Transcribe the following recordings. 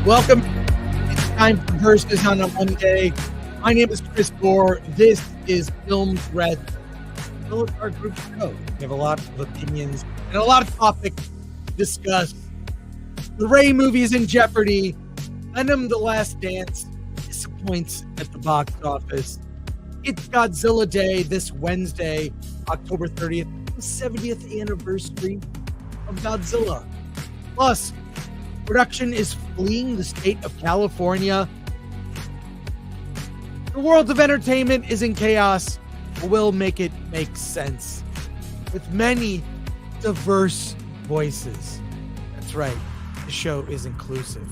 Welcome. It's time for Versus on a Monday. My name is Chris Gore. This is Film Thread. So it's our group show. We have a lot of opinions and a lot of topics to discuss. The Ray movie is in jeopardy. Venom: The Last Dance disappoints at the box office. It's Godzilla Day this Wednesday, October 30th, the 70th anniversary of Godzilla. Plus, production is fleeing the state of California. The world of entertainment is in chaos. We'll make it make sense with many diverse voices. That's right. The show is inclusive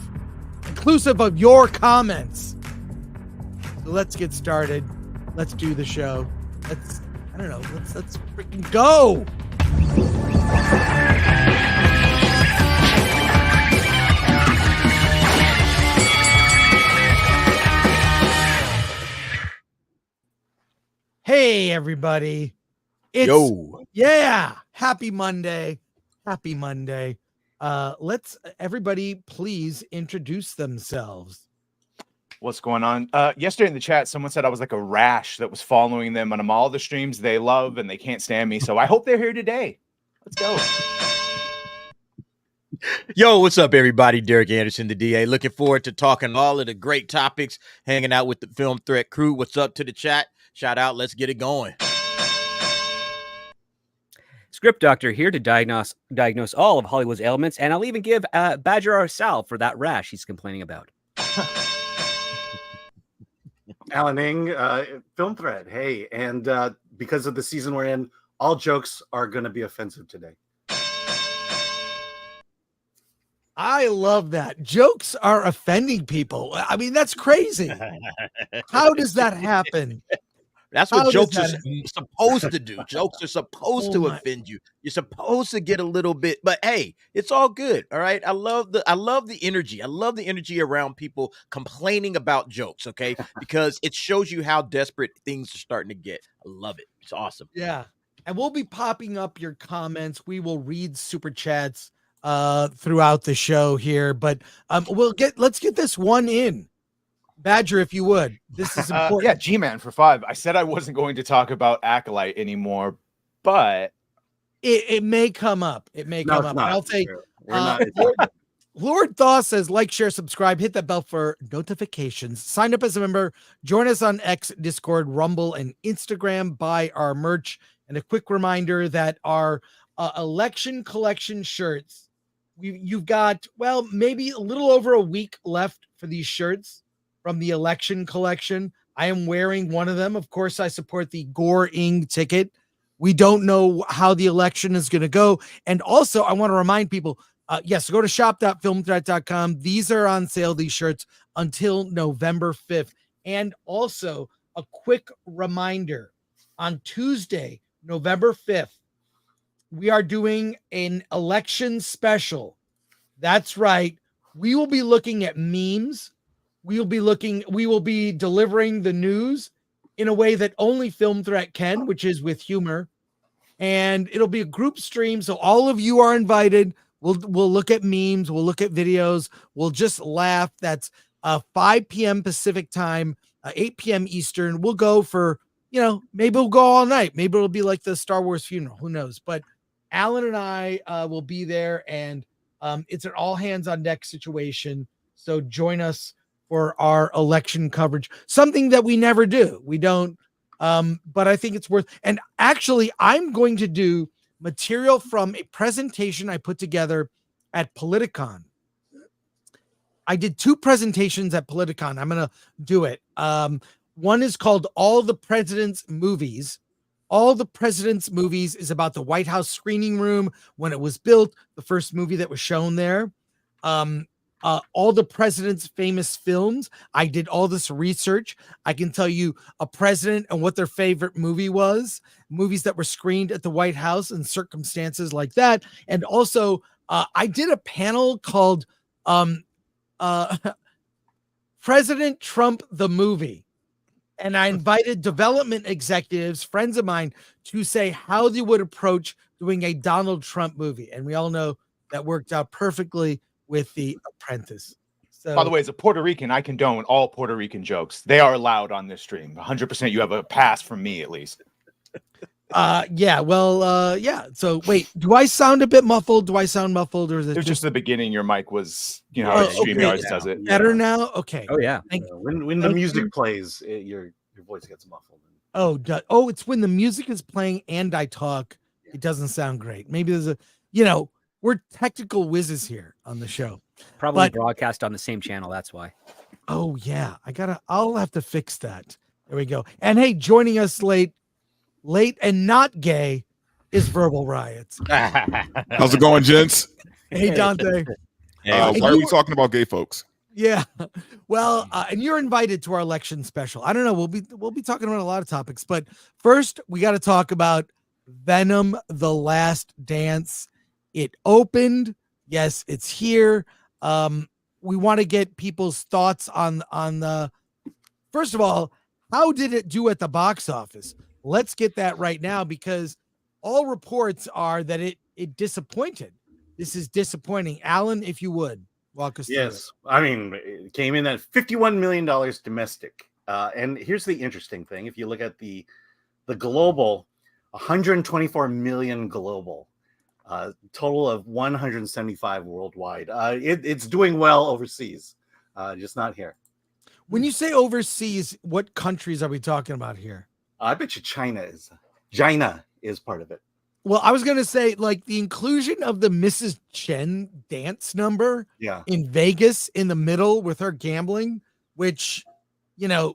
of your comments. So let's get started. Let's do the show. Let's freaking go. Hey, everybody. Happy Monday. Happy Monday. Let's everybody please introduce themselves. What's going on? Yesterday in the chat, someone said I was like a rash that was following them on all the streams they love and they can't stand me. So I hope they're here today. Let's go. Yo, what's up, everybody? Derek Anderson, the DA. Looking forward to talking all of the great topics, hanging out with the Film Threat crew. What's up to the chat? Shout out. Let's get it going. Script Doctor here to diagnose all of Hollywood's ailments, and I'll even give Badger our salve for that rash he's complaining about. Alan Ing, Film Thread. Hey, and because of the season we're in, all jokes are going to be offensive today. I love that. Jokes are offending people. I mean, that's crazy. How does that happen? That's what jokes are supposed to do. Jokes are supposed to offend you. You're supposed to get a little bit, but hey, it's all good. All right. I love the energy. I love the energy around people complaining about jokes. Okay. Because it shows you how desperate things are starting to get. I love it. It's awesome. Yeah. And we'll be popping up your comments. We will read super chats throughout the show here, but let's get this one in. Badger, if you would. This is important. Yeah, G-Man for 5. I said I wasn't going to talk about Acolyte anymore, but it may come up. It may come up. I'll say Lord Thaw says, like, share, subscribe, hit that bell for notifications, sign up as a member, join us on X, Discord, Rumble, and Instagram, buy our merch. And a quick reminder that our election collection shirts, you've got, well, maybe a little over a week left for these shirts from the election collection. I am wearing one of them. Of course, I support the Gore Ing ticket. We don't know how the election is going to go. And also, I want to remind people, yes, go to shop.filmthreat.com. These are on sale, these shirts, until November 5th. And also, a quick reminder, on Tuesday, November 5th, we are doing an election special. That's right. We will be looking at memes. We will be delivering the news in a way that only Film Threat can, which is with humor. And it'll be a group stream. So all of you are invited. We'll look at memes. We'll look at videos. We'll just laugh. That's 5 p.m. Pacific time, 8 p.m. Eastern. We'll go for, maybe we'll go all night. Maybe it'll be like the Star Wars funeral. Who knows? But Alan and I will be there, and it's an all hands on deck situation. So join us for our election coverage, something that we never do. We don't, but I think it's worth, and actually I'm going to do material from a presentation I put together at Politicon. I did 2 presentations at Politicon. I'm going to do it. One is called All the President's Movies. All the President's Movies is about the White House screening room when it was built, the first movie that was shown there. All the president's famous films. I did all this research. I can tell you a president and what their favorite movie was, movies that were screened at the White House and circumstances like that. And also, I did a panel called President Trump, the movie. And I invited development executives, friends of mine, to say how they would approach doing a Donald Trump movie. And we all know that worked out perfectly with The Apprentice. So, By the way, as a Puerto Rican, I condone all Puerto Rican jokes. They are allowed on this stream. 100%. You have a pass from me, at least. yeah. Well, yeah. So wait, do I sound a bit muffled? Do I sound muffled, or is It it was just the beginning. Your mic was, how Oh, StreamYards okay. does it. better now? Okay. Oh yeah. When the music plays, your voice gets muffled. Oh, it's when the music is playing and I talk, it doesn't sound great. Maybe there's we're technical whizzes here on the show. Probably But- broadcast on the same channel. That's why. Oh yeah, I'll have to fix that. There we go. And hey, joining us late and not gay is Verbal Riots. How's it going, gents? Hey Dante. Why are we talking about gay folks? Yeah. Well, and you're invited to our election special. I don't know. We'll be talking about a lot of topics, but first we got to talk about Venom: The Last Dance. It opened. Yes, it's here. We want to get people's thoughts on the. First of all, how did it do at the box office? Let's get that right now, because all reports are that it disappointed. This is disappointing. Alan, if you would walk us through it. Yes, I mean, it came in at $51 million domestic. And here's the interesting thing: if you look at the global, 124 million global, total of 175 worldwide. It's doing well overseas, just not here. When you say overseas, what countries are we talking about here? I bet you China is part of it. Well, I was going to say, like, the inclusion of the Mrs. Chen dance number Yeah. in Vegas in the middle with her gambling, which, at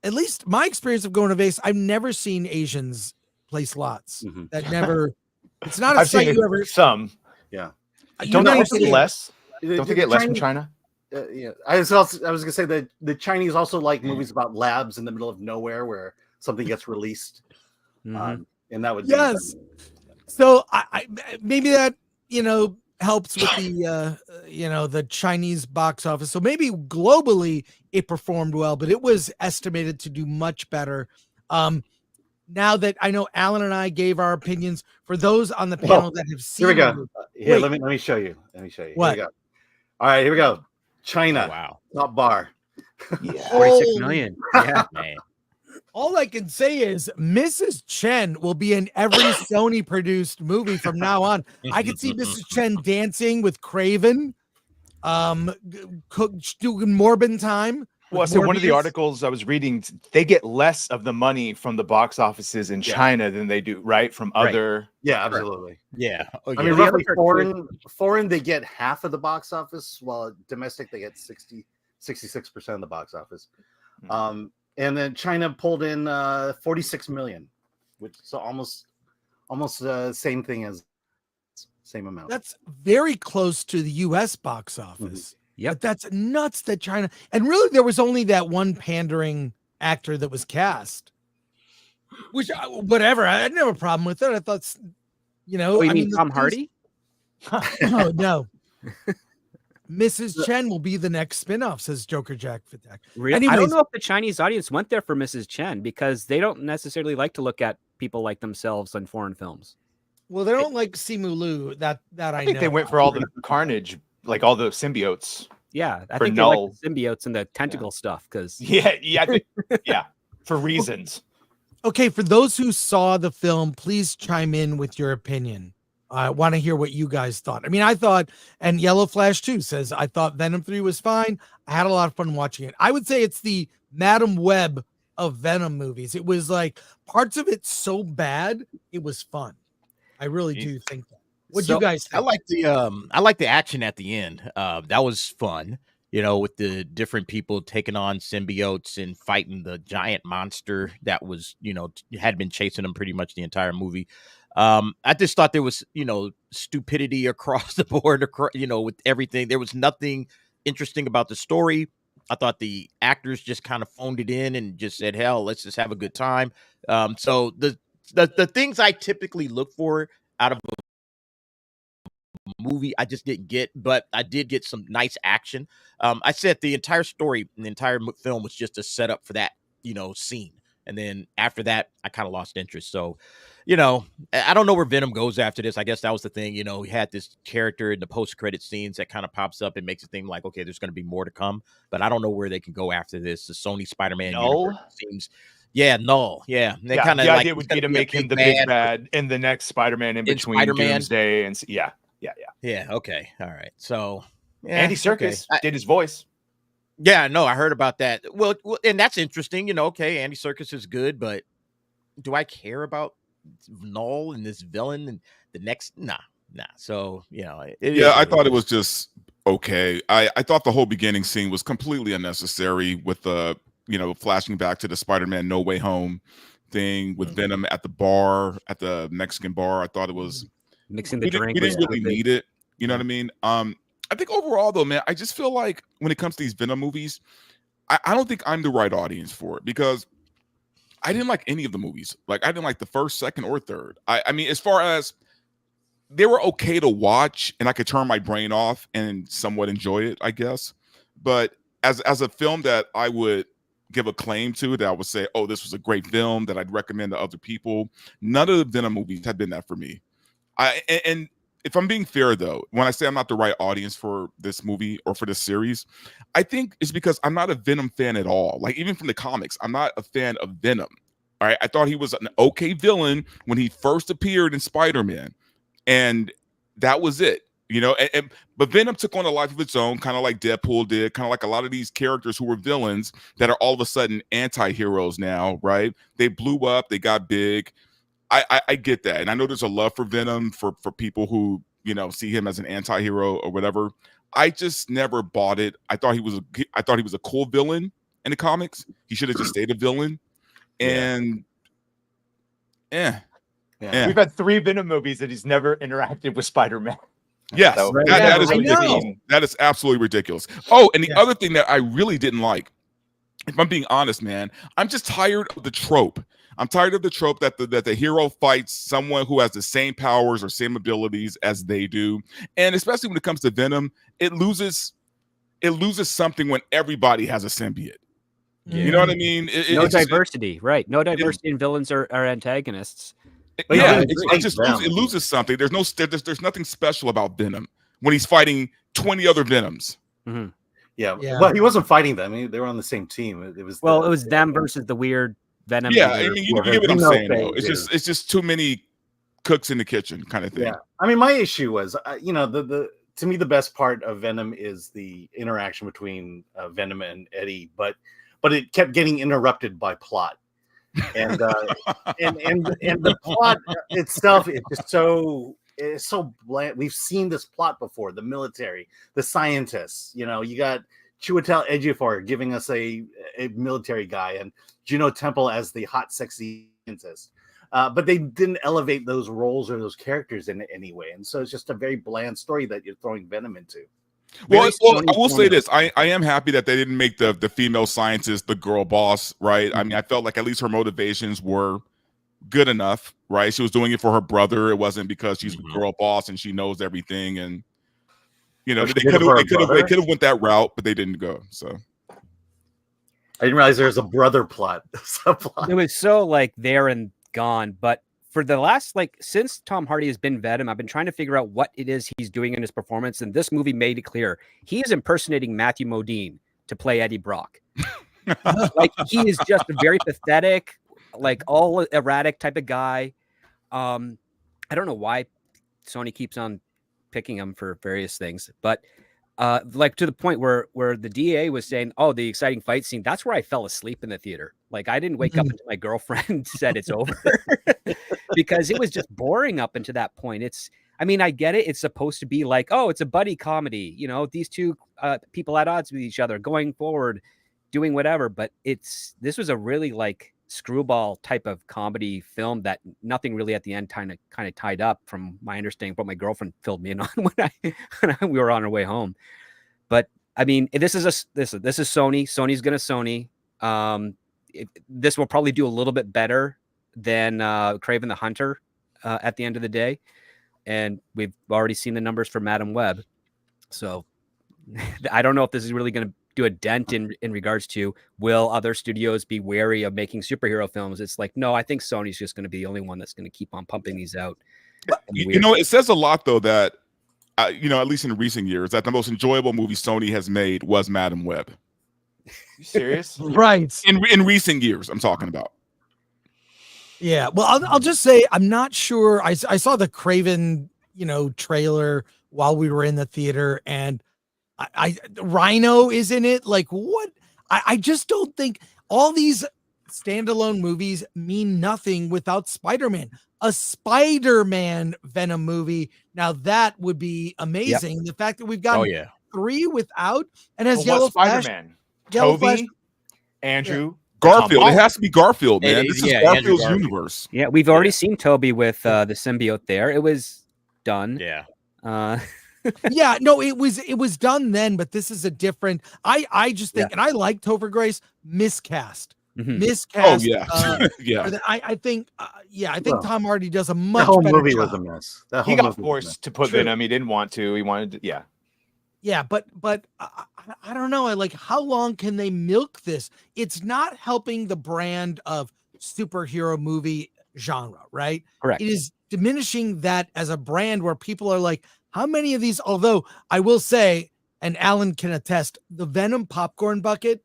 least my experience of going to Vegas, I've never seen Asians play slots. Mhm. That never, it's not a I've sight seen you ever. some. Yeah. Don't they might get see- less? Don't they get less from Chinese- China? Yeah, I was gonna say that the Chinese also like movies about labs in the middle of nowhere where something gets released, and that would Yes. So I maybe that helps with the Chinese box office. So maybe globally it performed well, but it was estimated to do much better. Now that I know Alan and I gave our opinions, for those on the panel that have seen, Here we go. Here, Wait. let me show you. What? Here we go. All right, here we go. China, Wow. top bar. Yeah. 46 million. Yeah, man. All I can say is Mrs. Chen will be in every Sony produced movie from now on. I could see Mrs. Chen dancing with Craven, doing Morbin time. Well, with so one of the Morbius. articles I was reading, they get less of the money from the box offices in Yeah. China than they do, right? From Right. other. Yeah, absolutely. Yeah. Oh, I yeah. mean, The roughly other foreign they get half of the box office, while domestic they get 66% of the box office. Hmm. And then China pulled in 46 million, which is almost same thing as same amount. That's very close to the US box office. Yep. But that's nuts that China, and really there was only that one pandering actor that was cast. Which whatever, I didn't have a problem with it. I thought, Oh, you I mean the Tom things- Hardy? Oh no. Mrs. Chen will be the next spinoff, says Joker Jack Fatak. I Anyways- don't know if the Chinese audience went there for Mrs. Chen, because they don't necessarily like to look at people like themselves in foreign films. Well, they don't like Simu Liu. That I I think know. they went for all the carnage, like all the symbiotes. Yeah, I For think null. they like the symbiotes and the tentacle stuff, because Yeah, yeah, for reasons. Okay, for those who saw the film, please chime in with your opinion. I want to hear what you guys thought. I mean, I thought, and Yellow Flash 2 says, I thought Venom 3 was fine. I had a lot of fun watching it. I would say it's the Madam Web of Venom movies. It was like parts of it so bad, it was fun. I really do think that. What do you guys think? I like the action at the end. That was fun, with the different people taking on symbiotes and fighting the giant monster that was, had been chasing them pretty much the entire movie. I just thought there was, stupidity across the board, with everything. There was nothing interesting about the story. I thought the actors just kind of phoned it in and just said, hell, let's just have a good time. So the things I typically look for out of a movie, I just didn't get, but I did get some nice action. I said the entire story and the entire film was just a setup for that, scene. And then after that, I kind of lost interest. So, you know, I don't know where Venom goes after this. I guess that was the thing. You know, he had this character in the post-credit scenes that kind of pops up and makes it seem like, okay, there's going to be more to come. But I don't know where they can go after this. The Sony Spider-Man universe seems, null. Yeah, they Yeah, kind of the like idea would be to make him the big bad in the next Spider-Man in between Spider-Man. Doomsday and yeah. Okay, all right. So Andy Serkis did his voice. Yeah, no, I heard about that. Well, and that's interesting. You know, okay, Andy Serkis is good, but do I care about Null and this villain and the next? Nah. So, you know, I thought it was just okay. I thought the whole beginning scene was completely unnecessary with the, you know, flashing back to the Spider-Man No Way Home thing with Venom at the bar, at the Mexican bar. I thought it was mixing the drink. We didn't really need it. You know what I mean? I think overall, though, man, I just feel like when it comes to these Venom movies, I don't think I'm the right audience for it because I didn't like any of the movies. Like, I didn't like the first, second, or third. I mean, as far as they were okay to watch and I could turn my brain off and somewhat enjoy it, I guess. But as a film that I would give a claim to, that I would say, oh, this was a great film that I'd recommend to other people, none of the Venom movies had been that for me. And if I'm being fair, though, when I say I'm not the right audience for this movie or for this series, I think it's because I'm not a Venom fan at all. Like, even from the comics, I'm not a fan of Venom. All right. I thought he was an okay villain when he first appeared in Spider-Man. And that was it. You know, but Venom took on a life of its own, kind of like Deadpool did, kind of like a lot of these characters who were villains that are all of a sudden anti-heroes now, right? They blew up, they got big. I get that. And I know there's a love for Venom for people who, you know, see him as an anti-hero or whatever. I just never bought it. I thought he was a cool villain in the comics. He should have just stayed a villain. And we've had 3 Venom movies that he's never interacted with Spider-Man. Yes, So, that is ridiculous. That is absolutely ridiculous. Oh, and the other thing that I really didn't like, if I'm being honest, man, I'm just tired of the trope. I'm tired of the trope that the hero fights someone who has the same powers or same abilities as they do. And especially when it comes to Venom, it loses something when everybody has a symbiote. Yeah. You know what I mean? No diversity, right? No diversity in villains or antagonists. But it loses something. There's nothing special about Venom when he's fighting 20 other Venoms. Mm-hmm. Yeah. Well, he wasn't fighting them. I mean, they were on the same team. It was them versus the weird Venom. Yeah, I mean, you get what I'm saying. Though. It's just too many cooks in the kitchen kind of thing. Yeah. I mean, my issue was, you know, to me the best part of Venom is the interaction between Venom and Eddie, but it kept getting interrupted by plot. And the plot itself is just so bland. We've seen this plot before. The military, the scientists. You know, you got Chiwetel Ejiofor giving us a military guy, and Juno Temple as the hot, sexy scientist. But they didn't elevate those roles or those characters in any way, and so it's just a very bland story that you're throwing Venom into. Well, I will say this. I am happy that they didn't make the female scientist the girl boss, right? I mean, I felt like at least her motivations were good enough, right? She was doing it for her brother. It wasn't because she's a girl boss and she knows everything. And, you know, they could have went that route, but they didn't go. So I didn't realize there was a brother plot. It was so like there and gone, but for the last, since Tom Hardy has been Venom, I've been trying to figure out what it is he's doing in his performance. And this movie made it clear. He is impersonating Matthew Modine to play Eddie Brock. He is just a very pathetic, all erratic type of guy. I don't know why Sony keeps on picking him for various things, but to the point where the DA was saying, oh, the exciting fight scene, that's where I fell asleep in the theater. I didn't wake up until my girlfriend said it's over because it was just boring up until that point. I get it. It's supposed to be it's a buddy comedy. You know, these two people at odds with each other going forward, doing whatever. But this was a really screwball type of comedy film that nothing really at the end kind of tied up, from my understanding, what my girlfriend filled me in on when we were on our way home. But I mean, this is Sony. Sony's gonna Sony. This will probably do a little bit better than Kraven the Hunter at the end of the day, and we've already seen the numbers for Madam Web. So I don't know if this is really going to do a dent in regards to will other studios be wary of making superhero films. It's like, no, I think Sony's just going to be the only one that's going to keep on pumping these out. It says a lot though that at least in recent years, that the most enjoyable movie Sony has made was Madam Web. You serious? Right. In recent years, I'm talking about. Yeah. Well, I'll just say I'm not sure. I saw the Craven, trailer while we were in the theater, and I Rhino is in it. Like, what? I just don't think all these standalone movies mean nothing without Spider-Man. A Spider-Man Venom movie. Now that would be amazing. Yep. The fact that we've got 3 without, and as Yellow Flash, Spider-Man, Toby, Andrew, Garfield. It has to be Garfield, man. This is Garfield's Garfield. universe. Yeah, we've already seen Toby with the symbiote there. It was done. Yeah. Yeah, no, it was done then, but this is a different. I just think, and I like Topher Grace, miscast. Miscast. Oh yeah, I think Tom Hardy does a much the whole better movie job. was a mess. He got forced to put Venom. He didn't want to. He wanted to. Yeah, but I don't know. I like, how long can they milk this? It's not helping the brand of superhero movie genre, right? Correct. It is diminishing that as a brand where people are like, how many of these? Although I will say, and Alan can attest, the Venom popcorn bucket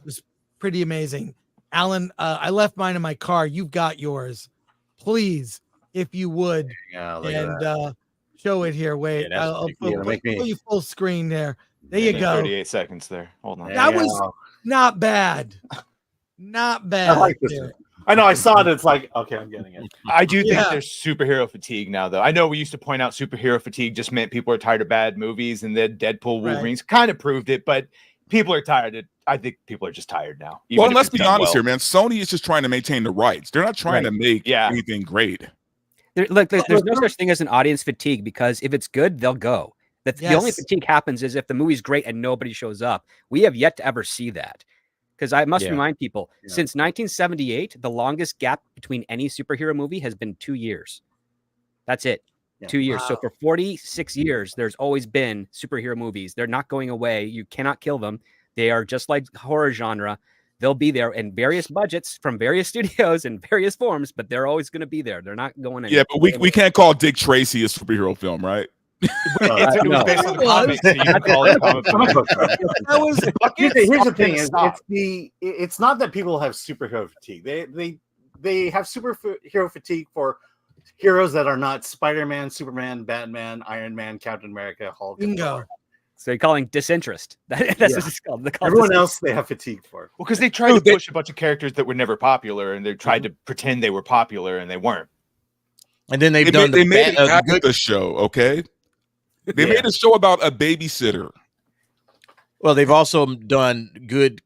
was pretty amazing. Alan, I left mine in my car. You've got yours. Please, if you would. Yeah, and show it here. Wait, I'll put you full screen there. There you go. 38 seconds there. Hold on. That was not bad. Not bad. I like this. I know. I saw it. It's like, okay, I'm getting it. I do think there's superhero fatigue now, though. I know we used to point out superhero fatigue just meant people are tired of bad movies, and then Deadpool, Wolverines kind of proved it, but people are tired. I think people are just tired now. Well, let's be honest here, man. Sony is just trying to maintain the rights. They're not trying to make anything great. There's no such thing as an audience fatigue, because if it's good, they'll go. The only fatigue happens is if the movie's great and nobody shows up. We have yet to ever see that. Because I must remind people, since 1978, the longest gap between any superhero movie has been 2 years. That's it. 2 years. Wow. So for 46 years, there's always been superhero movies. They're not going away. You cannot kill them. They are just like horror genre. They'll be there in various budgets from various studios in various forms, but they're always going to be there. They're not going anywhere. Yeah, but we can't call Dick Tracy a superhero film, right? It was based on the comics, so you can call it comic book. Here's the thing: it's not that people have superhero fatigue. They have superhero fatigue for heroes that are not Spider-Man, Superman, Batman, Iron Man, Captain America, Hulk. Bingo. So you're calling disinterest. That's what it's called. Everyone else they have fatigue for. Well, because they tried to push a bunch of characters that were never popular, and they tried to pretend they were popular, and they weren't. And then they made an Agatha show, okay? They made a show about a babysitter. Well, they've also done good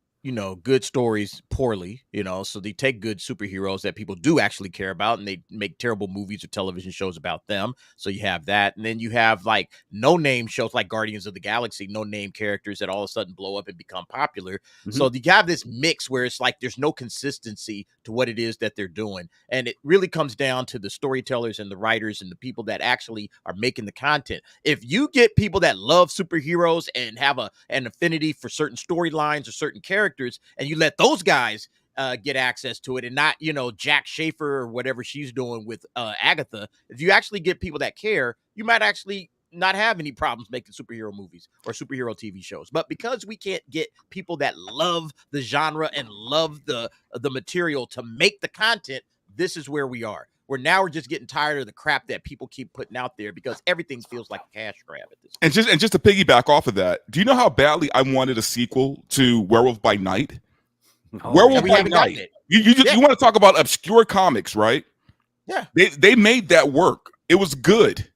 stories poorly, so they take good superheroes that people do actually care about, and they make terrible movies or television shows about them. So you have that. And then you have like no-name shows like Guardians of the Galaxy, no-name characters that all of a sudden blow up and become popular. Mm-hmm. So you have this mix where it's like there's no consistency to what it is that they're doing. And it really comes down to the storytellers and the writers and the people that actually are making the content. If you get people that love superheroes and have an affinity for certain storylines or certain characters, and you let those guys get access to it, and not Jack Schaefer or whatever she's doing with Agatha. If you actually get people that care, you might actually not have any problems making superhero movies or superhero TV shows. But because we can't get people that love the genre and love the material to make the content, this is where we are. We're just getting tired of the crap that people keep putting out there because everything feels like a cash grab at this point. And just to piggyback off of that, do you know how badly I wanted a sequel to Werewolf by Night? Werewolf by Night. You want to talk about obscure comics, right? Yeah. They made that work. It was good.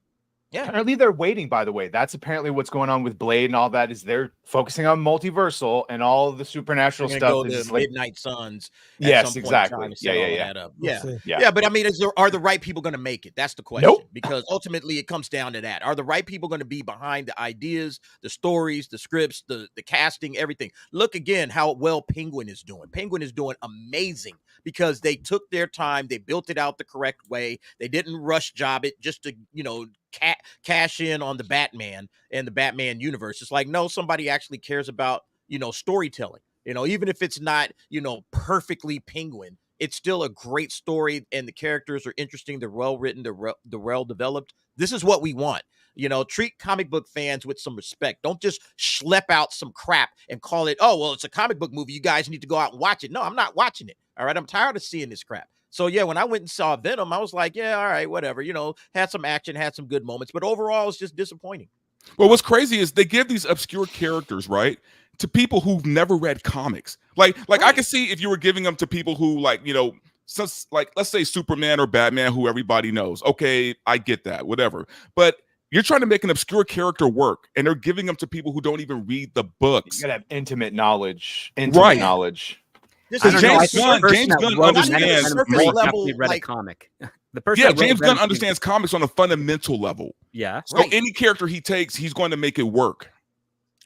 Yeah, apparently they're waiting, by the way. That's apparently what's going on with Blade and all that, is they're focusing on multiversal and all the supernatural stuff. Go to Midnight Suns. Yes, exactly. Yeah. But I mean, are the right people going to make it? That's the question. Nope. Because ultimately it comes down to that. Are the right people going to be behind the ideas, the stories, the scripts, the casting, everything? Look again how well Penguin is doing. Penguin is doing amazing because they took their time. They built it out the correct way. They didn't rush job it just to, cash in on the Batman and the Batman universe. It's like, no, somebody actually cares about storytelling. Even if it's not, perfectly Penguin, it's still a great story, and the characters are interesting. They're well written. They're well developed. This is what we want. Treat comic book fans with some respect. Don't just schlep out some crap and call it, oh, well, it's a comic book movie. You guys need to go out and watch it. No, I'm not watching it. All right. I'm tired of seeing this crap. So, yeah, when I went and saw Venom, I was like, yeah, all right, whatever. Had some action, had some good moments, but overall, it's just disappointing. Well, what's crazy is they give these obscure characters, right, to people who've never read comics. Like right. I can see if you were giving them to people who, like, let's say Superman or Batman, who everybody knows. Okay, I get that, whatever. But you're trying to make an obscure character work, and they're giving them to people who don't even read the books. You gotta have intimate knowledge. Right. Knowledge. James Gunn understands definitely read a comic. James Gunn understands comics on a fundamental level. Yeah. So any character he takes, he's going to make it work.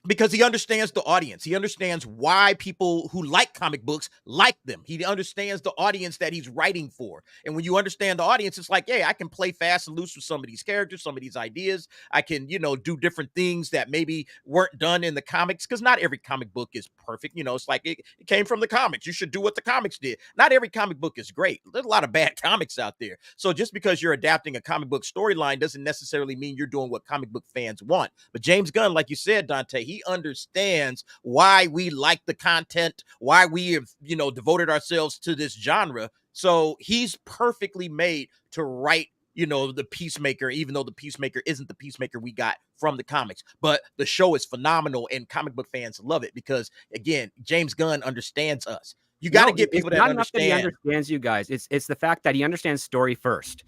Because he understands the audience. He understands why people who like comic books like them. He understands the audience that he's writing for. And when you understand the audience, it's like, hey, I can play fast and loose with some of these characters, some of these ideas. I can, do different things that maybe weren't done in the comics, because not every comic book is perfect. It's like it came from the comics. You should do what the comics did. Not every comic book is great. There's a lot of bad comics out there. So just because you're adapting a comic book storyline doesn't necessarily mean you're doing what comic book fans want. But James Gunn, like you said, Dante, he understands why we like the content, why we have, devoted ourselves to this genre. So he's perfectly made to write, the Peacemaker, even though the Peacemaker isn't the Peacemaker we got from the comics. But the show is phenomenal, and comic book fans love it because, again, James Gunn understands us. You got to get people that understand. Not enough that he understands you guys. It's the fact that he understands story first.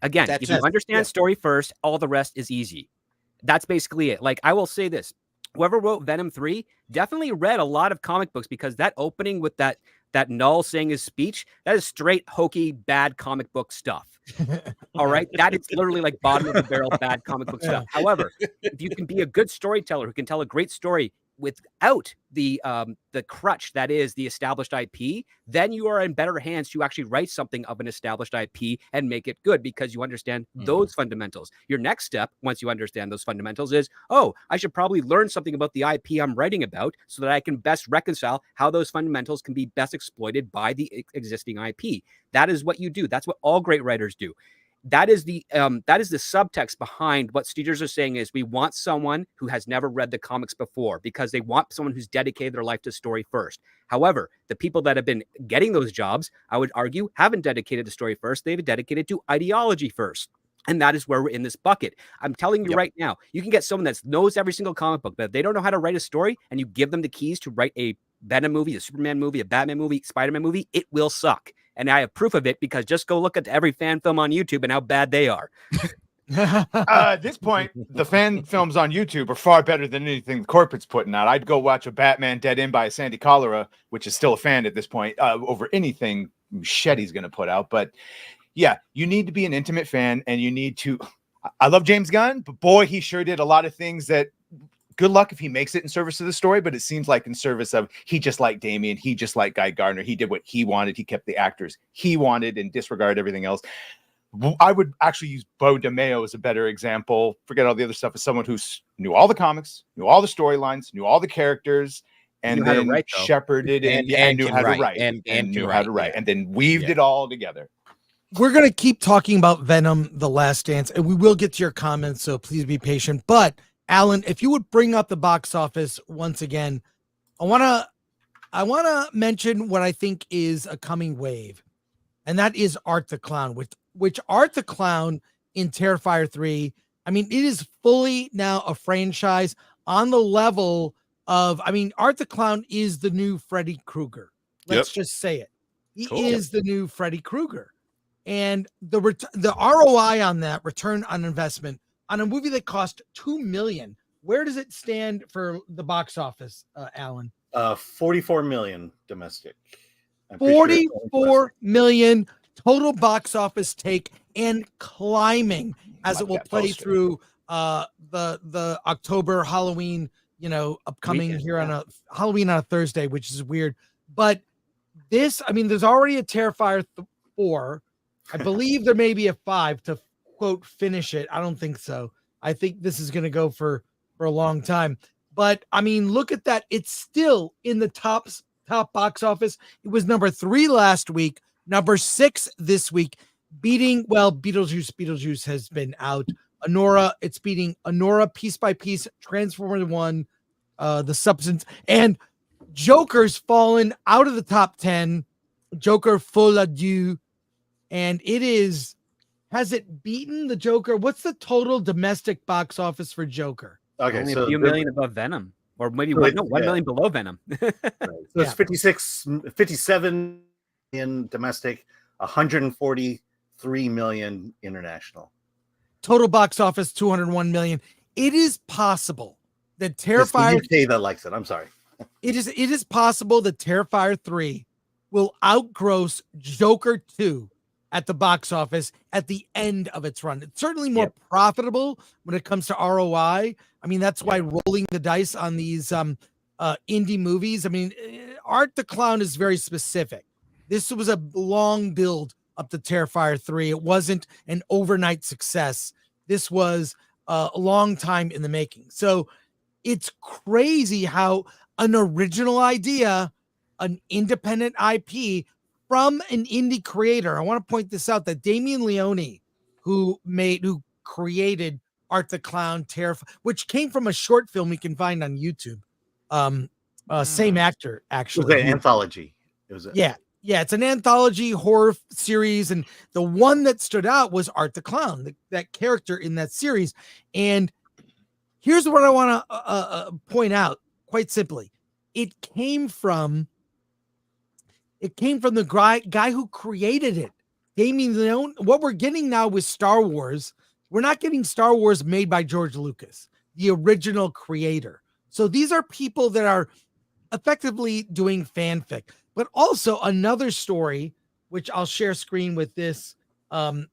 Again, if you understand story first, all the rest is easy. That's basically it. Like, I will say this. Whoever wrote Venom 3 definitely read a lot of comic books, because that opening with that Null saying his speech, that is straight hokey, bad comic book stuff. All right. That is literally like bottom of the barrel, bad comic book stuff. However, if you can be a good storyteller who can tell a great story without the crutch that is the established IP, then you are in better hands to actually write something of an established IP and make it good, because you understand those fundamentals. Your next step, once you understand those fundamentals, is, oh, I should probably learn something about the IP I'm writing about so that I can best reconcile how those fundamentals can be best exploited by the existing IP. That is what you do. That's what all great writers do. That is the subtext behind what Steegers are saying is we want someone who has never read the comics before, because they want someone who's dedicated their life to story first. However, the people that have been getting those jobs, I would argue, haven't dedicated to story first. They've dedicated to ideology first. And that is where we're in this bucket. I'm telling you right now, you can get someone that knows every single comic book, but if they don't know how to write a story and you give them the keys to write a Venom movie, a Superman movie, a Batman movie, Spider-Man movie, it will suck. And I have proof of it, because just go look at every fan film on YouTube and how bad they are. At this point, the fan films on YouTube are far better than anything the corporate's putting out. I'd go watch a Batman Dead End by Sandy Cholera, which is still a fan at this point, over anything Shetty's going to put out. But yeah, you need to be an intimate fan, and you need to. I love James Gunn, but boy, he sure did a lot of things that. Good luck if he makes it in service of the story, but it seems like in service of he just liked Damian, he just liked Guy Gardner, he did what he wanted, he kept the actors he wanted and disregarded everything else. I would actually use Bo DeMeo as a better example. Forget all the other stuff, as someone who knew all the comics, knew all the storylines, knew all the characters, and then shepherded and knew how to write and knew how to write, and then weaved it all together. We're going to keep talking about Venom: The Last Dance, and we will get to your comments, so please be patient. But Alan, if you would bring up the box office once again, I want to mention what I think is a coming wave, and that is Art the Clown, which Art the Clown in Terrifier 3, I mean, it is fully now a franchise on the level of, I mean, Art the Clown is the new Freddy Krueger. Let's just say it. He is the new Freddy Krueger. And the ROI on that, return on investment, on a movie that cost $2 million, where does it stand for the box office, Alan? 44 million domestic. 44 million total box office take, and climbing as it will play through the October Halloween, upcoming weekend, here on a Halloween on a Thursday, which is weird. But this, I mean, there's already a Terrifier 4. I believe there may be a 5 to quote finish it. I don't think so. I think this is going to go for a long time. But I mean, look at that. It's still in the top box office. It was number 3 last week, number 6 this week, beating, well, Beetlejuice has been out. Anora, it's beating Anora, Piece by Piece, Transformer 1, The Substance, and Joker's fallen out of the top 10. Joker Full Adieu. And has it beaten the Joker? What's the total domestic box office for Joker? Okay, only so a few million above Venom, or maybe 1 million below Venom. Right. So it's 57 in domestic, 143 million international. Total box office 201 million. It is possible that Terrifier It's the UK that likes it. I'm sorry. It is possible that Terrifier 3 will outgross Joker 2 at the box office at the end of its run. It's certainly more profitable when it comes to ROI. I mean, that's why rolling the dice on these indie movies. I mean, Art the Clown is very specific. This was a long build up to Terrifier 3. It wasn't an overnight success. This was a long time in the making. So it's crazy how an original idea, an independent IP from an indie creator. I want to point this out that Damien Leone, who created Art the Clown, which came from a short film we can find on YouTube. Same actor, actually. It was an anthology. It's an anthology horror series, and the one that stood out was Art the Clown, that character in that series. And here's what I want to point out quite simply. It came from the guy who created it, Damien Leone. What we're getting now with Star Wars, we're not getting Star Wars made by George Lucas, the original creator. So these are people that are effectively doing fanfic. But also another story, which I'll share screen with this, and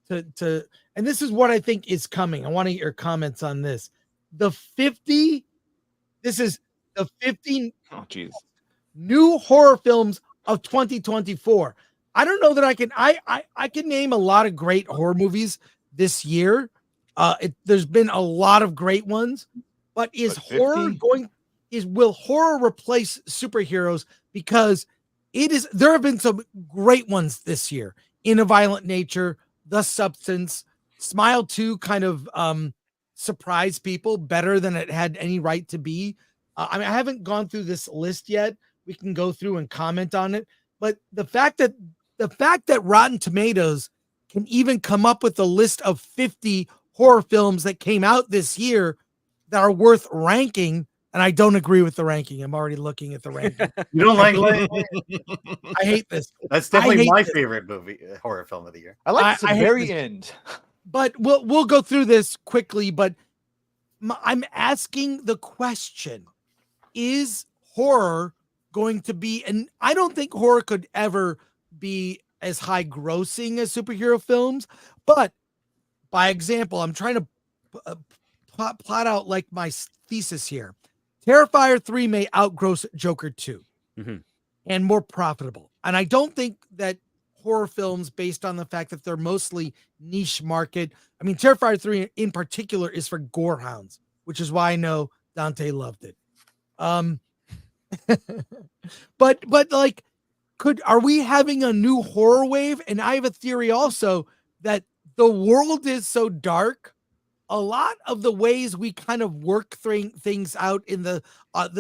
this is what I think is coming. I want to get your comments on this. This is the 50 new horror films of 2024. I don't know that I can name a lot of great horror movies this year. There's been a lot of great ones, but will horror replace superheroes? Because there have been some great ones this year. In a Violent Nature, The Substance, Smile 2 kind of surprised people better than it had any right to be. I mean, I haven't gone through this list yet. We can go through and comment on it. But the fact that Rotten Tomatoes can even come up with a list of 50 horror films that came out this year that are worth ranking, and I don't agree with the ranking. I'm already looking at the ranking. You don't like it? I hate this. That's definitely my favorite horror film of the year. I like the very end. But we'll go through this quickly. But I'm asking the question: is horror going to be? And I don't think horror could ever be as high grossing as superhero films. But by example, I'm trying to plot out like my thesis here. Terrifier 3 may outgross Joker 2 and more profitable. And I don't think that horror films, based on the fact that they're mostly niche market. I mean, Terrifier 3 in particular is for gore hounds, which is why I know Dante loved it. But like, are we having a new horror wave? And I have a theory also that the world is so dark. A lot of the ways we kind of work things out in the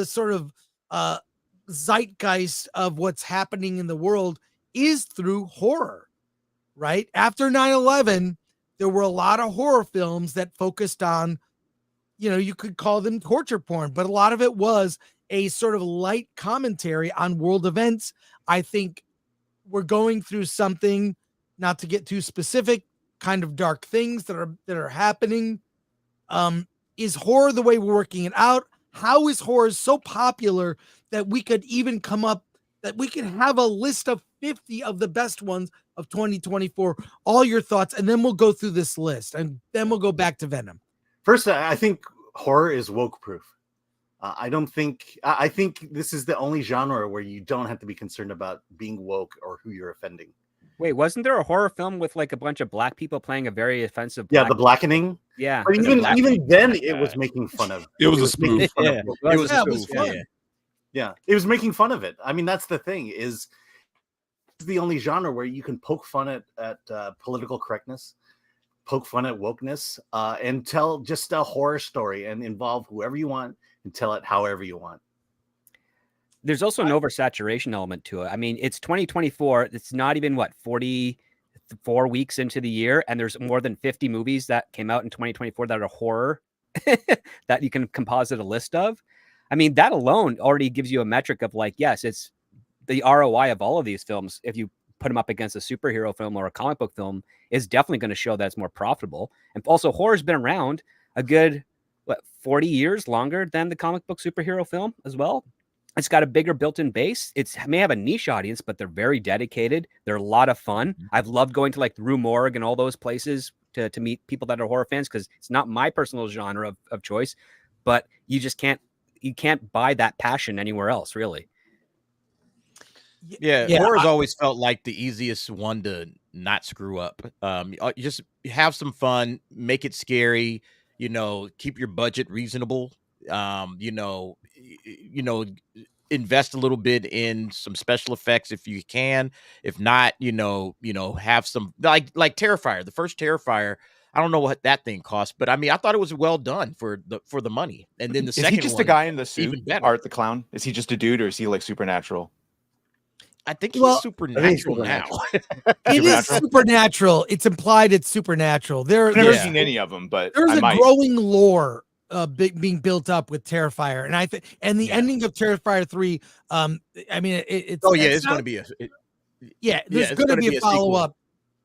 sort of zeitgeist of what's happening in the world is through horror, right? After 9/11, there were a lot of horror films that focused on, you could call them torture porn, but a lot of it was a sort of light commentary on world events. I think we're going through something, not to get too specific, kind of dark things that are happening. Is horror the way we're working it out? How is horror so popular that we could even that we can have a list of 50 of the best ones of 2024? All your thoughts, and then we'll go through this list, and then we'll go back to Venom. First, I think horror is woke proof. I think this is the only genre where you don't have to be concerned about being woke or who you're offending. Wait, wasn't there a horror film with like a bunch of black people playing a very offensive? The Blackening. Yeah. But with the even black- even then, it was making fun of. It was a making spoof. fun of Yeah, woke- it was Yeah, a it was spoof. fun. Yeah. Yeah, it was making fun of it. I mean, that's the thing, is it's the only genre where you can poke fun at political correctness, poke fun at wokeness, and tell just a horror story and involve whoever you want and tell it however you want. There's also an oversaturation element to it. I mean, it's 2024. It's not even 44 weeks into the year, and there's more than 50 movies that came out in 2024 that are horror that you can composite a list of. I mean, that alone already gives you a metric of like, yes, it's the ROI of all of these films. If you put them up against a superhero film or a comic book film, is definitely going to show that it's more profitable. And also, horror's been around a good 40 years longer than the comic book superhero film as well. It's got a bigger built-in base. It may have a niche audience, but they're very dedicated. They're a lot of fun. I've loved going to like Rue Morgue and all those places to meet people that are horror fans, because it's not my personal genre of choice, but you just can't buy that passion anywhere else, really. Yeah, Yeah, horror's always felt like the easiest one to not screw up. You just have some fun, make it scary, keep your budget reasonable. Invest a little bit in some special effects if you can. If not, have some like Terrifier. The first Terrifier, I don't know what that thing cost, but I mean, I thought it was well done for the money. And then the Is second he just one, a guy in the suit, even better. Art the Clown? Is he just a dude, or is he like supernatural? I think he's Well, supernatural now. It is supernatural. It's implied it's supernatural. I've never There's seen any of them, but there's I a might. growing lore being built up with Terrifier, and the ending of Terrifier 3. I mean, it's Oh yeah, it's it's going not- to be there's it's going to gonna be be a a sequel. follow up.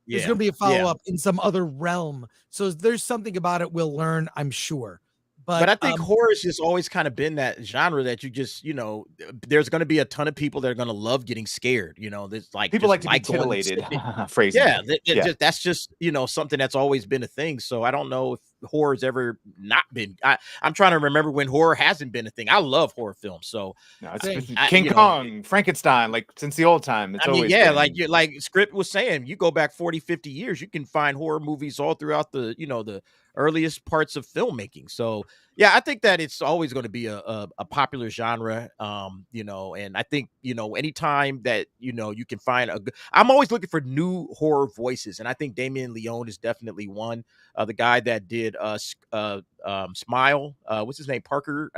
There's yeah. going to be a follow up in some other realm. So there's something about it we'll learn, I'm sure. But I think horror has just always kind of been that genre that you just, there's going to be a ton of people that are going to love getting scared. There's like People just like to be going titillated. to Phrasing. Yeah, that's just something that's always been a thing. So I don't know if horror's ever not been. I'm trying to remember when horror hasn't been a thing. I love horror films. So No, it's King Kong, Frankenstein, like since the old time. It's always been. like Script was saying, you go back 40, 50 years, you can find horror movies all throughout the earliest parts of filmmaking. So yeah, I think that it's always going to be a popular genre. And I think, anytime that, you can find I'm always looking for new horror voices. And I think Damien Leone is definitely one. The guy that did Smile, what's his name? Parker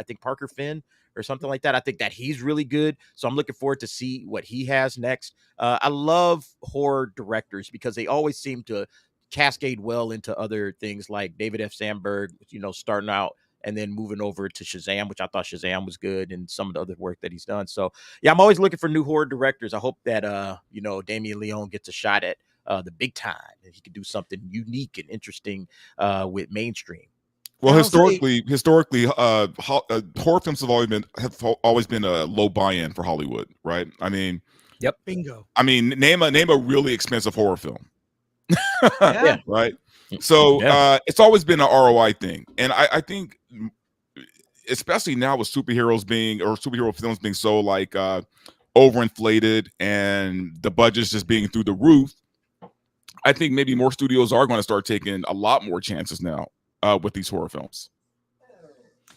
Finn or something like that. I think that he's really good. So I'm looking forward to see what he has next. I love horror directors because they always seem to cascade well into other things, like David F. Sandberg, starting out and then moving over to Shazam, which I thought Shazam was good, and some of the other work that he's done. So yeah, I'm always looking for new horror directors. I hope that Damien Leone gets a shot at the big time, and he can do something unique and interesting with mainstream. Well, historically, horror films have always been a low buy-in for Hollywood, right? I mean, bingo. I mean, name a really expensive horror film. Yeah. Right. So it's always been an ROI thing, and I think, especially now with superhero films being so like overinflated and the budgets just being through the roof, I think maybe more studios are going to start taking a lot more chances now with these horror films.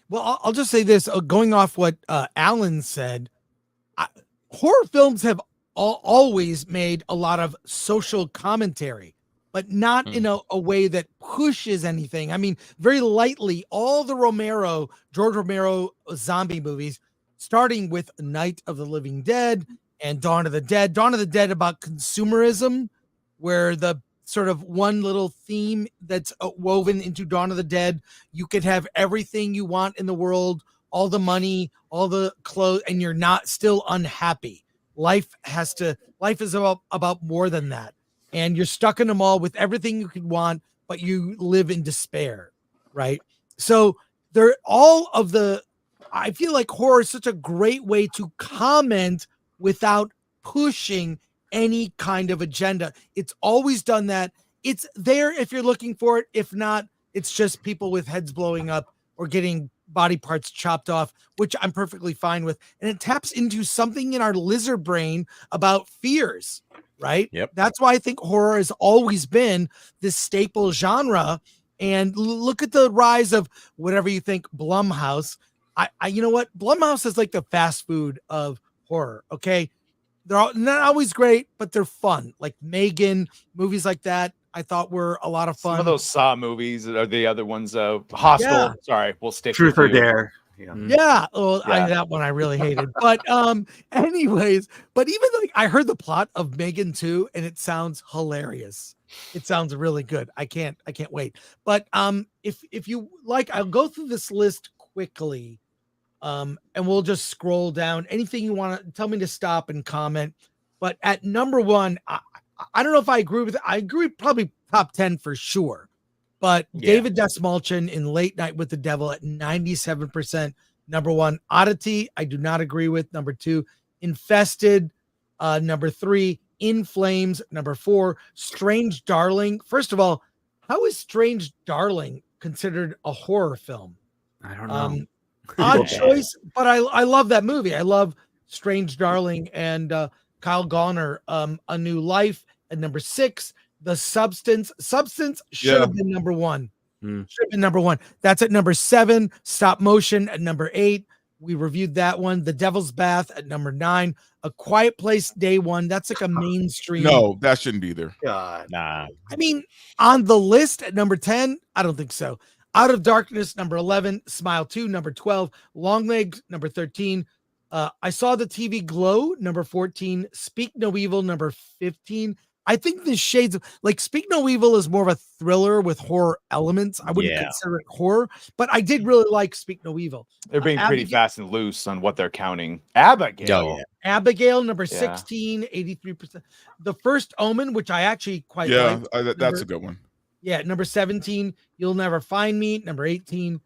Well, I'll just say this, going off what Alan said, horror films have always made a lot of social commentary, but not in a way that pushes anything. I mean, very lightly, all the George Romero zombie movies, starting with Night of the Living Dead and Dawn of the Dead about consumerism, where the sort of one little theme that's woven into Dawn of the Dead, you could have everything you want in the world, all the money, all the clothes, and you're not still unhappy. Life is about more than that. And you're stuck in a mall with everything you could want, but you live in despair, right? So I feel like horror is such a great way to comment without pushing any kind of agenda. It's always done that. It's there if you're looking for it. If not, it's just people with heads blowing up or getting body parts chopped off, which I'm perfectly fine with. And it taps into something in our lizard brain about fears, right? Yep. That's why I think horror has always been this staple genre. And look at the rise of whatever you think Blumhouse. You know what? Blumhouse is like the fast food of horror. Okay. They're not always great, but they're fun. Like Megan, movies like that, I thought were a lot of fun. Some of those Saw movies are the other ones. Hostel. Yeah. Sorry, we'll stick Truth with or you. Dare. Yeah. Well, Yeah. that one I really hated. But anyways, but even like I heard the plot of Megan 2, and it sounds hilarious. It sounds really good. I can't wait. But if you like, I'll go through this list quickly. And we'll just scroll down. Anything you want to tell me to stop and comment. But at number 1, I don't know if I agree with it. I agree probably top 10 for sure. But David Desmalchin in Late Night with the Devil at 97%. Number 1, Oddity, I do not agree with. Number 2, Infested. Number 3, In Flames. Number 4, Strange Darling. First of all, how is Strange Darling considered a horror film? I don't know. Odd choice, but I love that movie. I love Strange Darling and Kyle Gallner, A New Life. At number 6, The Substance. Substance should have been number 1. Should have been number 1. That's at number 7. Stop Motion at number 8. We reviewed that one. The Devil's Bath at number 9. A Quiet Place Day 1. That's like a mainstream. No, that shouldn't be there. God. Nah. I mean, on the list at number 10, I don't think so. Out of Darkness, number 11. Smile 2, number 12. Longlegs, number 13. I Saw the TV Glow, number 14. Speak No Evil, number 15. I think the shades of like Speak No Evil is more of a thriller with horror elements. I wouldn't consider it horror, but I did really like Speak No Evil. They're being pretty fast and loose on what they're counting. Abigail. Abigail, number 16, 83%. The First Omen, which I actually quite like. That's a good one. Yeah, number 17, You'll Never Find Me. Number 18,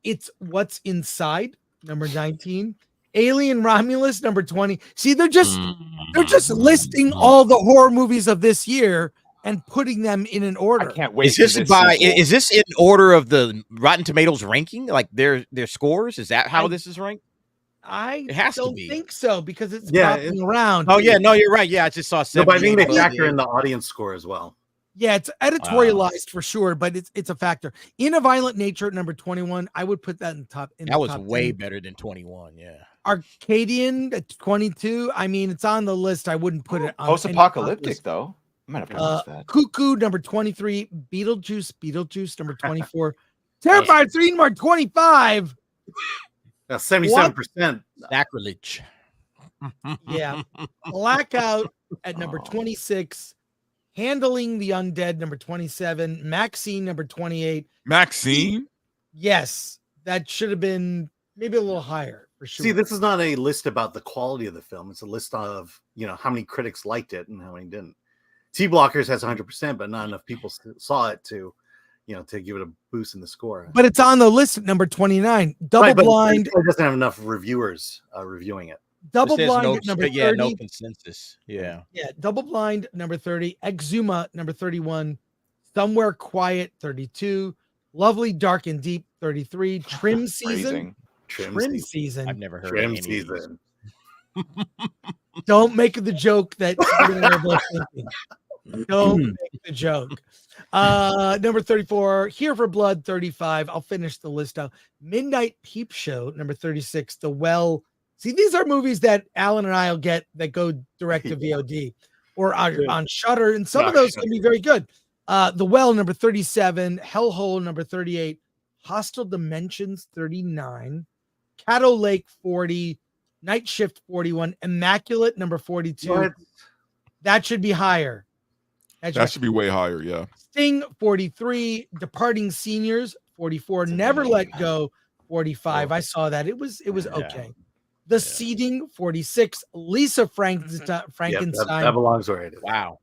It's What's Inside. Number 19, Alien Romulus. Number 20. See, they're just listing all the horror movies of this year and putting them in an order. I can't wait. Is this in order of the Rotten Tomatoes ranking, like their scores? Is that how this is ranked? I has don't to be. think so because it's popping around. Oh yeah, no, you're right. Yeah, I just saw 7. No, but I think they factor in the audience score as well. Yeah, it's editorialized for sure, but it's a factor. In a Violent Nature at number 21, I would put that in top. That was way better than 21. Yeah. Arcadian at 22. I mean, it's on the list. I wouldn't put it on post-apocalyptic though. I might have pronounced that. Cuckoo number 23. Beetlejuice number 24. Terrifier 3 number 25. That's 77%. Sacrilege. Yeah. Blackout at number 26. Handling the Undead, number 27. Maxine, number 28. Maxine? Yes. That should have been maybe a little higher for sure. See, this is not a list about the quality of the film. It's a list of, how many critics liked it and how many didn't. T-Blockers has 100%, but not enough people saw it to give it a boost in the score. But it's on the list at number 29. Double Blind. It doesn't have enough reviewers reviewing it. Double Blind at number 30. Yeah, no consensus. Yeah. Yeah, Double Blind number 30. Exuma number 31. Somewhere Quiet 32. Lovely Dark and Deep 33. Trim Season. Trim Season. I've never heard Trim of any Season. Don't make the joke that you're both thinking. Don't make the joke. Number 34, Here for Blood 35. I'll finish the list out. Midnight Peep Show number 36. The Well. See, these are movies that Alan and I will get that go direct to VOD or on Shudder, and some of those can be very good. The Well number 37. Hellhole number 38. Hostile Dimensions 39. Caddo Lake 40. Night Shift 41. Immaculate number 42. What? That should be higher. That should be way higher, yeah. Sting 43, Departing Seniors 44, Never Let Go 45. I saw that. It was okay. The Seeding 46, Lisa Frankenstein that belongs where it is. Wow.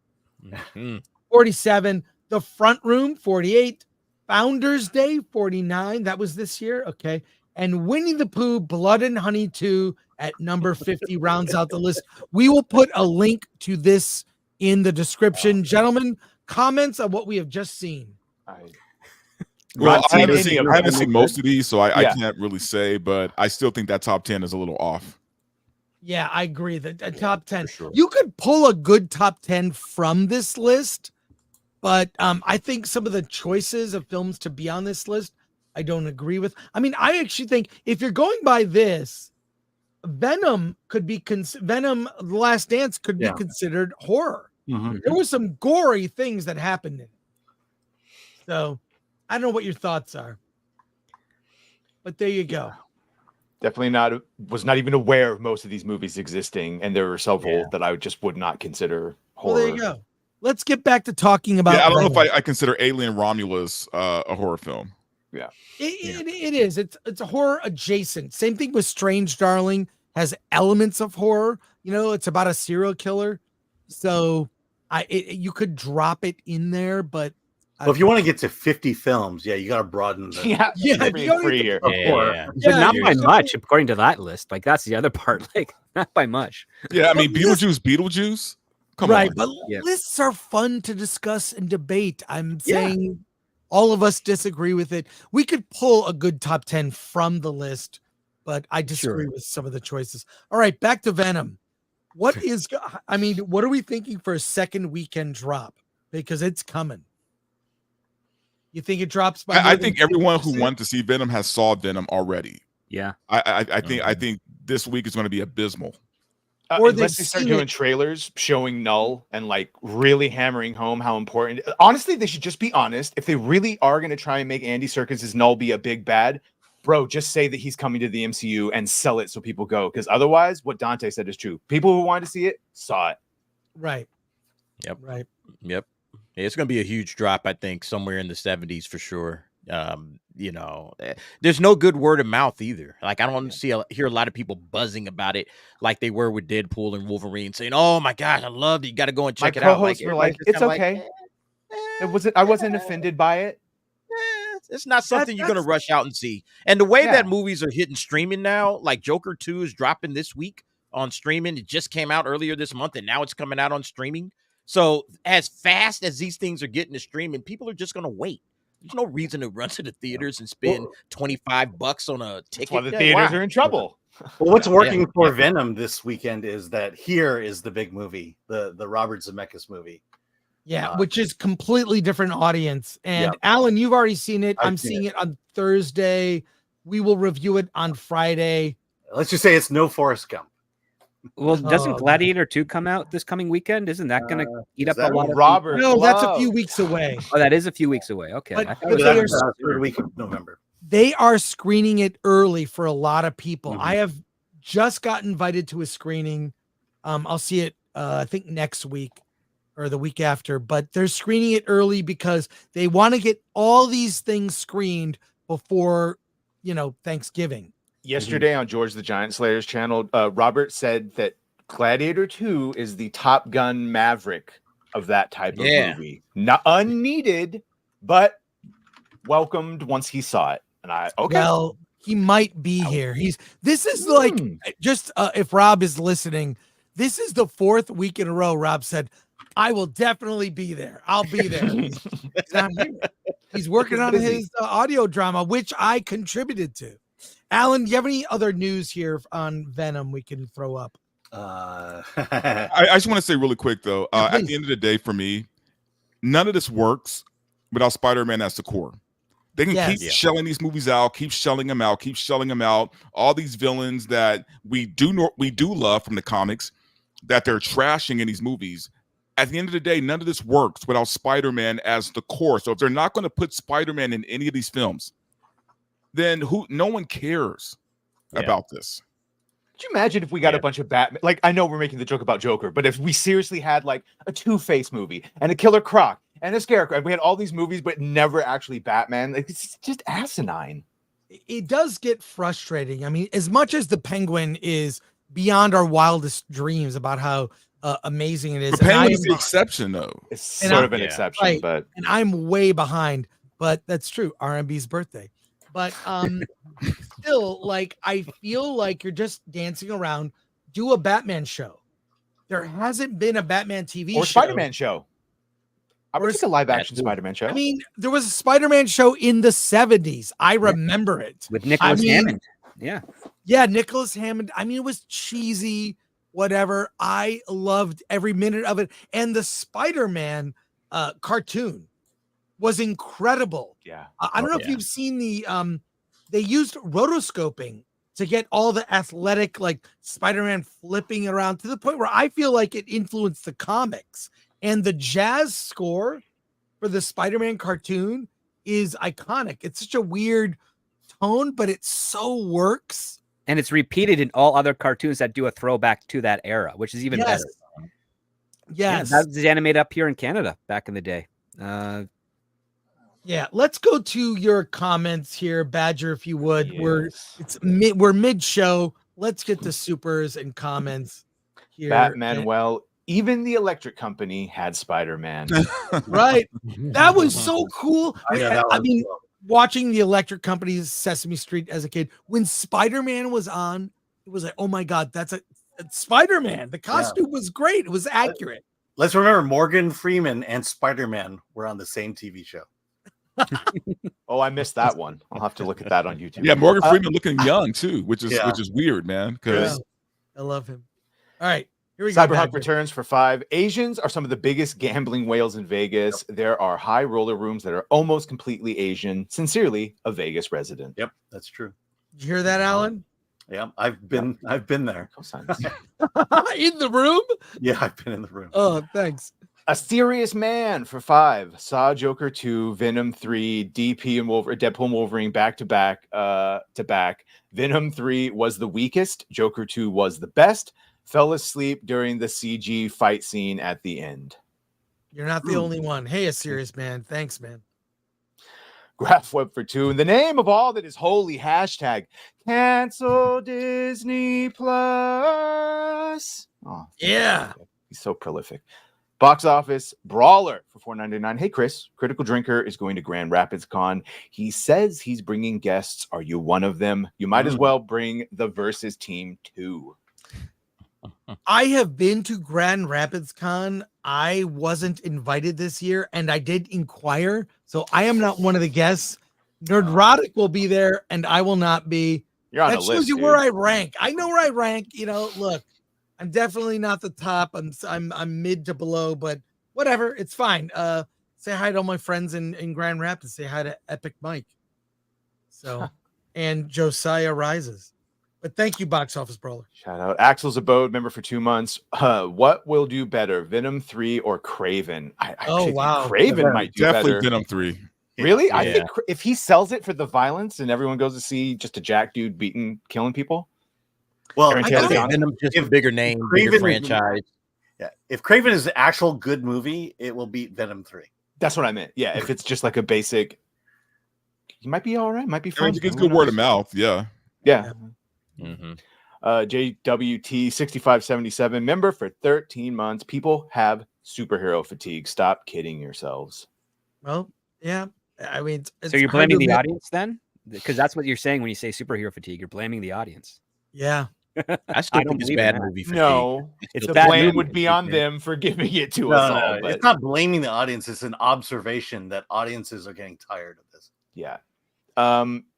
47, The Front Room 48, Founders Day 49. That was this year. Okay. And Winnie the Pooh, Blood and Honey 2 at number 50 rounds out the list. We will put a link to this in the description. Gentlemen, comments on what we have just seen. Well, I haven't seen most of these, so I can't really say, but I still think that top 10 is a little off. Yeah, I agree. The top 10. Sure. You could pull a good top 10 from this list, But I think some of the choices of films to be on this list, I don't agree with. I mean, I actually think if you're going by this, Venom could be Venom: The Last Dance could be considered horror. Mm-hmm. There were some gory things that happened in it. So I don't know what your thoughts are. But there you go. Definitely was not even aware of most of these movies existing, and there were several that I just would not consider horror. Well, there you go. Let's get back to talking about. Yeah, I don't know if I consider Alien Romulus a horror film. Yeah, it is. It's a horror adjacent. Same thing with Strange Darling, has elements of horror. You know, it's about a serial killer, so you could drop it in there, but. Well, if you want to get to 50 films, you got to broaden the. Free here. But not by much, according to that list. Like, that's the other part. Like, not by much. Yeah, I mean, Beetlejuice. Come on. But lists are fun to discuss and debate. I'm saying all of us disagree with it. We could pull a good top 10 from the list, but I disagree with some of the choices. All right, back to Venom. What are we thinking for a second weekend drop? Because it's coming. You think it drops by? I think everyone who wanted to see Venom has saw Venom already. Yeah. I think this week is going to be abysmal. Or unless they start doing trailers showing Null and like really hammering home how important. Honestly, they should just be honest. If they really are going to try and make Andy Serkis's Null be a big bad, bro, just say that he's coming to the MCU and sell it so people go. Because otherwise, what Dante said is true. People who wanted to see it saw it. Right. Yep. Right. Yep. Yeah, it's going to be a huge drop, I think, somewhere in the 70s for sure. There's no good word of mouth either. Like, I don't hear a lot of people buzzing about it like they were with Deadpool and Wolverine, saying, "Oh my gosh, I loved it. You got to go and check it out." My co-hosts were like, "It's okay." I wasn't offended by it. It's not something you're going to rush out and see. And the way that movies are hitting streaming now, like Joker 2 is dropping this week on streaming. It just came out earlier this month, and now it's coming out on streaming. So as fast as these things are getting to streaming, people are just going to wait. There's no reason to run to the theaters and spend $25 on a ticket. That's why the theaters are in trouble. Well, what's working for Venom this weekend is that Here is the big movie, the Robert Zemeckis movie. Yeah, which is completely different audience. And Alan, you've already seen it. I'm seeing it on Thursday. We will review it on Friday. Let's just say it's no Forrest Gump. Well, doesn't Gladiator 2 come out this coming weekend? Isn't that going to eat up a lot of Robert? No, that's a few weeks away. Oh, that is a few weeks away. Okay. But third week of November. They are screening it early for a lot of people. Mm-hmm. I have just got invited to a screening. I'll see it, I think next week or the week after, but they're screening it early because they want to get all these things screened before, Thanksgiving. Yesterday on George the Giant Slayer's channel, Robert said that Gladiator 2 is the Top Gun Maverick of that type of movie. Not unneeded, but welcomed once he saw it. And well, he might be here. This is like just if Rob is listening, this is the fourth week in a row. Rob said, "I will definitely be there. I'll be there." He's not here. He's working on his audio drama, which I contributed to. Alan, do you have any other news here on Venom we can throw up? I just want to say really quick, though, at the end of the day, for me, none of this works without Spider-Man as the core. They can keep shelling these movies out, keep shelling them out. All these villains that we do love from the comics that they're trashing in these movies. At the end of the day, none of this works without Spider-Man as the core. So if they're not going to put Spider-Man in any of these films, then no one cares about this. Could you imagine if we got a bunch of Batman? Like, I know we're making the joke about Joker, but if we seriously had like a Two-Face movie and a Killer Croc and a Scarecrow, and we had all these movies, but never actually Batman, like, it's just asinine. It does get frustrating. I mean, as much as the Penguin is beyond our wildest dreams about how amazing it is. The Penguin is the exception, though. It's sort of an exception, but and I'm way behind. But that's true. RMB's birthday. But still, like, I feel like you're just dancing around. Do a Batman show. There hasn't been a Batman TV show. Or Spider-Man show. I would take a live-action Spider-Man show. I mean, there was a Spider-Man show in the 70s. I remember it. With Nicholas Hammond. Yeah. Yeah, Nicholas Hammond. I mean, it was cheesy, whatever. I loved every minute of it. And the Spider-Man cartoon was incredible. Yeah. I don't know if you've seen the they used rotoscoping to get all the athletic, like Spider-Man flipping around to the point where I feel like it influenced the comics. And the jazz score for the Spider-Man cartoon is iconic. It's such a weird tone, but it so works. And it's repeated in all other cartoons that do a throwback to that era, which is even better. Yes. Yeah, that was animated up here in Canada back in the day. Yeah, let's go to your comments here, Badger, if you would. Yes. We're mid-show. Let's get to supers and comments here. Batman, well, even the electric company had Spider-Man. Right. That was so cool. I mean, cool. watching the electric company's Sesame Street as a kid, when Spider-Man was on, it was like, oh my God, that's Spider-Man. The costume was great. It was accurate. Let's remember Morgan Freeman and Spider-Man were on the same TV show. Oh, I missed that one. I'll have to look at that on YouTube. Yeah, Morgan Freeman looking young too, which is weird, man. Because I love him. All right, here we go. Cyberhawk returns for 5. Asians are some of the biggest gambling whales in Vegas. There are high roller rooms that are almost completely Asian. Sincerely, a Vegas resident. Yep, that's true. Did you hear that, Alan? Yeah, I've been there. In the room? Yeah, I've been in the room. Oh, thanks. A Serious Man for 5. Saw Joker 2, Venom 3, DP and Deadpool and Wolverine back to back. Venom 3 was the weakest. Joker 2 was the best. Fell asleep during the CG fight scene at the end. You're not the only one. Hey, A Serious Man. Thanks, man. Graph Web for 2. In the name of all that is holy, hashtag cancel Disney Plus. Oh, yeah. He's so prolific. Box office brawler for $4.99. Hey, Chris, Critical Drinker is going to Grand Rapids Con. He says he's bringing guests. Are you one of them? You might as well bring the Versus team too. I have been to Grand Rapids Con. I wasn't invited this year, and I did inquire. So I am not one of the guests. Nerdrotic will be there, and I will not be. You're on that a shows list, you dude. where I rank. I know where I rank. You know, look, I'm definitely not the top. I'm mid to below, but whatever. It's fine. Say hi to all my friends in Grand Rapids. Say hi to Epic Mike. So, and Josiah Rises. But thank you, Box Office Brawler. Shout out. Axel's Abode, member for 2 months. What will do better, Venom 3 or Craven? I actually think Craven might do definitely better. Venom 3. Really? Yeah. I think if he sells it for the violence and everyone goes to see just a jack dude killing people. Well, Aaron I Taylor think Johnson. Venom's just a If bigger name, Craven bigger is- franchise. Yeah, if Craven is an actual good movie, it will beat Venom 3. That's what I meant. Yeah, if it's just like a basic, he might be all right. Might be I mean, fun. it's good word of mouth. Yeah. Yeah. Mm-hmm. JWT 6577 member for 13 months. People have superhero fatigue. Stop kidding yourselves. Well, yeah. I mean, it's So you're hard to blaming the admit- audience then? Because that's what you're saying when you say superhero fatigue. You're blaming the audience. Yeah. I still I don't think it's believe in bad that. movie fatigue. No, It's the bad blame movie would be fatigue, on man. them for giving it to us all. But It's not blaming the audience. It's an observation that audiences are getting tired of this. yeah.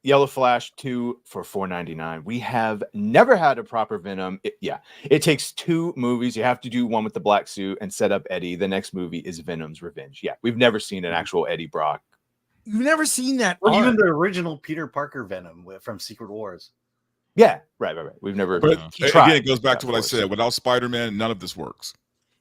Yellow Flash 2 for $4.99. We have never had a proper Venom. It takes 2 movies. You have to do one with the black suit and set up Eddie. The next movie is Venom's Revenge. Yeah, we've never seen an actual Eddie Brock. You've never seen that. Well, even art. the original Peter Parker Venom from Secret Wars. Yeah, right. We've never. But he tried. again, it goes back to what I Of course. said. Without Spider-Man, none of this works.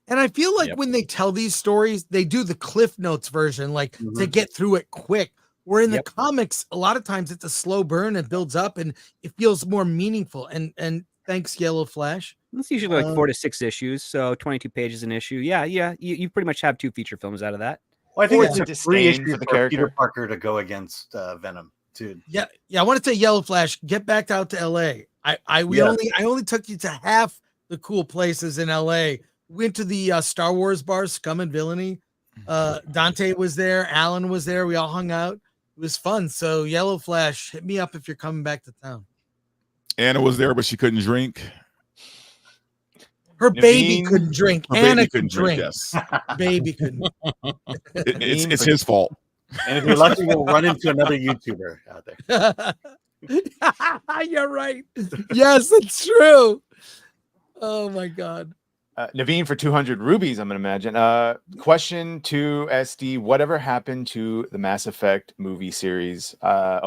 And I feel like Yep. when they tell these stories, they do the Cliff Notes version, like to Mhm. get through it quick. Where in Yep. the comics, a lot of times it's a slow burn and builds up and it feels more meaningful. And thanks, Yellow Flash. It's usually like 4 to 6 issues, so 22 pages an issue. Yeah. You pretty much have 2 feature films out of that. Well, I think Or it's the a disdain 3 for issues the for character. Peter Parker to go against Venom. Dude. Yeah, I want to say Yellow Flash, get back out to LA. I only took you to half the cool places in LA. Went to the Star Wars bar, Scum and Villainy. Dante was there, Alan was there, we all hung out. It was fun. So Yellow Flash, hit me up if you're coming back to town. Anna was there, but she couldn't drink. Her baby Naveen- couldn't drink. Her Anna baby could drink. Yes, Baby couldn't. it's his fault. And if you're lucky, we'll run into another YouTuber out there. You're right. Yes, it's true. Oh my God. Naveen for 200 rubies, I'm going to imagine. Question to SD. Whatever happened to the Mass Effect movie series?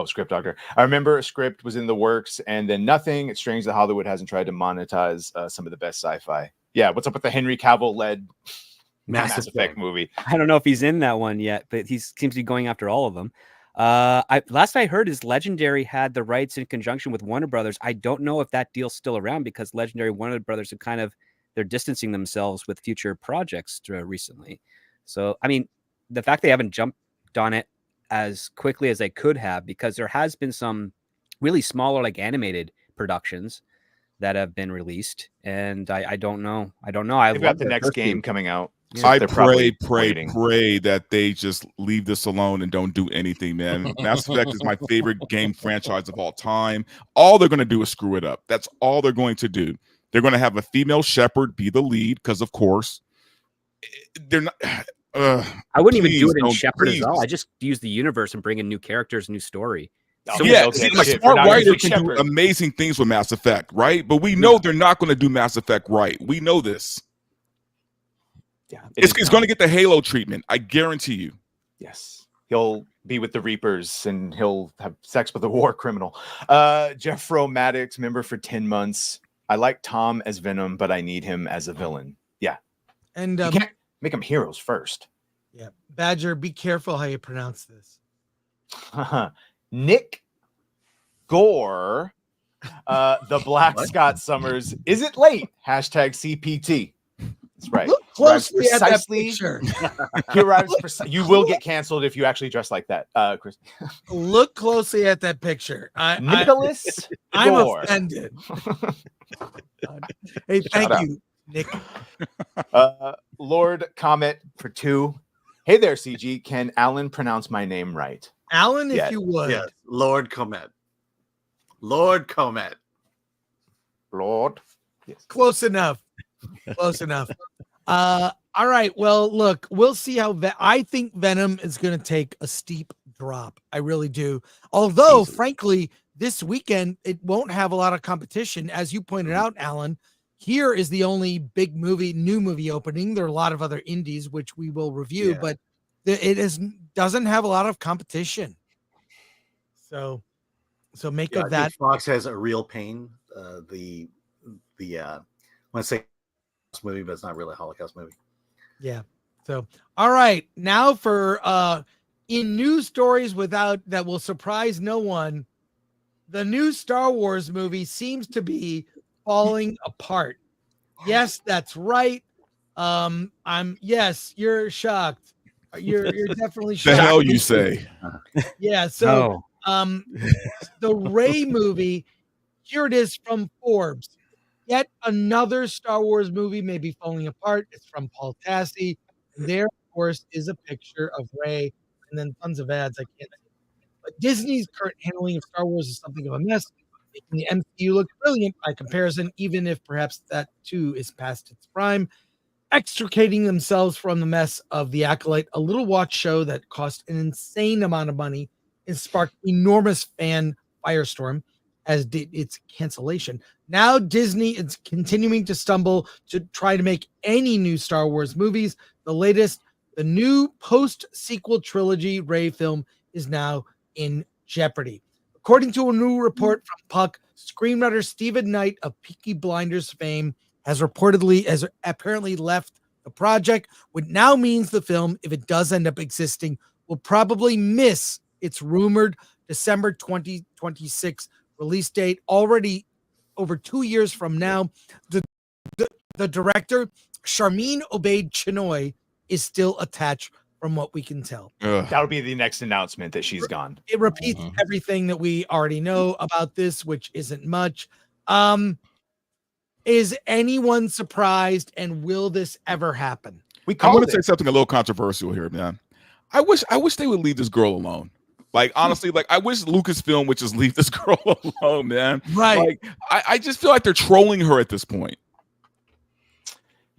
Script doctor. I remember a script was in the works and then nothing. It's strange that Hollywood hasn't tried to monetize some of the best sci-fi. Yeah, what's up with the Henry Cavill-led Mass Effect movie? I don't know if he's in that one yet, but he seems to be going after all of them. Last I heard is Legendary had the rights in conjunction with Warner Brothers. I don't know if that deal's still around because Legendary Warner Brothers have kind of they're distancing themselves with future projects recently. So, I mean, the fact they haven't jumped on it as quickly as they could have, because there has been some really smaller, like animated productions that have been released. And I don't know. They've got the next game coming out. So I pray that they just leave this alone and don't do anything, man. Mass Effect is my favorite game franchise of all time. All they're going to do is screw it up. That's all they're going to do. They're going to have a female Shepard be the lead because, of course, they're not. I wouldn't even do it in Shepard as well. I just use the universe and bring in new characters, new story. So a smart writer can do amazing things with Mass Effect, right? But we know they're not going to do Mass Effect right. We know this. Yeah, it's going to get the Halo treatment. I guarantee you. Yes, he'll be with the Reapers and he'll have sex with a war criminal. Jeffro Maddox, member for 10 months. I like Tom as Venom, but I need him as a villain. Yeah, and you can't make them heroes first. Yeah, Badger, be careful how you pronounce this. Nick Gore, the Black Scott Summers. Is it late? Hashtag CPT. That's right. Look closely at that picture. He arrives you will get canceled if you actually dress like that, Chris. Look closely at that picture. Nicholas I'm Gore. offended. Hey, thank you, Nick. Lord Comet for 2. Hey there, CG. Can Alan pronounce my name right? Alan, if you would. Yes, Lord Comet. Lord Comet. Lord. Yes. Close enough. Close enough. All right. Well, look, we'll see how I think Venom is going to take a steep drop. I really do. Although, frankly, this weekend it won't have a lot of competition, as you pointed out, Alan. Here is the only big new movie opening. There are a lot of other indies which we will review, but doesn't have a lot of competition. So make of that. Fox has a real pain. I want to say movie, but it's not really a Holocaust movie. Yeah. So, all right. Now for in news stories that will surprise no one, the new Star Wars movie seems to be falling apart. Yes, that's right. Yes, you're shocked. You're definitely shocked. The hell you say? Yeah. So, the Rey movie. Here it is from Forbes. Yet another Star Wars movie may be falling apart. It's from Paul Tassi. And there, of course, is a picture of Rey, and then tons of ads. I can't. But Disney's current handling of Star Wars is something of a mess, making the MCU look brilliant by comparison, even if perhaps that too is past its prime. Extricating themselves from the mess of The Acolyte, a little watch show that cost an insane amount of money and sparked enormous fan firestorm, as did its cancellation. Now Disney is continuing to stumble to try to make any new Star Wars movies. The new post-sequel trilogy Rey film is now in jeopardy. According to a new report from Puck, screenwriter Stephen Knight of Peaky Blinders fame has apparently left the project, which now means the film, if it does end up existing, will probably miss its rumored December 2026 release date, already over 2 years from now. The director, Sharmeen Obaid-Chinoy, is still attached from what we can tell. That would be the next announcement that she's gone. It repeats everything that we already know about this, which isn't much. Is anyone surprised, and will this ever happen? I want to say something a little controversial here, man. I wish they would leave this girl alone. Like, honestly, I wish Lucasfilm would just leave this girl alone, man. Right. Like, I just feel like they're trolling her at this point.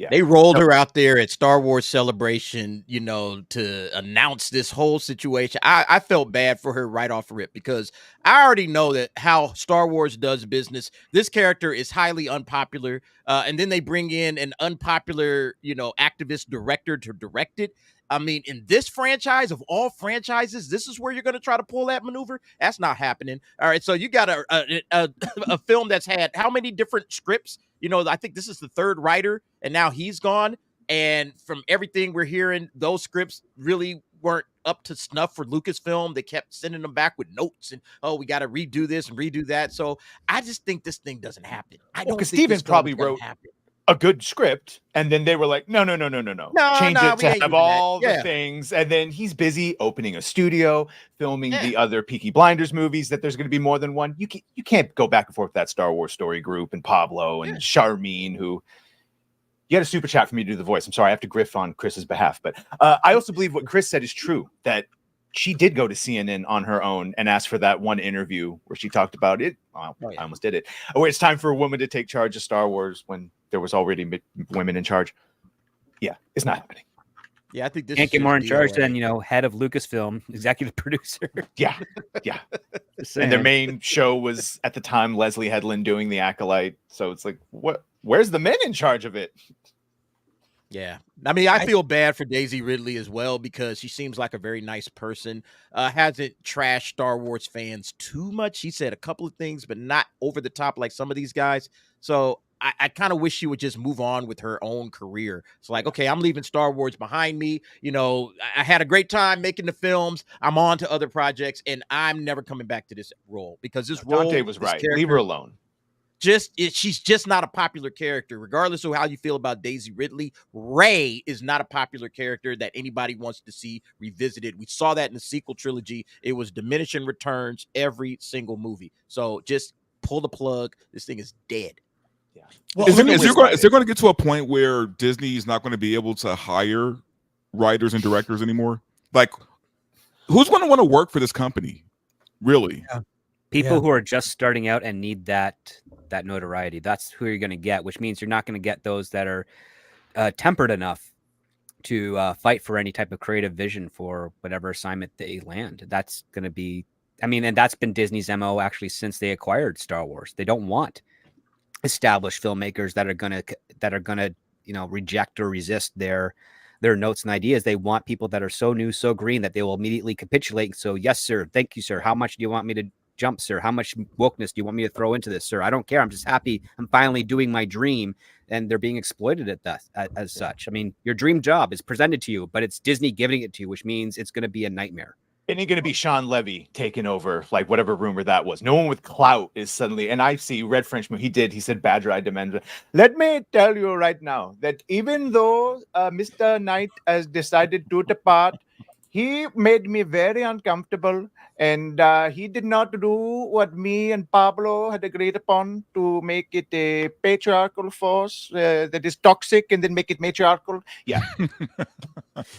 They rolled her out there at Star Wars Celebration, you know, to announce this whole situation. I felt bad for her right off the rip because I already know that how Star Wars does business. This character is highly unpopular. And then they bring in an unpopular, you know, activist director to direct it. I mean, in this franchise of all franchises, this is where you're going to try to pull that maneuver. That's not happening. All right. So you got a film that's had how many different scripts? You know, I think this is the third writer, and now he's gone. And from everything we're hearing, those scripts really weren't up to snuff for Lucasfilm. They kept sending them back with notes and, oh, we got to redo this and redo that. So I just think this thing doesn't happen. I don't think Steven probably wrote a good script, and then they were like, no, change it to have all the things. And then he's busy opening a studio, filming the other Peaky Blinders movies that there's going to be more than one. You can't go back and forth with that Star Wars story group and Pablo and Charmine, who you had a super chat for me to do the voice. I'm sorry, I have to griff on Chris's behalf, but I also believe what Chris said is true, that she did go to CNN on her own and ask for that one interview where she talked about it. I almost did it. Where it's time for a woman to take charge of Star Wars when there was already women in charge. Yeah, it's not happening. Yeah, I think this can't get more in charge than, you know, head of Lucasfilm, executive producer. Yeah. And their main show was at the time Leslie Headland doing The Acolyte. So it's like, where's the men in charge of it? Yeah. I mean, I feel bad for Daisy Ridley as well because she seems like a very nice person. Hasn't trashed Star Wars fans too much. She said a couple of things, but not over the top like some of these guys. So I kind of wish she would just move on with her own career. It's like, okay, I'm leaving Star Wars behind me. You know, I had a great time making the films. I'm on to other projects, and I'm never coming back to this role because this role. Dante was right. Leave her alone. She's just not a popular character, regardless of how you feel about Daisy Ridley. Rey is not a popular character that anybody wants to see revisited. We saw that in the sequel trilogy. It was diminishing returns every single movie. So just pull the plug. This thing is dead. Yeah. Well, is there going to get to a point where Disney is not going to be able to hire writers and directors anymore? Like, who's going to want to work for this company? Really? Yeah. People who are just starting out and need that notoriety. That's who you're going to get, which means you're not going to get those that are tempered enough to fight for any type of creative vision for whatever assignment they land. That's going to be, I mean, and that's been Disney's MO actually since they acquired Star Wars. They don't want established filmmakers that are going to, you know, reject or resist their notes and ideas. They want people that are so new, so green that they will immediately capitulate. So, yes, sir. Thank you, sir. How much do you want me to jump, sir? How much wokeness do you want me to throw into this, sir? I don't care. I'm just happy I'm finally doing my dream, and they're being exploited at that as such. I mean, your dream job is presented to you, but it's Disney giving it to you, which means it's going to be a nightmare. It ain't going to be Sean Levy taking over, like whatever rumor that was. No one with clout is suddenly, and I see Red Frenchman, he said Badger I demand. Let me tell you right now that even though Mr. Knight has decided to depart, he made me very uncomfortable, and he did not do what me and Pablo had agreed upon to make it a patriarchal force that is toxic and then make it matriarchal. Yeah.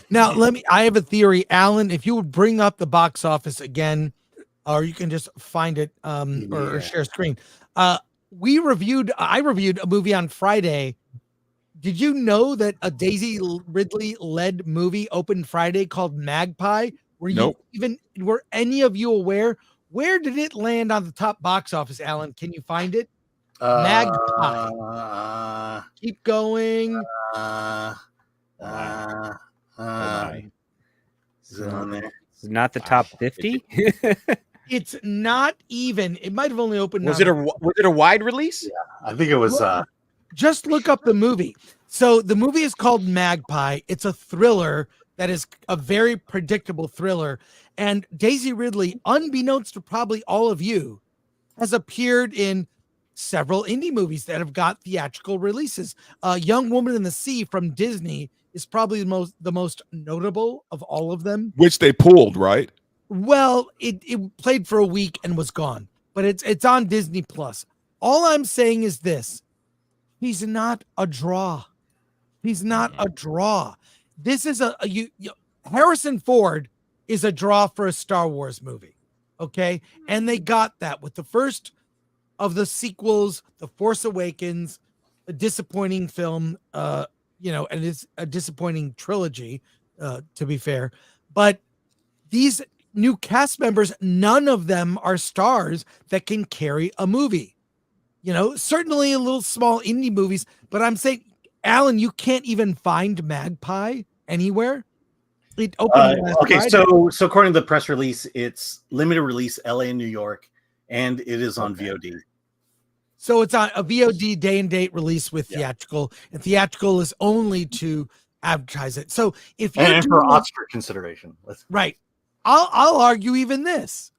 Now, I have a theory, Alan, if you would bring up the box office again, or you can just find it or share screen. I reviewed a movie on Friday. Did you know that a Daisy Ridley led movie opened Friday called Magpie? Were any of you aware? Where did it land on the top box office, Alan? Can you find it? Magpie. Keep going. It's not the top 50. It's not even. It might have only opened. Was it a wide release? Yeah, I think it was. Just look up the movie. So the movie is called Magpie. It's a thriller that is a very predictable thriller. And Daisy Ridley, unbeknownst to probably all of you, has appeared in several indie movies that have got theatrical releases. Young Woman in the Sea from Disney is probably the most notable of all of them. Which they pulled, right? Well, it played for a week and was gone, but it's on Disney Plus. All I'm saying is this. He's not a draw. He's not a draw. This is Harrison Ford is a draw for a Star Wars movie. Okay. And they got that with the first of the sequels, The Force Awakens, a disappointing film, and it's a disappointing trilogy, to be fair. But these new cast members, none of them are stars that can carry a movie. Certainly a little small indie movies, but I'm saying, Alan, you can't even find Magpie anywhere. It opened last okay, Friday. so according to the press release, it's limited release LA and New York, and it is on VOD. So it's on a VOD day and date release with theatrical, and theatrical is only to advertise it. So if you're and for Oscar consideration, right, I'll argue even this.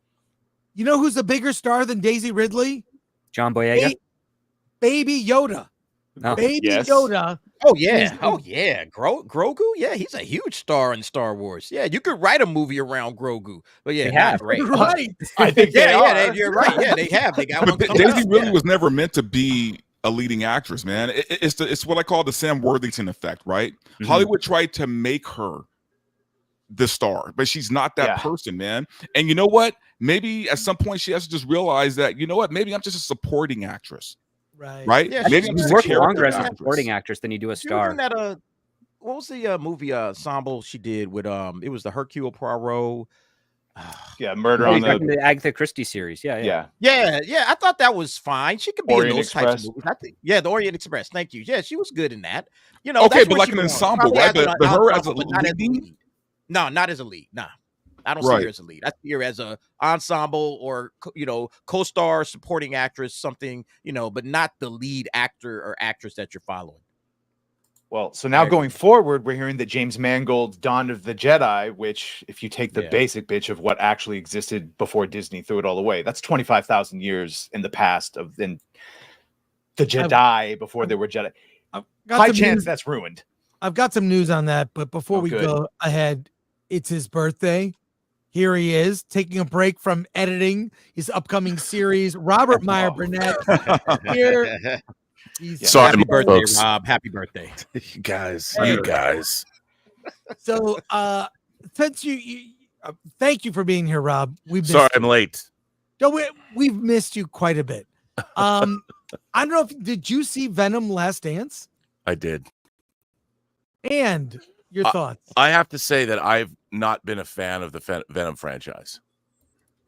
You know who's a bigger star than Daisy Ridley? John Boyega. Baby Yoda. Oh, Baby yes. Yoda. Oh yeah, Grogu. Yeah, he's a huge star in Star Wars. Yeah, you could write a movie around Grogu. But yeah, They have. great. Right. I think they are. You're right. Yeah, they have. They got one. But coming Daisy out. really Yeah. was never meant to be a leading actress, man. It's what I call the Sam Worthington effect, right? Mm-hmm. Hollywood tried to make her the star, but she's not that person, man. And you know what? Maybe at some point she has to just realize that, you know what? Maybe I'm just a supporting actress, right? Yeah, Maybe she I'm You just a work character longer as a actress. supporting actress than you do a She was star. in that what was the movie ensemble she did with it was the Hercule Poirot. Yeah, Murder Oh, on back in the the Agatha Christie series. Yeah. Yeah, I thought that was fine. She could be Orient in those types Express. of movies. I think. Yeah, the Orient Express. Thank you. Yeah, she was good in that. Okay, that's but where like she an belongs. ensemble, Probably right? as But her as a ensemble, but not as a lead? lead. No, not as a lead. Nah. I don't see her as a lead. I see her as a ensemble or co-star, supporting actress, something, but not the lead actor or actress that you're following. Well, so now going forward, we're hearing that James Mangold's Dawn of the Jedi, which, if you take the basic bitch of what actually existed before Disney threw it all away, that's 25,000 years in the past of the Jedi before there were Jedi. High chance that's ruined. I've got some news on that, but before we go ahead, it's his birthday. Here he is taking a break from editing his upcoming series. Robert Meyer Burnett here. Sorry, happy birthday, folks. Rob. Happy birthday. You guys. So, since you thank you for being here, Rob. Sorry, I'm late. We've missed you quite a bit. I don't know did you see Venom Last Dance? I did. And your thoughts? I have to say that I've not been a fan of the Venom franchise.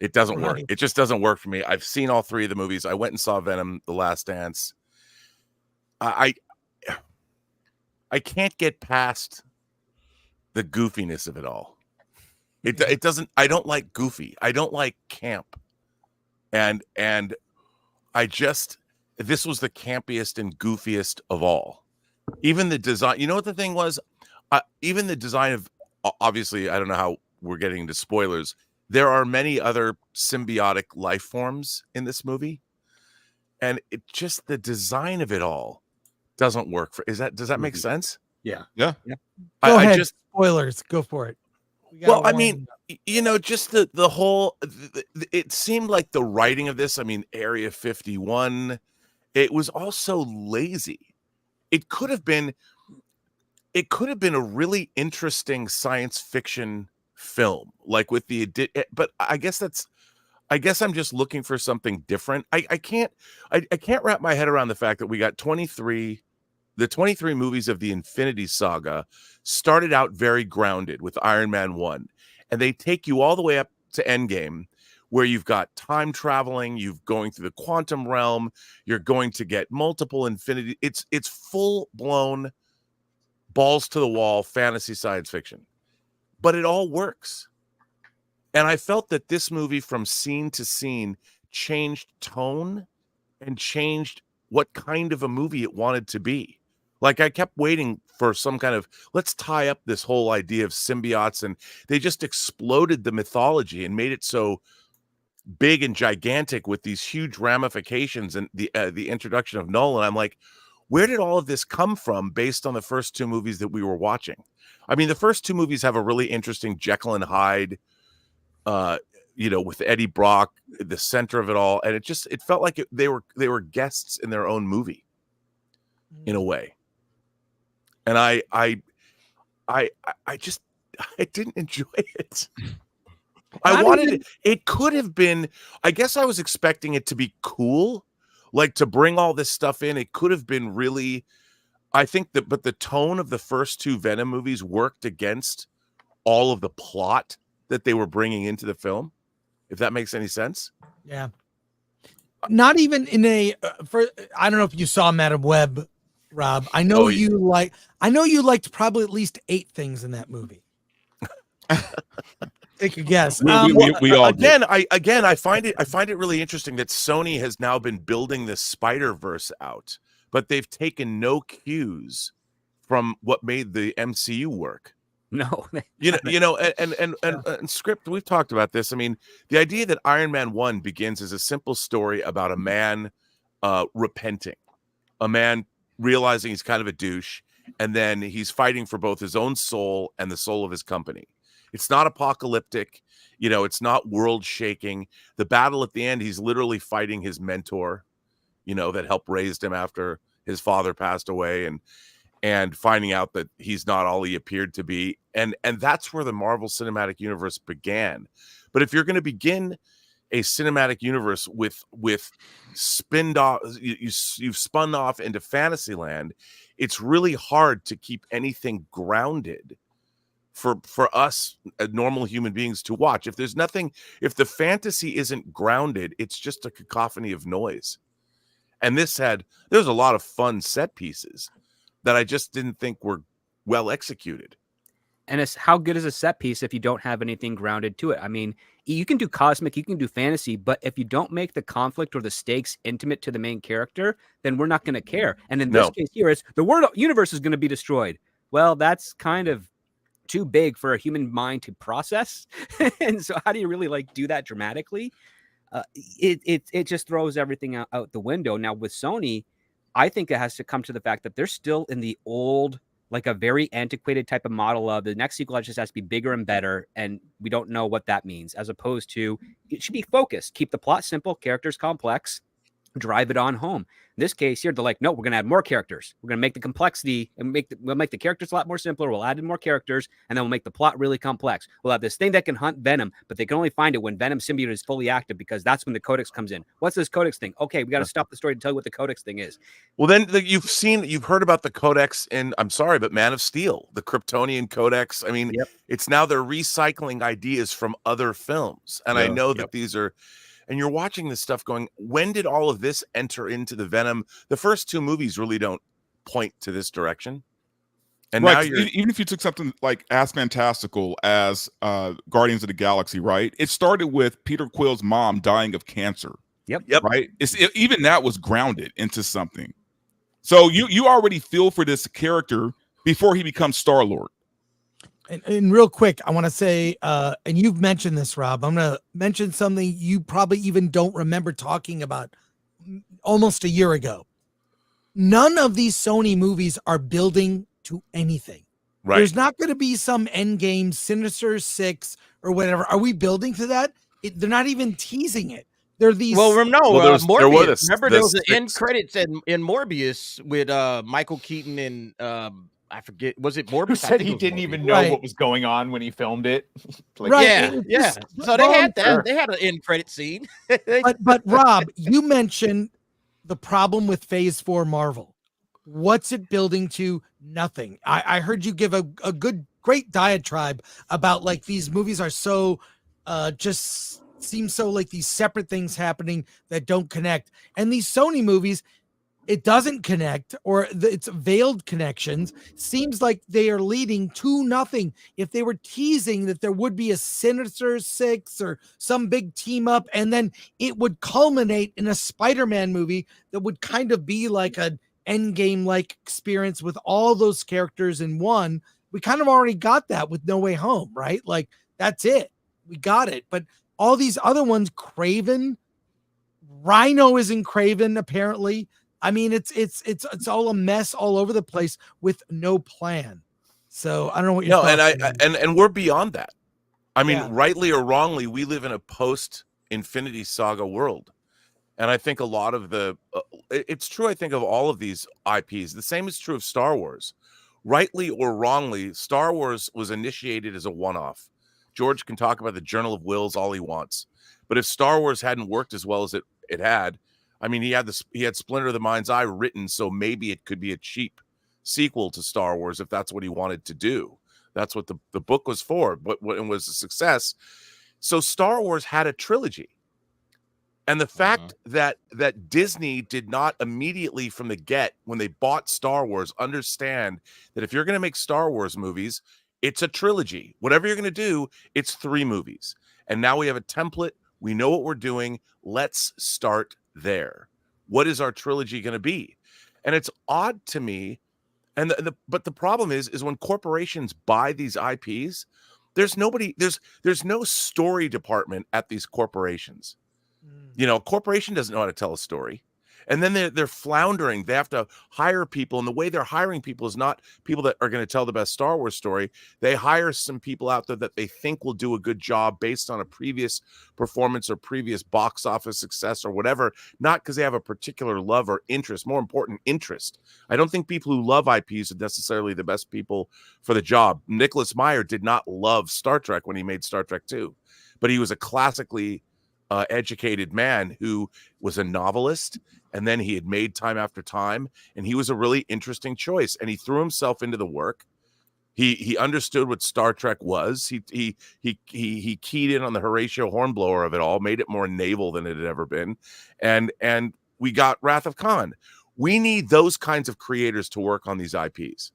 It doesn't work. It just doesn't work for me. I've seen all three of the movies. I went and saw Venom: The Last Dance. I can't get past the goofiness of it all. It doesn't. I don't like goofy. I don't like camp. And this was the campiest and goofiest of all. Even the design. You know what the thing was? Even the design of, obviously, I don't know how we're getting into spoilers. There are many other symbiotic life forms in this movie, and it just the design of it all doesn't work. Does that make sense? Yeah. Go ahead. Spoilers. Go for it. Well, I mean, just the whole. It seemed like the writing of this. I mean, Area 51. It was also lazy. It could have been a really interesting science fiction film, like with but I guess I'm just looking for something different. I can't wrap my head around the fact that we got 23 movies of the Infinity Saga started out very grounded with Iron Man 1, and they take you all the way up to Endgame, where you've got time traveling, you're going through the quantum realm, you're going to get multiple infinity. It's full blown balls to the wall fantasy science fiction, but it all works. And I felt that this movie, from scene to scene, changed tone and changed what kind of a movie it wanted to be. Like, I kept waiting for some kind of, let's tie up this whole idea of symbiotes, and they just exploded the mythology and made it so big and gigantic with these huge ramifications and the introduction of Nolan. I'm like, where did all of this come from based on the first two movies that we were watching? I mean, the first two movies have a really interesting Jekyll and Hyde, with Eddie Brock, the center of it all. And it felt like they were guests in their own movie in a way. And I didn't enjoy it. It could have been, I guess I was expecting it to be cool, like to bring all this stuff in. It could have been really I think that, but the tone of the first two Venom movies worked against all of the plot that they were bringing into the film, if that makes any sense. Yeah. Not even in a I don't know if you saw Madam Web, Rob. I know you liked probably at least 8 things in that movie. Take a guess. We all I find it really interesting that Sony has now been building this Spider-Verse out, but they've taken no cues from what made the MCU work. No, and script. We've talked about this. I mean, the idea that Iron Man 1 begins as a simple story about a man repenting, a man realizing he's kind of a douche, and then he's fighting for both his own soul and the soul of his company. It's not apocalyptic, it's not world shaking. The battle at the end, he's literally fighting his mentor, that helped raise him after his father passed away, and finding out that he's not all he appeared to be. And that's where the Marvel Cinematic Universe began. But if you're going to begin a cinematic universe with spinned off, you've spun off into Fantasyland, it's really hard to keep anything grounded for us normal human beings to watch. If the fantasy isn't grounded, it's just a cacophony of noise. And there's a lot of fun set pieces that I just didn't think were well executed. And it's how good is a set piece if you don't have anything grounded to it? I mean, you can do cosmic, you can do fantasy, but if you don't make the conflict or the stakes intimate to the main character, then we're not going to care. And in this case here, it's the world universe is going to be destroyed. Well, that's kind of too big for a human mind to process. And so how do you really do that dramatically? It just throws everything out the window. Now with Sony, I think it has to come to the fact that they're still in the old, a very antiquated type of model of the next sequel just has to be bigger and better. And we don't know what that means, as opposed to it should be focused, keep the plot simple, characters complex, drive it on home. In this case here, they're like, no, we're going to add more characters. We're going to make the complexity and we'll make the characters a lot more simpler. We'll add in more characters and then we'll make the plot really complex. We'll have this thing that can hunt Venom, but they can only find it when Venom symbiote is fully active because that's when the Codex comes in. What's this Codex thing? Okay, we got to stop the story to tell you what the Codex thing is. Well, then you've heard about the Codex in, I'm sorry, but Man of Steel, the Kryptonian Codex. I mean, It's now they're recycling ideas from other films. And I know that these are, and you're watching this stuff going, when did all of this enter into the Venom? The first 2 movies really don't point to this direction. And now even if you took something as fantastical as Guardians of the Galaxy, right? It started with Peter Quill's mom dying of cancer. Yep. Right? Even that was grounded into something. So you already feel for this character before he becomes Star-Lord. And real quick, I want to say, and you've mentioned this, Rob, I'm going to mention something you probably even don't remember talking about almost a year ago. None of these Sony movies are building to anything. Right. There's not going to be some Endgame, Sinister Six, or whatever. Are we building to that? They're not even teasing it. They're these. Morbius. Remember there was an end credits in Morbius with Michael Keaton and I forget, was it Morbius? Who said he didn't even know what was going on when he filmed it? Yeah. So they had that. They had an end credit scene. but Rob, you mentioned the problem with Phase 4 Marvel. What's it building to? Nothing. I heard you give a great diatribe about these movies are so just seem so these separate things happening that don't connect. And these Sony movies, it doesn't connect, or it's veiled connections. Seems like they are leading to nothing. If they were teasing that there would be a Sinister Six or some big team up, and then it would culminate in a Spider-Man movie that would kind of be like an Endgame-like experience with all those characters in one. We kind of already got that with No Way Home, right? That's it. We got it. But all these other ones, Craven, Rhino is in Craven, apparently. I mean, it's all a mess all over the place with no plan. So I don't know what you're and we're beyond that. I mean, rightly or wrongly, we live in a post-Infinity Saga world. And I think a lot of it's true, I think, of all of these IPs. The same is true of Star Wars. Rightly or wrongly, Star Wars was initiated as a one-off. George can talk about the Journal of Wills all he wants. But if Star Wars hadn't worked as well as it had, I mean, he had Splinter of the Mind's Eye written, so maybe it could be a cheap sequel to Star Wars if that's what he wanted to do. That's what the book was for, but it was a success. So Star Wars had a trilogy. And the fact that Disney did not immediately from the get, when they bought Star Wars, understand that if you're going to make Star Wars movies, it's a trilogy. Whatever you're going to do, it's 3 movies. And now we have a template. We know what we're doing. Let's start there. What is our trilogy going to be? And it's odd to me. And but the problem is when corporations buy these IPs, there's no story department at these corporations. You know, a corporation doesn't know how to tell a story. And then they're floundering. They have to hire people. And the way they're hiring people is not people that are going to tell the best Star Wars story. They hire some people out there that they think will do a good job based on a previous performance or previous box office success or whatever, not because they have a particular love or interest. More important, interest. I don't think people who love IPs are necessarily the best people for the job. Nicholas Meyer did not love Star Trek when he made Star Trek 2, but he was a classically educated man who was a novelist, and then he had made Time After Time, and he was a really interesting choice, and he threw himself into the work. He understood what Star Trek was. He keyed in on the Horatio Hornblower of it all, made it more naval than it had ever been, and we got Wrath of Khan. We need those kinds of creators to work on these IPs.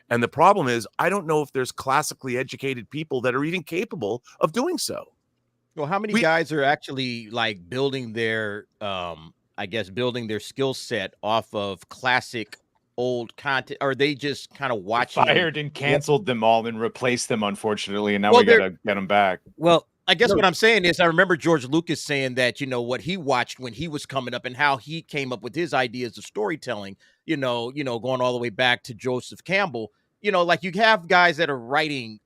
And the problem is, I don't know if there's classically educated people that are even capable of doing so. Well, how many guys are actually like building their, building their skill set off of classic old content? Or are they just kind of watching? Fired and canceled them all and replaced them, unfortunately, and now we got to get them back. Well, I guess what I'm saying is I remember George Lucas saying that, you know, what he watched when he was coming up and how he came up with his ideas of storytelling, going all the way back to Joseph Campbell. You know, like you have guys that are writing,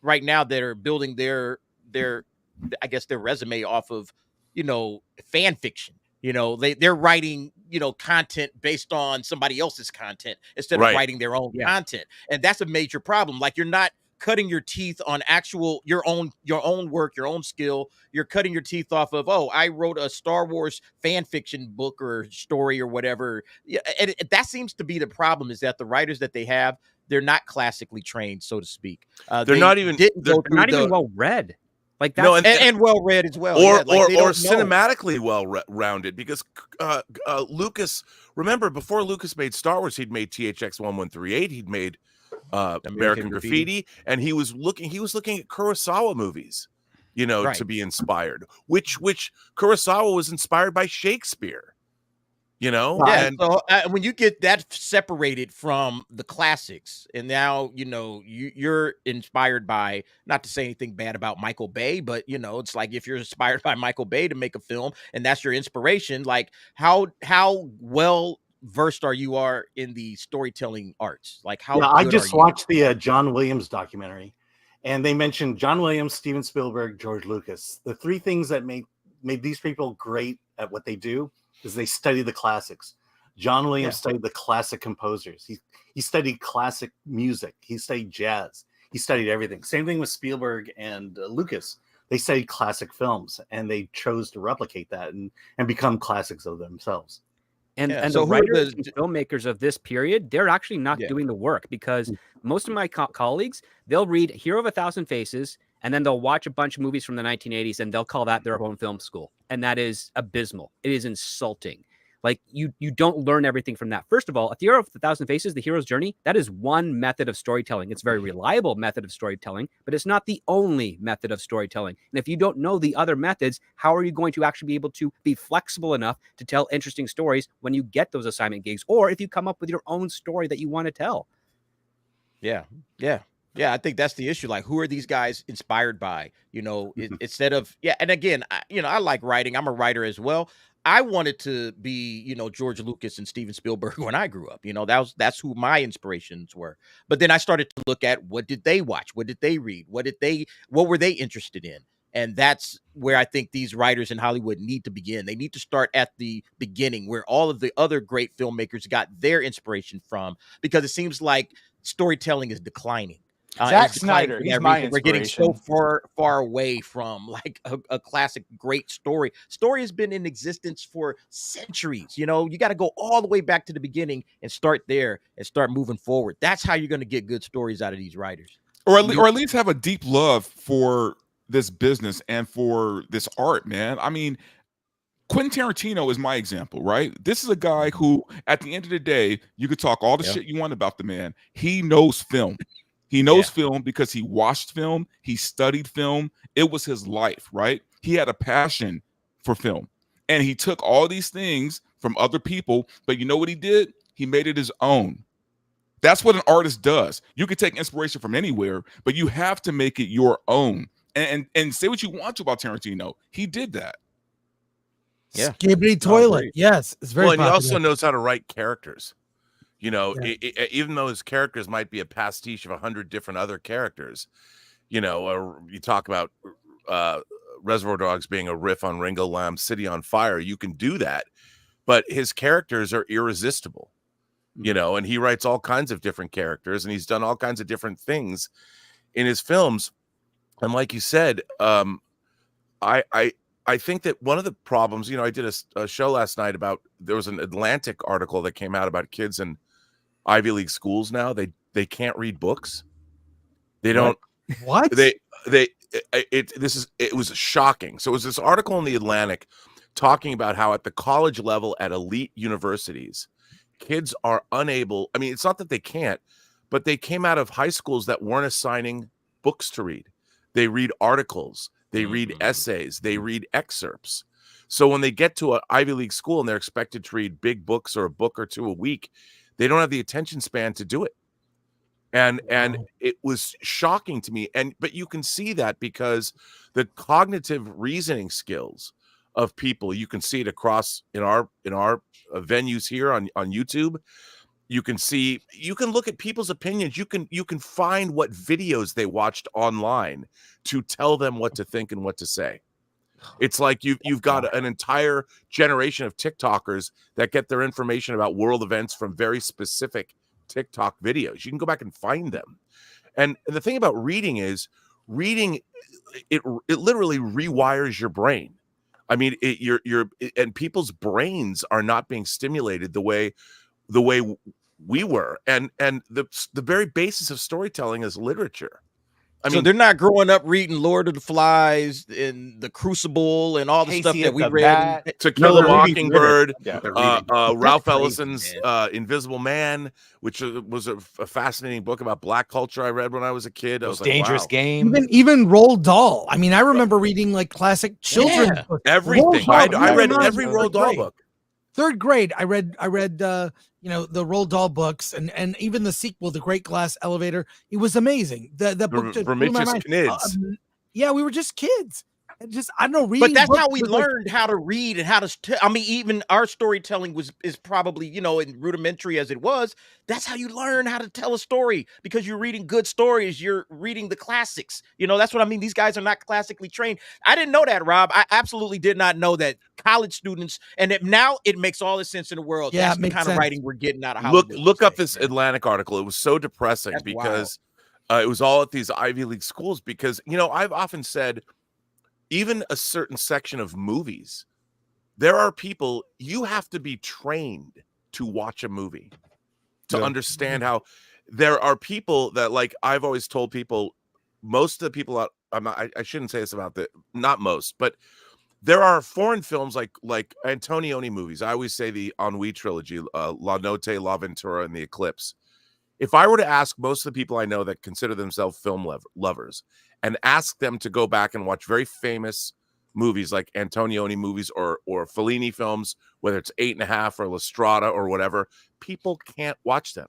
right now that are building their resume off of, fan fiction. They're writing, content based on somebody else's content instead of writing their own content. And that's a major problem. Like you're not cutting your teeth on actual your own work, your own skill. You're cutting your teeth off of, I wrote a Star Wars fan fiction book or story or whatever. Yeah, and that seems to be the problem, is that the writers that they have, they're not classically trained, so to speak. They're not even well read. Like that, and well read as well, or cinematically well rounded. Because Lucas, remember, before Lucas made Star Wars, he'd made THX 1138, he'd made American Graffiti, and he was looking at Kurosawa movies, to be inspired. Which Kurosawa was inspired by Shakespeare. And so when you get that separated from the classics, and now you're inspired by, not to say anything bad about Michael Bay, but it's like if you're inspired by Michael Bay to make a film and that's your inspiration, like how well versed are you in the storytelling arts? Like how I just watched the John Williams documentary, and they mentioned John Williams, Steven Spielberg, George Lucas. The 3 things that made these people great at what they do is they study the classics. John Williams studied the classic composers. He studied classic music. He studied jazz. He studied everything. Same thing with Spielberg and Lucas. They studied classic films, and they chose to replicate that and become classics of themselves. And so the writers and filmmakers of this period, they're actually not doing the work, because most of my colleagues, they'll read Hero of a Thousand Faces, and then they'll watch a bunch of movies from the 1980s, and they'll call that their own film school. And that is abysmal. It is insulting. Like you don't learn everything from that. First of all, A Hero of a Thousand Faces, The Hero's Journey, that is one method of storytelling. It's a very reliable method of storytelling, but it's not the only method of storytelling. And if you don't know the other methods, how are you going to actually be able to be flexible enough to tell interesting stories when you get those assignment gigs, or if you come up with your own story that you want to tell? Yeah. I think that's the issue. Like, who are these guys inspired by? Instead of and again, I like writing. I'm a writer as well. I wanted to be, George Lucas and Steven Spielberg when I grew up. That's who my inspirations were. But then I started to look at, what did they watch? What did they read? What were they interested in? And that's where I think these writers in Hollywood need to begin. They need to start at the beginning, where all of the other great filmmakers got their inspiration from, because it seems like storytelling is declining. Zack is declining Snyder, for he's that my reason. We're getting so inspiration. far away from like a classic great story. Story has been in existence for centuries. You know, you got to go all the way back to the beginning and start there and start moving forward. That's how you're going to get good stories out of these writers. Or at least have a deep love for this business and for this art, man. I mean, Quentin Tarantino is my example, right? This is a guy who, at the end of the day, you could talk all the shit you want about the man. He knows film. He knows film because he watched film. He studied film. It was his life, right? He had a passion for film. And he took all these things from other people, but you know what he did? He made it his own. That's what an artist does. You can take inspiration from anywhere, but you have to make it your own. And say what you want to about Tarantino. He did that. Yeah. Skibbity toilet. Yes, it's very well, and popular. he also knows how to write characters. You know, Yeah. even though his characters might be a pastiche of 100 different other characters, you know, or you talk about Reservoir Dogs being a riff on Ringo Lamb's City on Fire, you can do that, but his characters are irresistible, you know, and he writes all kinds of different characters, and he's done all kinds of different things in his films. And like you said, I think that one of the problems, you know, I did a show last night about, there was an Atlantic article that came out about kids in Ivy League schools now. They can't read books. They don't. What? It was shocking. So it was this article in the Atlantic talking about how at the college level at elite universities, kids are unable. I mean, it's not that they can't, but they came out of high schools that weren't assigning books to read. They read articles. They read essays. They read excerpts. So when they get to an Ivy League school and they're expected to read big books or a book or two a week, they don't have the attention span to do it. And it was shocking to me. But you can see that because the cognitive reasoning skills of people, you can see it across in our venues here on YouTube. You can look at people's opinions. You can find what videos they watched online to tell them what to think and what to say. It's like you've got an entire generation of TikTokers that get their information about world events from very specific TikTok videos. You can go back and find them. And the thing about reading is it literally rewires your brain. I mean, and people's brains are not being stimulated the way we were. And the very basis of storytelling is literature. I mean, they're not growing up reading Lord of the Flies and The Crucible and all the stuff that we read. To Kill a Mockingbird, Yeah. Ralph Ellison's Invisible Man, which was a fascinating book about Black culture I read when I was a kid. I was like, Dangerous wow. Game. Even Roald Dahl. I mean, I remember reading like classic children's books. Everything. I read every Roald Dahl book. Third grade, I read you know, the Roald Dahl books and even the sequel, The Great Glass Elevator. It was amazing. The book just blew my mind. Yeah, we were just kids. I don't know, reading. But that's how we learned how to read and how to. I mean, even our storytelling is probably, you know, in rudimentary as it was. That's how you learn how to tell a story, because you're reading good stories. You're reading the classics. You know, that's what I mean. These guys are not classically trained. I didn't know that, Rob. I absolutely did not know that college students, and now it makes all the sense in the world. Yeah, that's the kind of writing we're getting out of Hollywood. Look up this Atlantic article. It was so depressing because it was all at these Ivy League schools. Because, you know, I've often said, even a certain section of movies, there are people, you have to be trained to watch a movie to understand how. There are people that, like, I've always told people, most of the people out, I shouldn't say this about not most, but there are foreign films like Antonioni movies. I always say the Ennui trilogy, La Notte, La Ventura, and The Eclipse. If I were to ask most of the people I know that consider themselves film lovers and ask them to go back and watch very famous movies like Antonioni movies or Fellini films, whether it's 8.5 or La Strada or whatever, people can't watch them.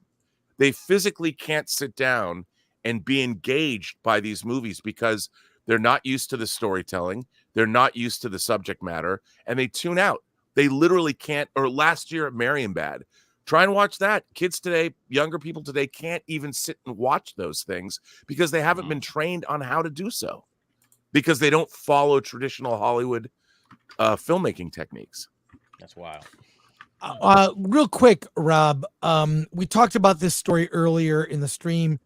They physically can't sit down and be engaged by these movies because they're not used to the storytelling. They're not used to the subject matter, and they tune out. They literally can't. Or last year at Marienbad, try and watch that. Kids today, younger people today, can't even sit and watch those things because they haven't been trained on how to do so, because they don't follow traditional Hollywood filmmaking techniques. That's wild. Real quick, Rob, we talked about this story earlier in the stream.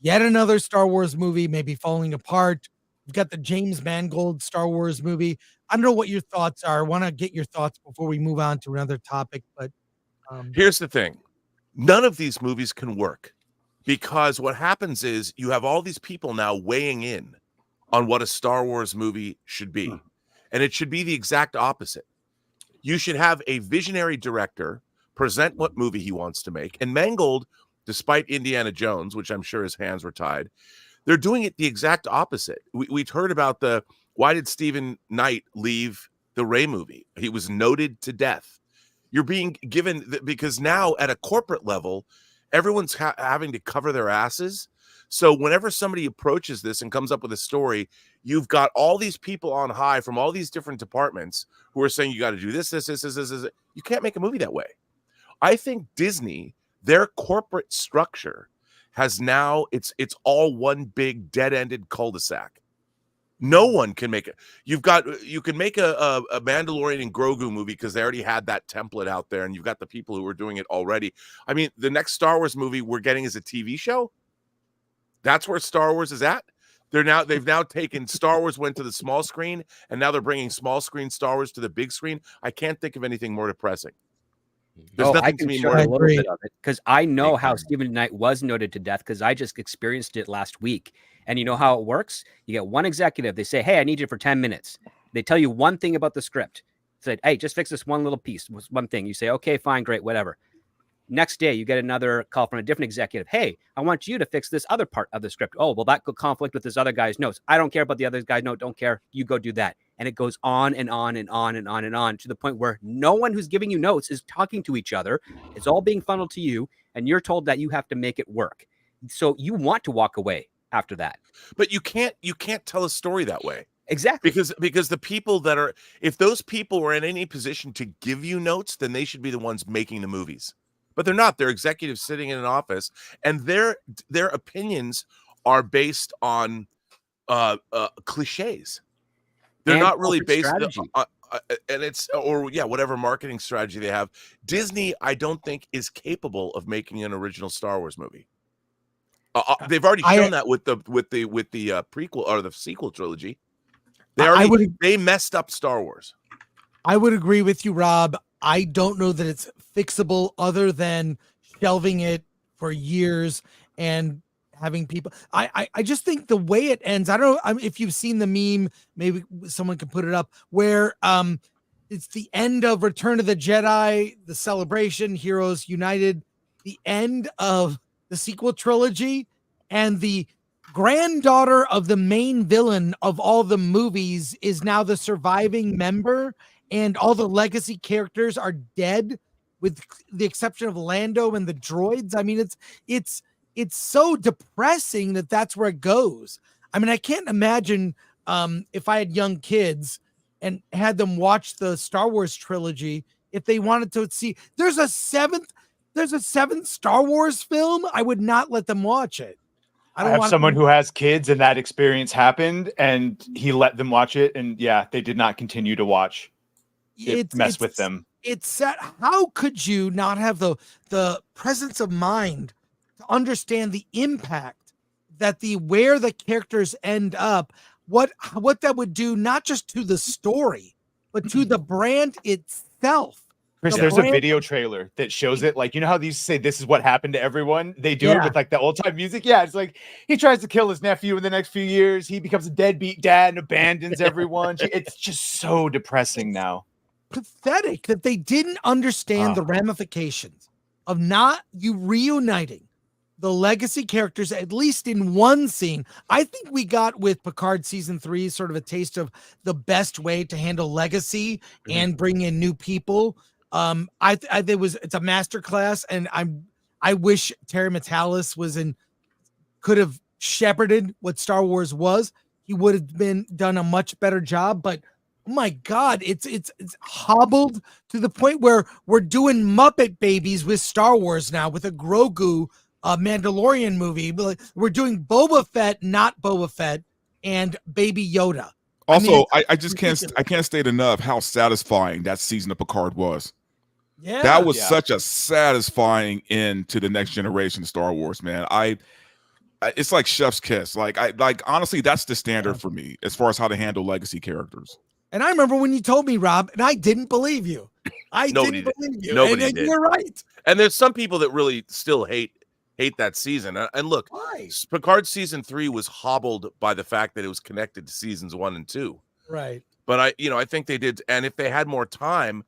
yet another Star Wars movie maybe falling apart. We've got the James Mangold Star Wars movie. I don't know what your thoughts are. I want to get your thoughts before we move on to another topic. But here's the thing. None of these movies can work because what happens is you have all these people now weighing in on what a Star Wars movie should be. And it should be the exact opposite. You should have a visionary director present what movie he wants to make. And Mangold, despite Indiana Jones, which I'm sure his hands were tied, they're doing it the exact opposite. We'd heard about why did Stephen Knight leave the Rey movie? He was noted to death. You're being given, because now at a corporate level, everyone's having to cover their asses. So whenever somebody approaches this and comes up with a story, you've got all these people on high from all these different departments who are saying you got to do this. You can't make a movie that way. I think Disney, their corporate structure has now, it's all one big dead-ended cul-de-sac. No one can make it. You can make a Mandalorian and Grogu movie because they already had that template out there, and you've got the people who are doing it already. I mean, the next Star Wars movie we're getting is a TV show. That's where Star Wars is at. They've now taken Star Wars, went to the small screen, and now they're bringing small screen Star Wars to the big screen. I can't think of anything more depressing. There's nothing to me more. A little bit of it because I know how Stephen Knight was noted to death because I just experienced it last week. And you know how it works? You get one executive. They say, "Hey, I need you for 10 minutes." They tell you one thing about the script. Said, "Hey, just fix this one little piece, one thing." You say, "Okay, fine, great, whatever." Next day, you get another call from a different executive. "Hey, I want you to fix this other part of the script." "Oh, well, that could conflict with this other guy's notes." "I don't care about the other guy's note. Don't care. You go do that." And it goes on and on and on and on and on to the point where no one who's giving you notes is talking to each other. It's all being funneled to you, and you're told that you have to make it work. So you want to walk away after that. But you can't tell a story that way. Exactly. Because the people that are, if those people were in any position to give you notes, then they should be the ones making the movies. But they're not. They're executives sitting in an office, and their opinions are based on cliches. They're and not really based on and it's whatever marketing strategy they have. Disney, I don't think, is capable of making an original Star Wars movie. They've already shown that with the prequel or the sequel trilogy. They messed up Star Wars. I would agree with you, Rob. I don't know that it's fixable other than shelving it for years and having people. I just think the way it ends, I don't know if you've seen the meme, maybe someone can put it up, where it's the end of Return of the Jedi, the celebration, Heroes United, the end of the sequel trilogy, and the granddaughter of the main villain of all the movies is now the surviving member, and all the legacy characters are dead with the exception of Lando and the droids. I mean, it's so depressing that that's where it goes. I mean, I can't imagine if I had young kids and had them watch the Star Wars trilogy, if they wanted to see there's a seventh Star Wars film, I would not let them watch it. I have someone who has kids and that experience happened and he let them watch it. And yeah, they did not continue to watch. It messed with them. It's sad. How could you not have the presence of mind to understand the impact that where the characters end up, what that would do, not just to the story, but to the brand itself. Chris, there's a video trailer that shows it. Like, you know how these say this is what happened to everyone? They do it with like the old time music. Yeah, it's like he tries to kill his nephew in the next few years. He becomes a deadbeat dad and abandons everyone. It's just so depressing now. Pathetic that they didn't understand the ramifications of not reuniting the legacy characters, at least in one scene. I think we got with Picard season 3 sort of a taste of the best way to handle legacy and bring in new people. It's a masterclass, and I wish Terry Matalas could have shepherded what Star Wars was. He would have done a much better job, but oh my God, it's hobbled to the point where we're doing Muppet Babies with Star Wars now with a Grogu Mandalorian movie. We're doing Boba Fett, not Boba Fett, and Baby Yoda. Also, I just can't state enough how satisfying that season of Picard was. Yeah, that was such a satisfying end to the next generation of Star Wars, man. it's like chef's kiss. Like honestly, that's the standard for me as far as how to handle legacy characters. And I remember when you told me, Rob, and I didn't believe you. Nobody didn't believe you. Nobody and did. You're right. And there's some people that really still hate that season. And look, Why? Picard season 3 was hobbled by the fact that it was connected to seasons 1 and 2. Right. But I think they did. And if they had more time,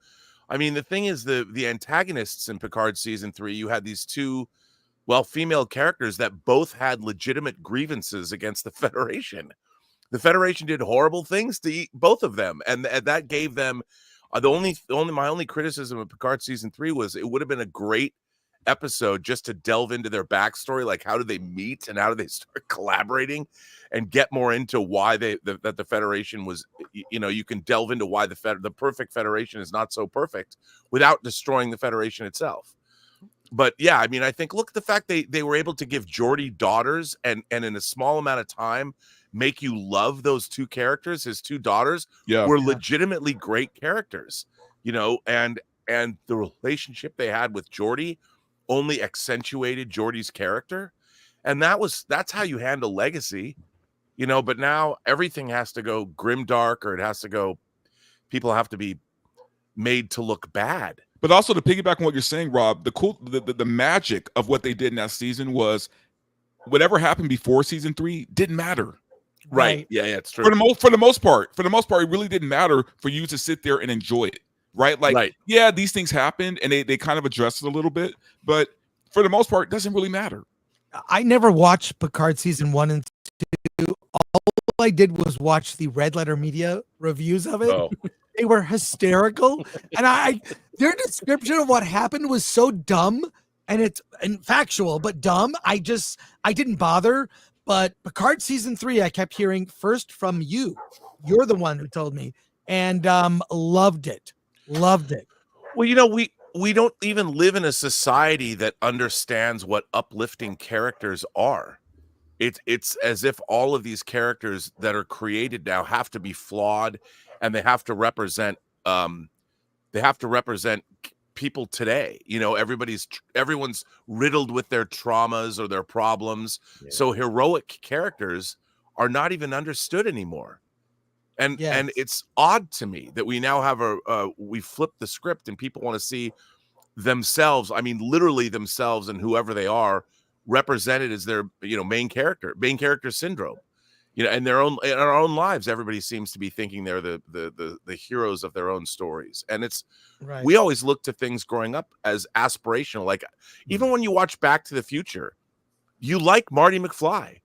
I mean, the thing is, the antagonists in Picard season 3, you had these two, female characters that both had legitimate grievances against the Federation. The Federation did horrible things to both of them, and that gave them my only criticism of Picard season 3 was it would have been a great episode just to delve into their backstory, like how did they meet and how did they start collaborating, and get more into why that the Federation was, you can delve into why the perfect Federation is not so perfect without destroying the Federation itself. But yeah, I mean, I think look at the fact they were able to give Geordi daughters and in a small amount of time make you love those two characters. His two daughters were legitimately great characters, and the relationship they had with Geordi only accentuated Geordi's character. And that's how you handle legacy, but now everything has to go grimdark, or people have to be made to look bad. But also to piggyback on what you're saying, Rob, the magic of what they did in that season was whatever happened before season 3 didn't matter. Right. Yeah, it's true. For the most part, it really didn't matter for you to sit there and enjoy it. Right. Like, yeah, these things happened and they kind of addressed it a little bit, but for the most part, it doesn't really matter. I never watched Picard season 1 and 2. All I did was watch the Red Letter Media reviews of it. Oh. They were hysterical. And their description of what happened was so dumb and factual, but dumb. I didn't bother. But Picard season 3, I kept hearing first from you. You're the one who told me, and loved it. Loved it. Well, we don't even live in a society that understands what uplifting characters are. It's as if all of these characters that are created now have to be flawed, and they have to represent people today. Everyone's riddled with their traumas or their problems. Yeah. So heroic characters are not even understood anymore. And it's odd to me that we now have we flipped the script and people want to see themselves, I mean literally themselves and whoever they are, represented as their main character syndrome. In our own lives, everybody seems to be thinking they're the heroes of their own stories. And we always look to things growing up as aspirational. Like even when you watch Back to the Future, you like Marty McFly.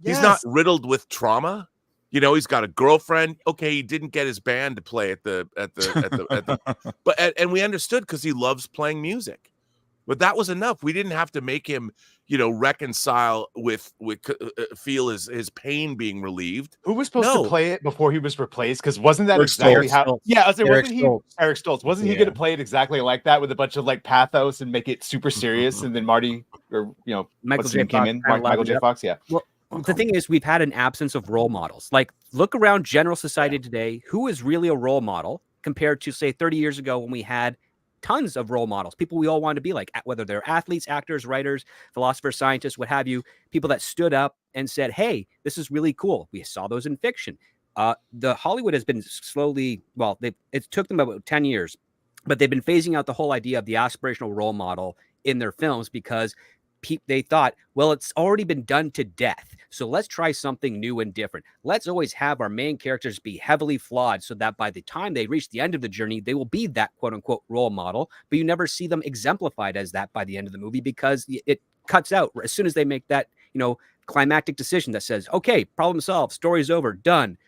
Yes. He's not riddled with trauma. He's got a girlfriend. Okay, he didn't get his band to play but we understood because he loves playing music. But that was enough. We didn't have to make him, reconcile with feel his pain being relieved. Who was supposed to play it before he was replaced? Because wasn't that exactly how? Yeah, I was like, Eric Stoltz? Wasn't he going to play it exactly like that with a bunch of like pathos and make it super serious? And then Marty, or Michael J. came in, Michael J. Fox. Yeah. Well, the thing is, we've had an absence of role models. Like, look around general society today. Who is really a role model compared to, say, 30 years ago when we had tons of role models, people we all wanted to be like, whether they're athletes, actors, writers, philosophers, scientists, what have you, people that stood up and said, hey, this is really cool. We saw those in fiction. The Hollywood has been slowly, it took them about 10 years, but they've been phasing out the whole idea of the aspirational role model in their films because they thought, well, it's already been done to death. So let's try something new and different. Let's always have our main characters be heavily flawed so that by the time they reach the end of the journey, they will be that quote unquote role model. But you never see them exemplified as that by the end of the movie because it cuts out as soon as they make that, climactic decision that says, okay, problem solved, story's over, done.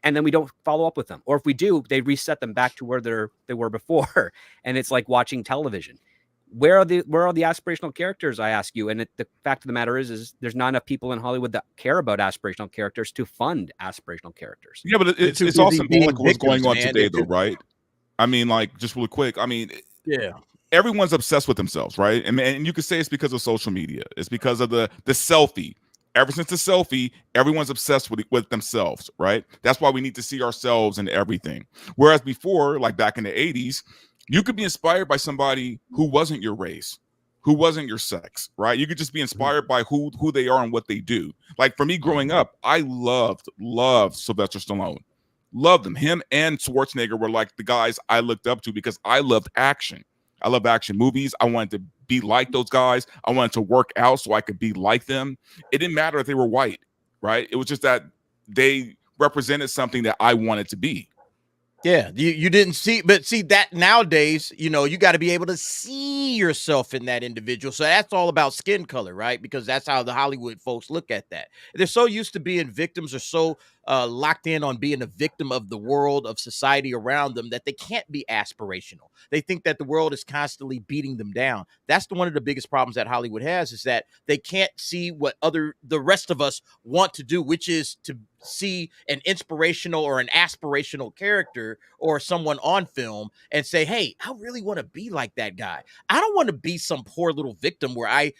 And then we don't follow up with them. Or if we do, they reset them back to where they were before. And it's like watching television. Where are the aspirational characters, I ask you? And the fact of the matter is there's not enough people in Hollywood that care about aspirational characters to fund aspirational characters. Yeah, but it's all symbolic of what's going on today, though, right? I mean, like, just really quick. I mean, everyone's obsessed with themselves, right? And you could say it's because of social media. It's because of the selfie. Ever since the selfie, everyone's obsessed with themselves, right? That's why we need to see ourselves in everything. Whereas before, like back in the 80s, you could be inspired by somebody who wasn't your race, who wasn't your sex, right? You could just be inspired by who they are and what they do. Like for me growing up, I loved Sylvester Stallone. Loved him. Him and Schwarzenegger were like the guys I looked up to because I loved action. I love action movies. I wanted to be like those guys. I wanted to work out so I could be like them. It didn't matter if they were white, right? It was just that they represented something that I wanted to be. Yeah, you didn't see, but see that nowadays, you got to be able to see yourself in that individual. So that's all about skin color, right? Because that's how the Hollywood folks look at that. They're so used to being victims or so locked in on being a victim of the world, of society around them, that they can't be aspirational. They think that the world is constantly beating them down. That's one of the biggest problems that Hollywood has, is that they can't see what the rest of us want to do, which is to see an inspirational or an aspirational character or someone on film and say, hey, I really want to be like that guy. I don't want to be some poor little victim where I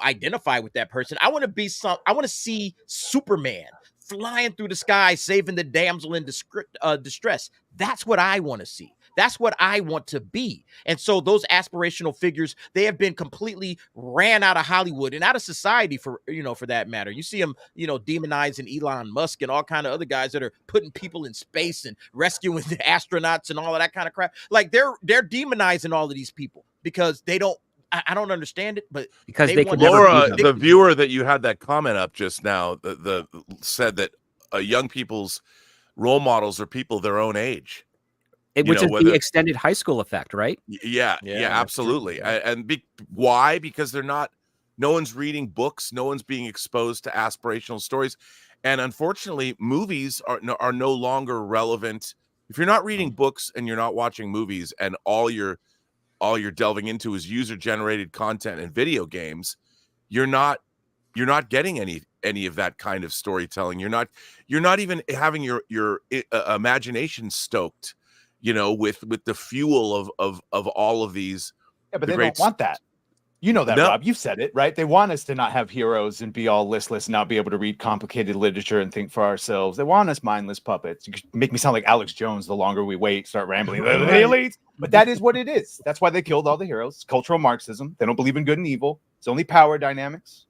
identify with that person. I want to see Superman flying through the sky, saving the damsel in distress. That's what I want to see. That's what I want to be. And so those aspirational figures, they have been completely ran out of Hollywood and out of society for that matter. You see them, demonizing Elon Musk and all kind of other guys that are putting people in space and rescuing the astronauts and all of that kind of crap. Like they're demonizing all of these people because they don't, I don't understand it, but because they could Laura, never be them. the viewer that you had that comment up just now, the said that young people's role models are people their own age. Which is the extended high school effect, right? Yeah, absolutely. Why? Because no one's reading books, no one's being exposed to aspirational stories, and unfortunately, movies are no longer relevant. If you're not reading books and you're not watching movies, and all you're delving into is user-generated content and video games, you're not getting any of that kind of storytelling. You're not even having your imagination stoked, with the fuel of all of these. Yeah, but they don't want that. You know that, Rob. You've said it, right? They want us to not have heroes and be all listless, not be able to read complicated literature and think for ourselves. They want us mindless puppets. You make me sound like Alex Jones the longer we wait, start rambling. The elites. But that is what it is. That's why they killed all the heroes. It's cultural Marxism. They don't believe in good and evil. It's only power dynamics.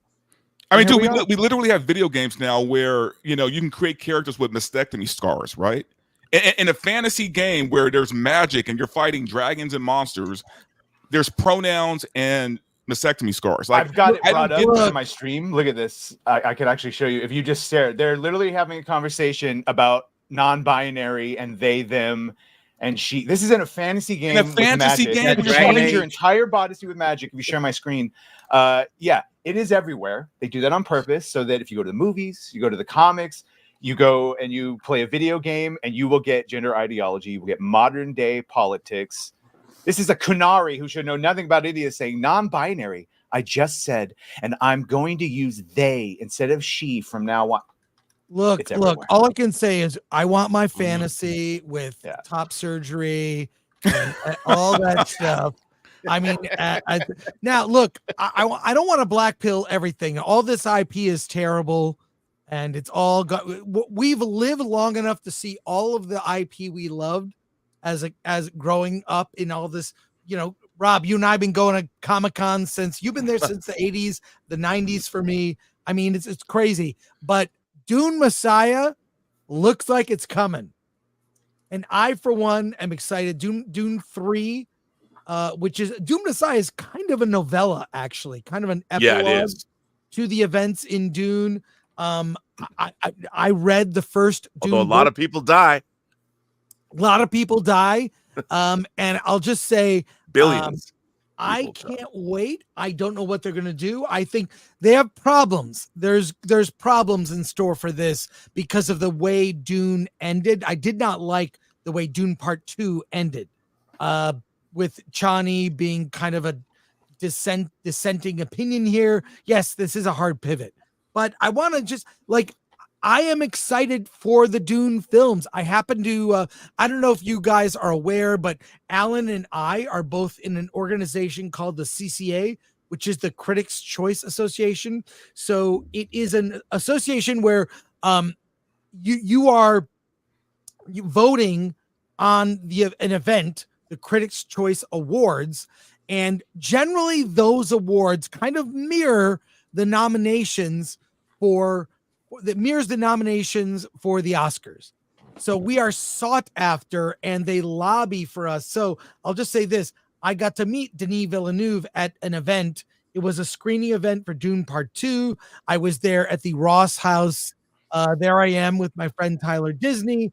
I mean, dude, we literally have video games now where, you can create characters with mastectomy scars, right? In a fantasy game where there's magic and you're fighting dragons and monsters, there's pronouns and mastectomy scars. Like, I've got it brought up on my stream. Look at this. I can actually show you. If you just stare, they're literally having a conversation about non-binary and they, them, and she. This is in a fantasy game. In a fantasy game, you change your entire body with magic. If you share my screen, yeah, it is everywhere. They do that on purpose so that if you go to the movies, you go to the comics, you go and you play a video game, and you will get gender ideology. You will get modern day politics. This is a Kunari who should know nothing about India saying non-binary. I just said, and I'm going to use they instead of she from now on. Look, all I can say is I want my fantasy with top surgery and all that stuff. I mean, now look, I don't want to black pill everything. All this IP is terrible, and it's all got. We've lived long enough to see all of the IP we loved as growing up in all this. Rob, you and I have been going to Comic-Con since you've been there since the 80s, the 90s for me. I mean, it's crazy, but Dune Messiah looks like it's coming. And I, for one, am excited. Dune 3, which is Dune Messiah is kind of a novella, actually, kind of an epilogue to the events in Dune. I read the first Dune Although a lot of people die. A lot of people die. And I'll just say billions. I can't wait. I don't know what they're going to do. I think they have problems. There's problems in store for this because of the way Dune ended. I did not like the way Dune Part 2 ended, with Chani being kind of a dissenting opinion here. Yes, this is a hard pivot, but I want to just I am excited for the Dune films. I happen to, I don't know if you guys are aware, but Alan and I are both in an organization called the CCA, which is the Critics' Choice Association. So it is an association where you are voting on an event, the Critics' Choice Awards, And generally those awards kind of mirror the nominations for the Oscars. So we are sought after and they lobby for us. So I'll just say this. I got to meet Denis Villeneuve at an event. It was a screening event for Dune Part 2. I was there at the Ross House. There I am with my friend Tyler Disney.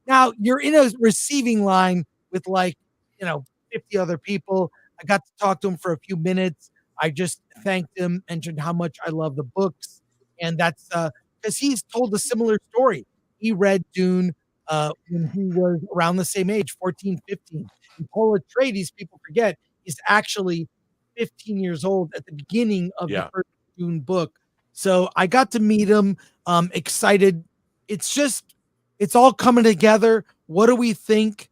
Now you're in a receiving line with 50 other people. I got to talk to him for a few minutes. I just thanked him, mentioned how much I love the books. And that's because he's told a similar story. He read Dune when he was around the same age, 14, 15. And Paul Atreides, people forget, is actually 15 years old at the beginning of the first Dune book. So I got to meet him. Excited. It's all coming together. What do we think?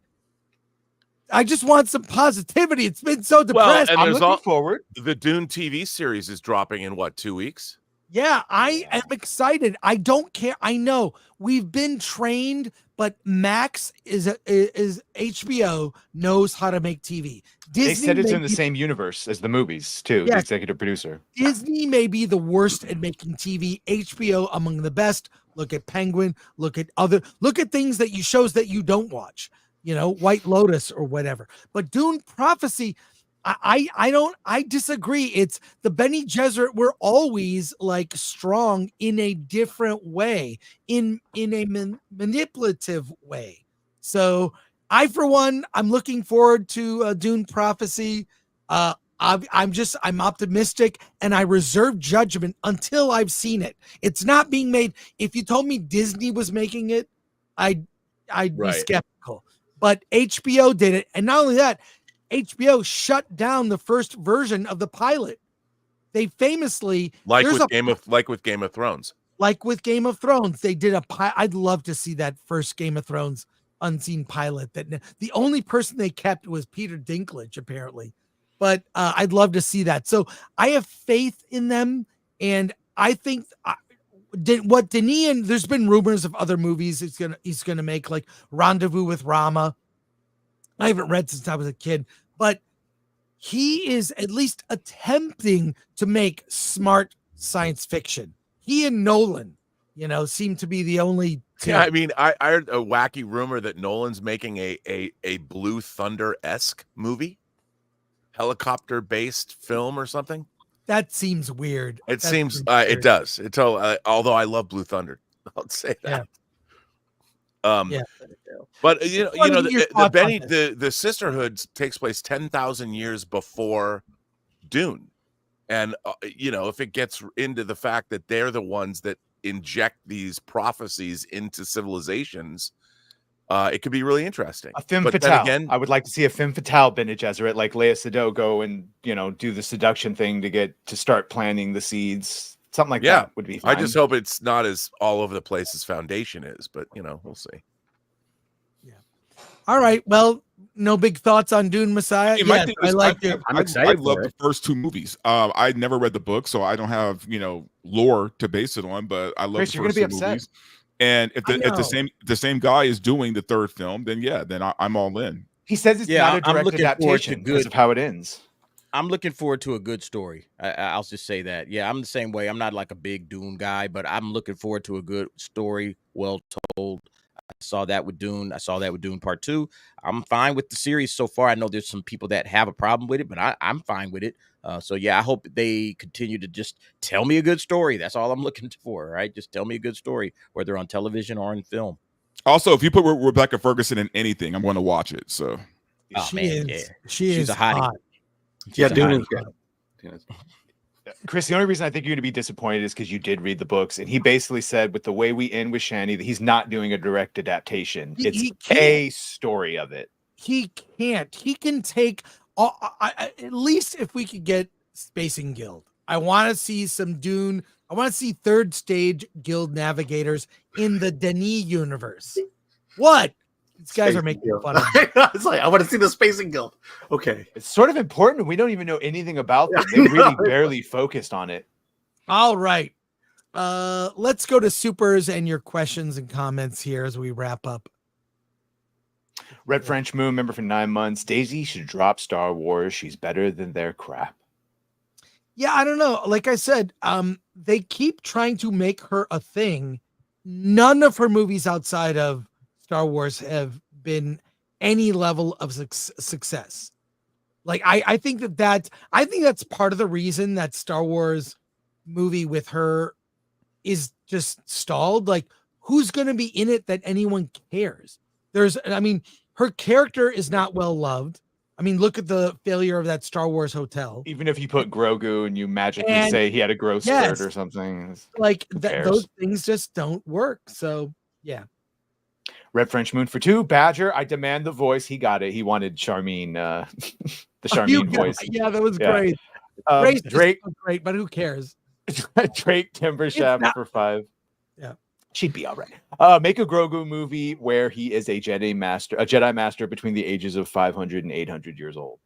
I just want some positivity. It's been so depressed. And I'm looking forward. The Dune TV series is dropping in 2 weeks? Yeah, I am excited. I don't care. I know we've been trained, but Max is HBO knows how to make TV. Disney they said it's in the same universe as the movies too. Yes. The executive producer. Disney may be the worst at making TV. HBO among the best. Look at Penguin. Look at things that shows that you don't watch. White Lotus or whatever. But Dune Prophecy, I disagree. It's the Bene Gesserit were always strong in a different way, in a manipulative way. So I, for one, I'm looking forward to Dune Prophecy. I'm optimistic and I reserve judgment until I've seen it. It's not being made. If you told me Disney was making it, I'd be skeptical. But HBO did it. And not only that, HBO shut down the first version of the pilot. They famously with Game of Thrones. Like with Game of Thrones, they did I'd love to see that first Game of Thrones unseen pilot. That the only person they kept was Peter Dinklage, apparently. But I'd love to see that. So I have faith in them, and I think what Denis, and there's been rumors of other movies he's gonna make, like Rendezvous with Rama. I haven't read since I was a kid, but he is at least attempting to make smart science fiction. He and Nolan, seem to be the only two. Yeah, I mean, I heard a wacky rumor that Nolan's making a Blue Thunder-esque movie, helicopter-based film or something. That seems weird. It does. Although I love Blue Thunder, I'll say that. Yeah. But the Sisterhood takes place 10,000 years before Dune, and if it gets into the fact that they're the ones that inject these prophecies into civilizations, it could be really interesting. A femme fatale. Again, I would like to see a femme fatale Bene Gesserit, like Leia Sado, go and do the seduction thing to start planting the seeds. Something like that would be fine. I just hope it's not as all over the place as Foundation is, but we'll see. Yeah. All right. Well, no big thoughts on Dune Messiah. Yes, I like it. I'm excited. I love the first two movies. I never read the book, so I don't have lore to base it on. But I love Chris, the first two movies. And if the same guy is doing the third film, then I'm all in. He says it's not a direct adaptation because of how it ends. I'm looking forward to a good story. I'll just say that. Yeah, I'm the same way. I'm not like a big Dune guy, but I'm looking forward to a good story, well told. I saw that with Dune. I saw that with Dune Part 2. I'm fine with the series so far. I know there's some people that have a problem with it, but I'm fine with it. So yeah, I hope they continue to just tell me a good story. That's all I'm looking for, right? Just tell me a good story, whether on television or in film. Also, if you put Rebecca Ferguson in anything, I'm going to watch it. So she's a hottie. Dune is good. Chris, the only reason I think you're going to be disappointed is because you did read the books, and he basically said with the way we end with Shani that he's not doing a direct adaptation. It's a story of it. He can't. He can take at least if we could get Spacing Guild. I want to see some Dune. I want to see third stage guild navigators in the Denis universe. What? These guys are making fun of me. It's like, I want to see the Spacing Guild. Okay. It's sort of important. We don't even know anything about them. They really barely focused on it. All right. Let's go to supers and your questions and comments here as we wrap up. Red French Moon, member for 9 months. Daisy should drop Star Wars. She's better than their crap. Yeah, I don't know. Like I said, they keep trying to make her a thing. None of her movies outside of Star Wars have been any level of success. Like I think that's part of the reason that Star Wars movie with her is just stalled. Like, who's going to be in it that anyone cares? Her character is not well loved. I mean, look at the failure of that Star Wars hotel. Even if you put Grogu and you magically say he had a growth spurt or something, like those things just don't work. So yeah. Red French Moon for 2. Badger, I demand the voice. He got it. He wanted Charmene, the Charmene voice. Yeah, that was great. Drake, so great, but who cares? Drake Timbershaft for 5. Yeah, she'd be all right. Make a Grogu movie where he is a Jedi master between the ages of 500 and 800 years old.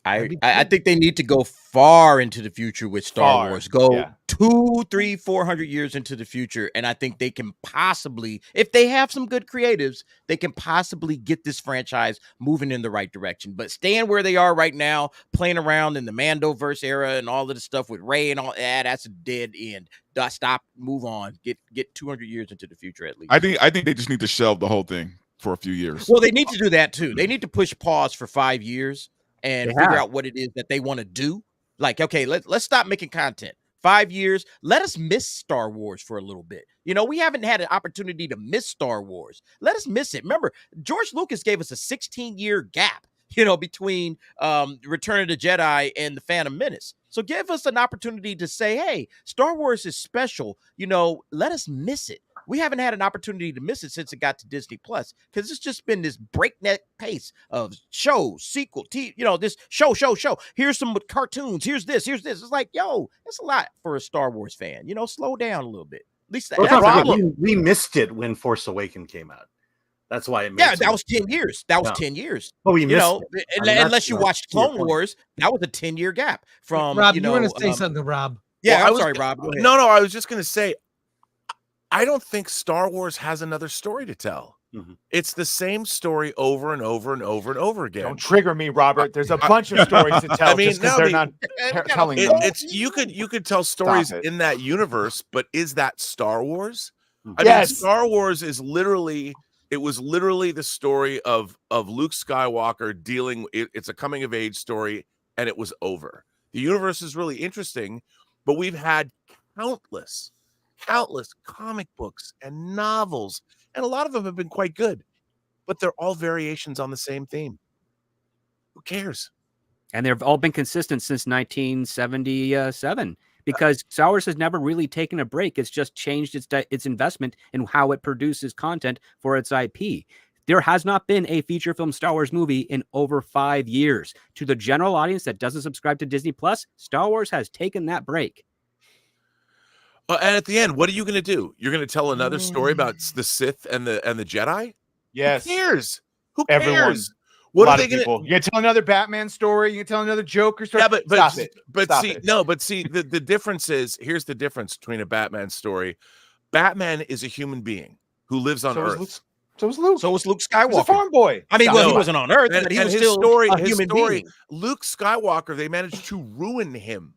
I think they need to go far into the future with Star Wars. Go 200, 300, 400 years into the future, and I think they can possibly, if they have some good creatives, they can possibly get this franchise moving in the right direction. But staying where they are right now, playing around in the Mandoverse era and all of the stuff with Rey and all that's a dead end. Stop, move on, get 200 years into the future at least. I think they just need to shelve the whole thing for a few years. Well, they need to do that too. They need to push pause for 5 years and figure out what it is that they want to do. Like, okay, let's stop making content. 5 years, let us miss Star Wars for a little bit. You know, we haven't had an opportunity to miss Star Wars. Let us miss it. Remember, George Lucas gave us a 16-year gap, between Return of the Jedi and The Phantom Menace. So give us an opportunity to say, hey, Star Wars is special. Let us miss it. We haven't had an opportunity to miss it since it got to Disney Plus, because it's just been this breakneck pace of shows, sequel, this show. Here's some cartoons. Here's this. It's like, it's a lot for a Star Wars fan. Slow down a little bit. At least that's the problem. We missed it when Force Awakens came out. That's why it made that was 10 years. That was 10 years. But we missed it. Unless you watched Clone Wars, that was a 10-year gap from Rob, you want to say something, Rob? Yeah, I'm sorry, Rob. Go ahead. No, I was just going to say, I don't think Star Wars has another story to tell. Mm-hmm. It's the same story over and over and over and over again. Don't trigger me, Robert. There's a bunch of stories to tell. They're not telling them. You could tell stories in that universe, but is that Star Wars? I mean, Star Wars is literally the story of Luke Skywalker dealing. It's a coming of age story, and it was over. The universe is really interesting, but we've had countless comic books and novels, and a lot of them have been quite good, but they're all variations on the same theme. Who cares? And they've all been consistent since 1977, because Star Wars has never really taken a break. It's just changed its investment in how it produces content for its IP. There has not been a feature film Star Wars movie in over 5 years. To the general audience that doesn't subscribe to Disney Plus, Star Wars has taken that break. And at the end, what are you going to do? You're going to tell another story about the Sith and the Jedi? Yes. Who cares? Who cares? Everyone. What are they going to? You can tell another Batman story. You can tell another Joker story. Yeah, but stop it. The difference is, here's the difference between a Batman story. Batman is a human being who lives on Earth. So was Luke. So was Luke Skywalker. He's a farm boy. I mean, he wasn't on Earth, but he was still a human being. Luke Skywalker, they managed to ruin him.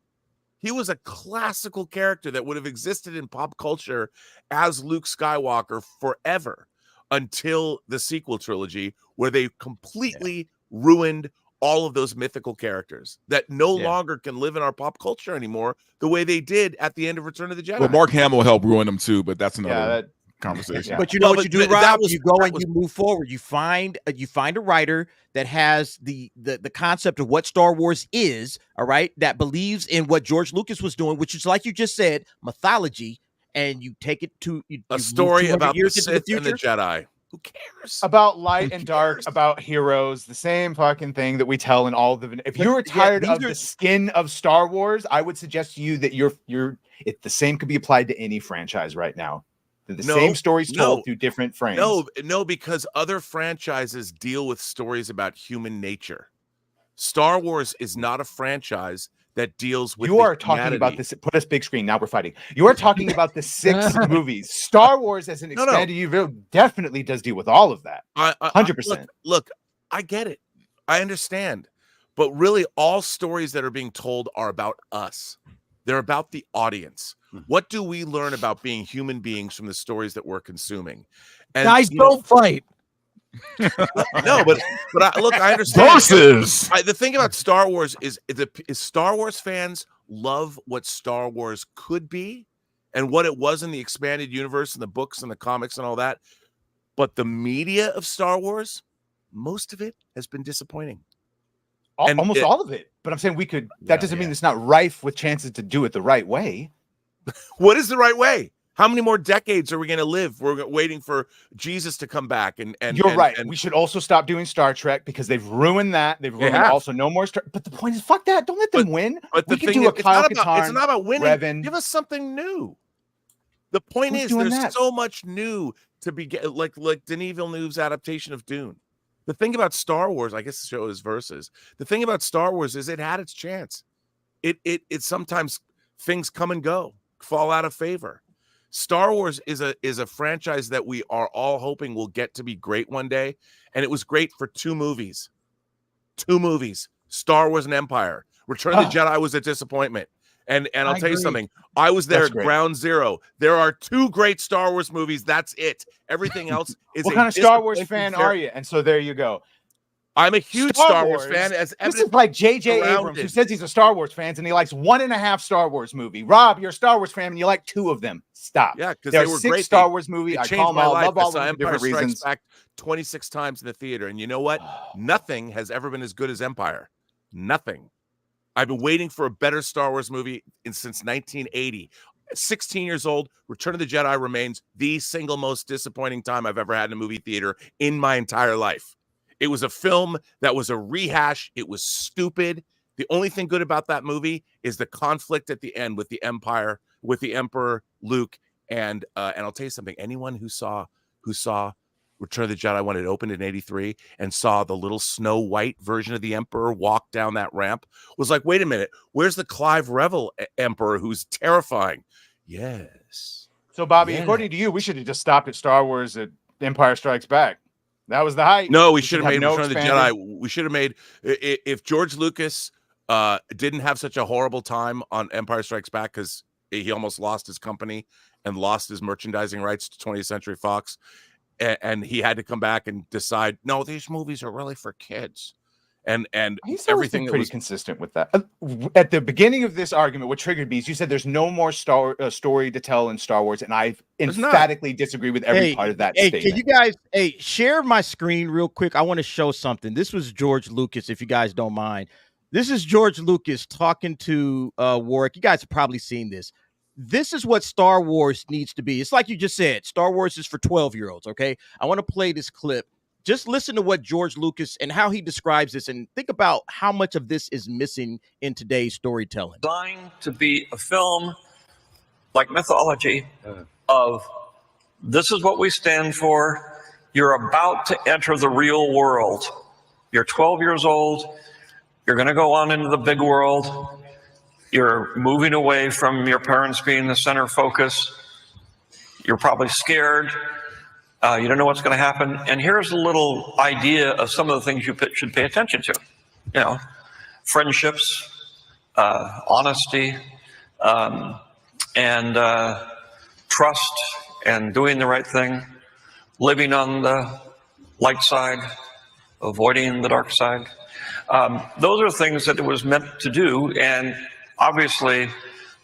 He was a classical character that would have existed in pop culture as Luke Skywalker forever until the sequel trilogy, where they completely ruined all of those mythical characters that no longer can live in our pop culture anymore the way they did at the end of Return of the Jedi. Well, Mark Hamill helped ruin them too, but that's another conversation. But you know what you do, Rob? You go and you move forward. You find a writer that has the concept of what Star Wars is, all right, that believes in what George Lucas was doing, which is, like you just said, mythology, and you take it to a story about the Sith and the Jedi. Who cares? About light and dark, about heroes, the same fucking thing that we tell in all the. If you're tired of the skin of Star Wars, I would suggest to you that the same could be applied to any franchise right now. The same stories told through different frames. No, because other franchises deal with stories about human nature. Star Wars is not a franchise that deals with You the are talking about humanity. this. Put us big screen. Now we're fighting. You are talking about the 6 movies. Star Wars as an No. expanded universe definitely does deal with all of that. 100%. Look, I get it. I understand. But really, all stories that are being told are about us. They're about the audience. What do we learn about being human beings from the stories that we're consuming? And Guys, don't fight. No, but look, I understand. Versus. The thing about Star Wars is Star Wars fans love what Star Wars could be and what it was in the expanded universe and the books and the comics and all that. But the media of Star Wars, most of it has been disappointing. Almost all of it. But I'm saying that doesn't mean it's not rife with chances to do it the right way. What is the right way? How many more decades are we going to live? We're waiting for Jesus to come back. And you're right. And we should also stop doing Star Trek because they've ruined that. They've ruined also no more Star. But the point is, fuck that. Don't let them win. But we can do a Kyle Katarn. It's not about winning. Revan. Give us something new. The point is, there's so much new to be like Denis Villeneuve's adaptation of Dune. The thing about Star Wars, I guess the show is Versus. The thing about Star Wars is it had its chance. It sometimes things come and go, fall out of favor. Star Wars is a franchise that we are all hoping will get to be great one day, and it was great for 2 movies. 2 movies, Star Wars and Empire. Return of the Jedi was a disappointment. And I'll tell you something. I was there at ground zero. There are 2 great Star Wars movies. That's it. Everything else is what kind of Star Wars fan are you? And so there you go. I'm a huge Star Wars fan. This is like J.J. Abrams, who says he's a Star Wars fan and he likes 1.5 Star Wars movie. Rob, you're a Star Wars fan and you like 2 of them. Stop. Yeah, because there they are were 6 great. Star Wars movies. I call them all. Love all of them for different reasons. Back 26 times in the theater, and you know what? Nothing has ever been as good as Empire. Nothing. I've been waiting for a better Star Wars movie since 1980. 16 years old, Return of the Jedi remains the single most disappointing time I've ever had in a movie theater in my entire life. It was a film that was a rehash. It was stupid. The only thing good about that movie is the conflict at the end with the Empire, with the Emperor, Luke, and I'll tell you something. Anyone who saw Return of the Jedi when it opened in 83 and saw the little Snow White version of the Emperor walk down that ramp was like, wait a minute, where's the Clive Revel Emperor who's terrifying? Yes. So, Bobby, according to you, we should have just stopped at Star Wars at Empire Strikes Back. That was the hype. No, we should have made Return of the Jedi. We should have made, if George Lucas didn't have such a horrible time on Empire Strikes Back because he almost lost his company and lost his merchandising rights to 20th Century Fox, and he had to come back and decide, no, these movies are really for kids. And he's everything pretty consistent with that. At the beginning of this argument, what triggered me is you said there's no more story to tell in Star Wars, and I emphatically disagree with every part of that statement. Can you guys share my screen real quick? I want to show something. This was George Lucas, if you guys don't mind. This is George Lucas talking to Warwick. You guys have probably seen this. This is what Star Wars needs to be. It's like you just said, Star Wars is for 12-year-olds, okay? I want to play this clip. Just listen to what George Lucas and how he describes this and think about how much of this is missing in today's storytelling. Designed to be a film like mythology of this is what we stand for. You're about to enter the real world. You're 12 years old. You're going to go on into the big world. You're moving away from your parents being the center focus. You're probably scared. You don't know what's going to happen. And here's a little idea of some of the things you should pay attention to. You know, friendships, honesty, and trust, and doing the right thing, living on the light side, avoiding the dark side. Those are things that it was meant to do. And obviously,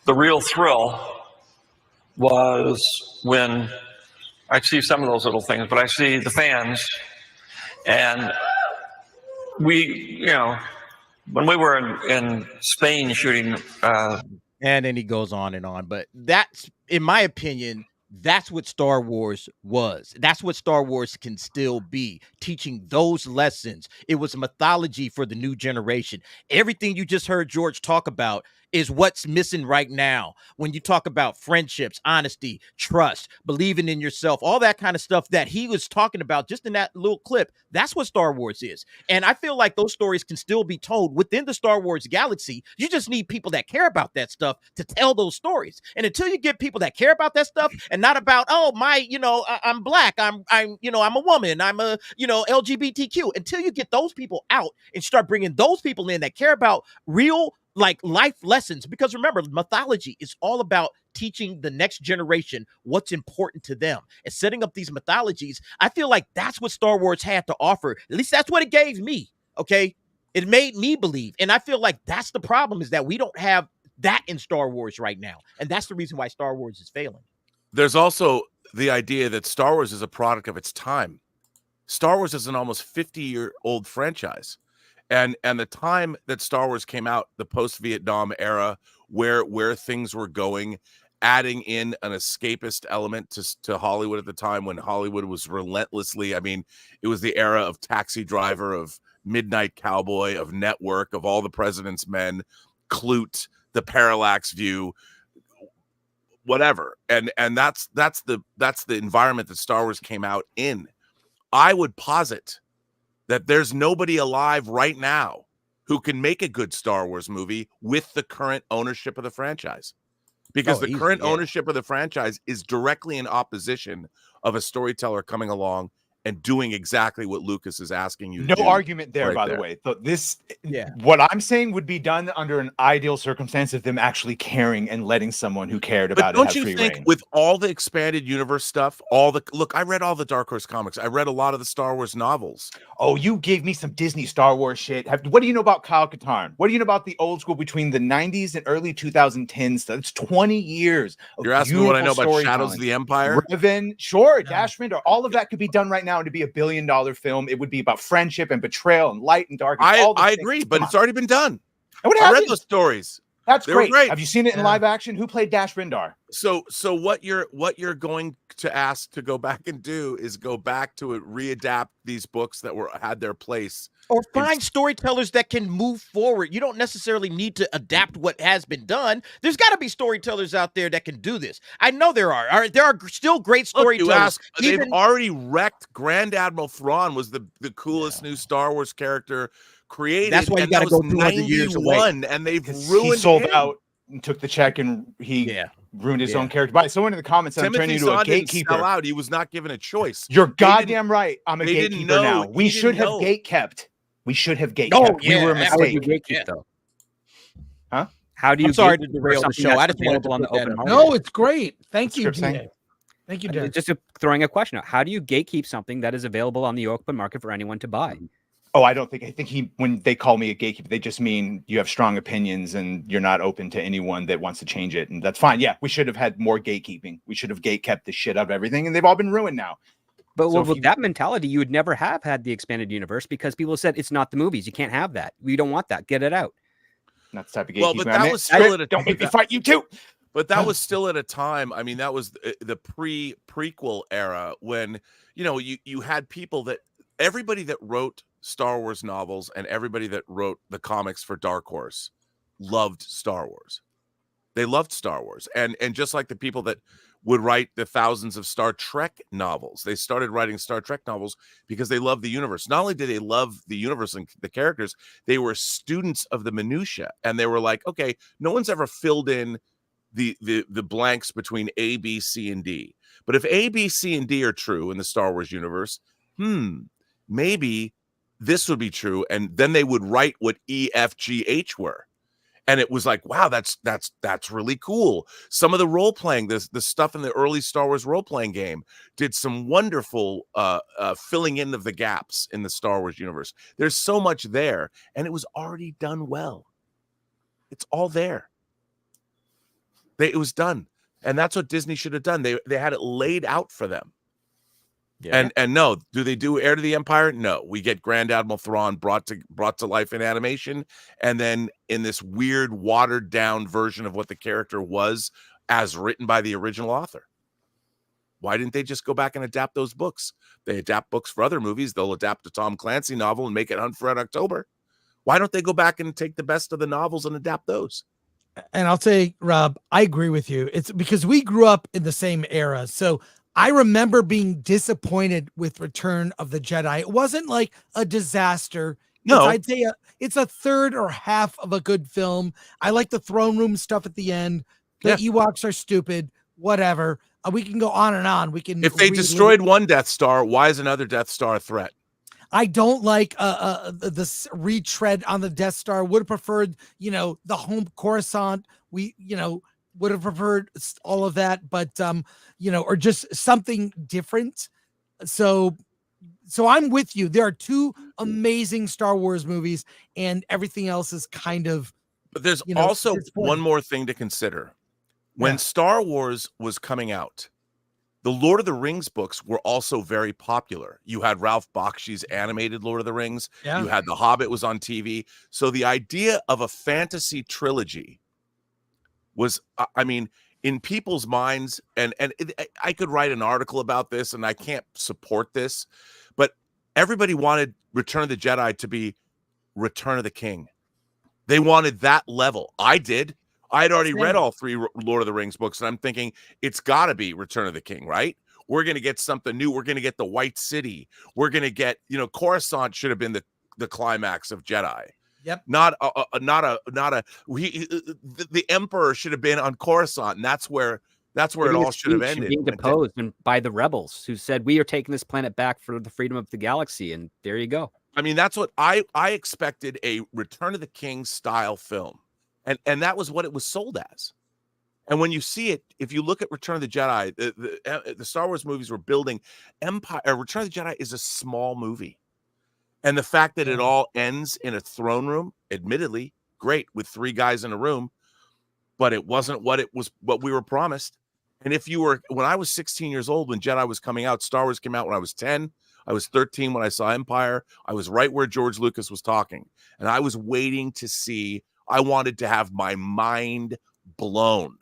the real thrill was when I see some of those little things, but I see the fans, and we, you know, when we were in Spain shooting. And then he goes on and on, but that's, in my opinion, that's what Star Wars was. That's what Star Wars can still be, teaching those lessons. It was a mythology for the new generation. Everything you just heard George talk about is what's missing right now. When you talk about friendships, honesty, trust, believing in yourself, all that kind of stuff that he was talking about just in that little clip, that's what Star Wars is. And I feel like those stories can still be told within the Star Wars galaxy. You just need people that care about that stuff to tell those stories. And until you get people that care about that stuff and not about, oh, I'm black, I'm a woman, I'm a, LGBTQ, until you get those people out and start bringing those people in that care about real like life lessons, because remember, mythology is all about teaching the next generation what's important to them and setting up these mythologies. I feel like that's what Star Wars had to offer. At least that's what it gave me. Okay. It made me believe. And I feel like that's the problem, is that we don't have that in Star Wars right now. And that's the reason why Star Wars is failing. There's also the idea that Star Wars is a product of its time. Star Wars is an almost 50-year-old franchise. And the time that Star Wars came out, the post-Vietnam era, where things were going, adding in an escapist element to Hollywood at the time, when Hollywood was relentlessly, I mean, it was the era of Taxi Driver, of Midnight Cowboy, of Network, of All the President's Men, Clute, The Parallax View, whatever. And that's the environment that Star Wars came out in. I would posit that there's nobody alive right now who can make a good Star Wars movie with the current ownership of the franchise. Because the current ownership of the franchise is directly in opposition of a storyteller coming along and doing exactly what Lucas is asking you to do. No argument there, by the way. So what I'm saying would be done under an ideal circumstance of them actually caring and letting someone who cared about it have free reign. Don't you think with all the expanded universe stuff, I read all the Dark Horse comics. I read a lot of the Star Wars novels. Oh, you gave me some Disney Star Wars shit. What do you know about Kyle Katarn? What do you know about the old school between the 90s and early 2010s stuff? It's 20 years. You're asking me what I know about Shadows of the Empire? Revan, sure, Dash Rendar. All of that could be done right now to be a billion-dollar film. It would be about friendship and betrayal and light and dark. I agree, but it's already been done. I read those stories. That's great. Have you seen it in live action? Who played Dash Rendar? So what you're going to ask to go back and do is go back to readapt these books that had their place. Or find storytellers that can move forward. You don't necessarily need to adapt what has been done. There's got to be storytellers out there that can do this. I know there are. There are still great storytellers. They've already wrecked. Grand Admiral Thrawn was the coolest new Star Wars character created. That's why you got to go 200 years away. And they've ruined. He sold out and took the check, and he ruined his own character. But someone in the comments, I'm turning you to a gatekeeper. Sell out. He was not given a choice. You're goddamn right. I'm a gatekeeper now. We should have gate kept. We should have gate kept. We were a mistake. How would you gatekeep, though? Huh? How do you? I'm sorry to derail the show. I just wanted to on the open market. No, it's great. Thank you, Dan. Thank you, Dan. Just throwing a question out. How do you gatekeep something that is available on the open market for anyone to buy? Oh, I think when they call me a gatekeeper, they just mean you have strong opinions and you're not open to anyone that wants to change it. And that's fine. Yeah, we should have had more gatekeeping. We should have gate kept the shit out of everything, and they've all been ruined now. But with that mentality, you would never have had the expanded universe, because people said it's not the movies. You can't have that. We don't want that. Get it out. Not the type of gatekeeping. Well, but that was still at a don't make me fight you too. But that was still at a time. I mean, that was the prequel era when you had people that everybody that wrote Star Wars novels and everybody that wrote the comics for Dark Horse loved Star Wars. They loved Star Wars, and just like the people that would write the thousands of Star Trek novels, they started writing Star Trek novels because they loved the universe. Not only did they love the universe and the characters, they were students of the minutia, and they were like, okay, no one's ever filled in the blanks between A, B, C, and D. But if A, B, C, and D are true in the Star Wars universe, maybe this would be true, and then they would write what E, F, G, H were. And it was like, wow, that's really cool. Some of the role playing, the stuff in the early Star Wars role playing game, did some wonderful filling in of the gaps in the Star Wars universe. There's so much there, and it was already done well. It's all there. It was done, and that's what Disney should have done. They had it laid out for them. Yeah. And no, do they do Heir to the Empire? No. We get Grand Admiral Thrawn brought to life in animation, and then in this weird watered down version of what the character was as written by the original author. Why didn't they just go back and adapt those books? They adapt books for other movies. They'll adapt a Tom Clancy novel and make it Hunt for Red October. Why don't they go back and take the best of the novels and adapt those? And I'll say, Rob, I agree with you. It's because we grew up in the same era. So I remember being disappointed with Return of the Jedi. It wasn't like a disaster. No. I'd say it's a third or half of a good film. I like the throne room stuff at the end. The Ewoks are stupid. Whatever. We can go on and on. We can. If they destroyed one Death Star, why is another Death Star a threat? I don't like this retread on the Death Star. Would have preferred, the home Coruscant. We, would have preferred all of that, but or just something different. So I'm with you. There are two amazing Star Wars movies, and everything else is kind of. But there's also one more thing to consider. When Star Wars was coming out, the Lord of the Rings books were also very popular. You had Ralph Bakshi's animated Lord of the Rings. Yeah. You had The Hobbit was on TV. So the idea of a fantasy trilogy was, in people's minds, and I could write an article about this, and I can't support this, but everybody wanted Return of the Jedi to be Return of the King. They wanted that level. I did. I'd already read all three Lord of the Rings books, and I'm thinking it's got to be Return of the King, right? We're going to get something new. We're going to get the White City. We're going to get, Coruscant should have been the climax of Jedi. Yep. The Emperor should have been on Coruscant, and that's where it all should have ended. Being deposed by the rebels who said, we are taking this planet back for the freedom of the galaxy, and there you go. That's what I expected, a Return of the King style film. And that was what it was sold as. And when you see it, if you look at Return of the Jedi, the Star Wars movies were building Empire. Return of the Jedi is a small movie. And the fact that it all ends in a throne room, admittedly, great, with three guys in a room, but it wasn't what we were promised. And when I was 16 years old, when Jedi was coming out, Star Wars came out when I was 10. I was 13 when I saw Empire. I was right where George Lucas was talking. And I was waiting to see. I wanted to have my mind blown.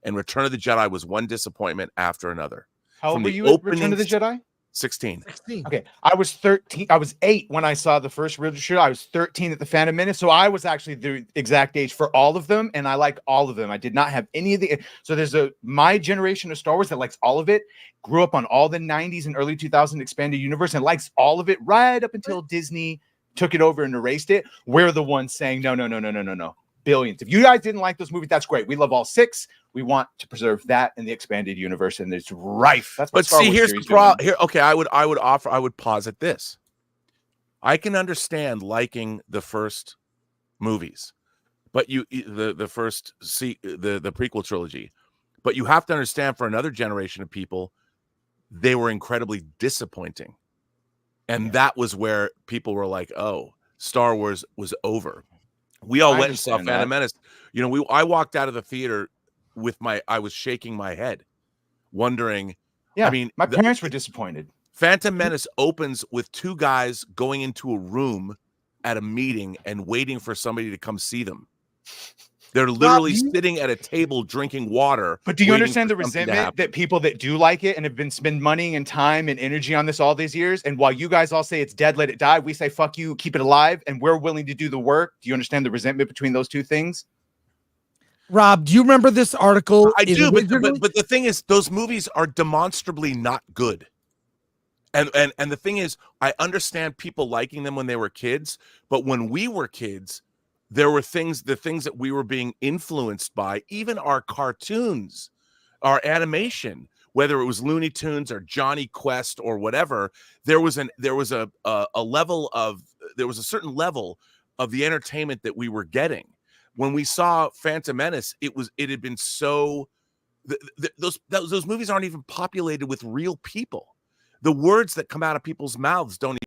And Return of the Jedi was one disappointment after another. How old were you at Return of the Jedi? 16. Okay. I was 13. I was 8 when I saw the first Return. I was 13 at the Phantom Menace. So I was actually the exact age for all of them. And I like all of them. I did not have any of the. So there's my generation of Star Wars that likes all of it, grew up on all the 90s and early 2000s expanded universe and likes all of it right up until Disney took it over and erased it. We're the ones saying, no. Billions. If you guys didn't like those movies, that's great. We love all 6. We want to preserve that in the expanded universe, and it's rife. That's what Star Wars here's the problem. Here, okay, I would posit this. I can understand liking the first movies, but the prequel trilogy, but you have to understand, for another generation of people, they were incredibly disappointing. And that was where people were like, oh, Star Wars was over. We all went and saw Phantom Menace. I walked out of the theater I was shaking my head, wondering. Yeah, my parents were disappointed. Phantom Menace opens with 2 guys going into a room at a meeting and waiting for somebody to come see them. They're literally sitting at a table drinking water. But do you understand the resentment that people that do like it and have been spending money and time and energy on this all these years? And while you guys all say it's dead, let it die, we say, fuck you, keep it alive. And we're willing to do the work. Do you understand the resentment between those two things? Rob, do you remember this article? I do, but the thing is, those movies are demonstrably not good. And the thing is, I understand people liking them when they were kids, but when we were kids, there were the things that we were being influenced by, even our cartoons, our animation, whether it was Looney Tunes or Johnny Quest or whatever, there was a certain level of the entertainment that we were getting. When we saw Phantom Menace, it had been so those movies aren't even populated with real people. The words that come out of people's mouths don't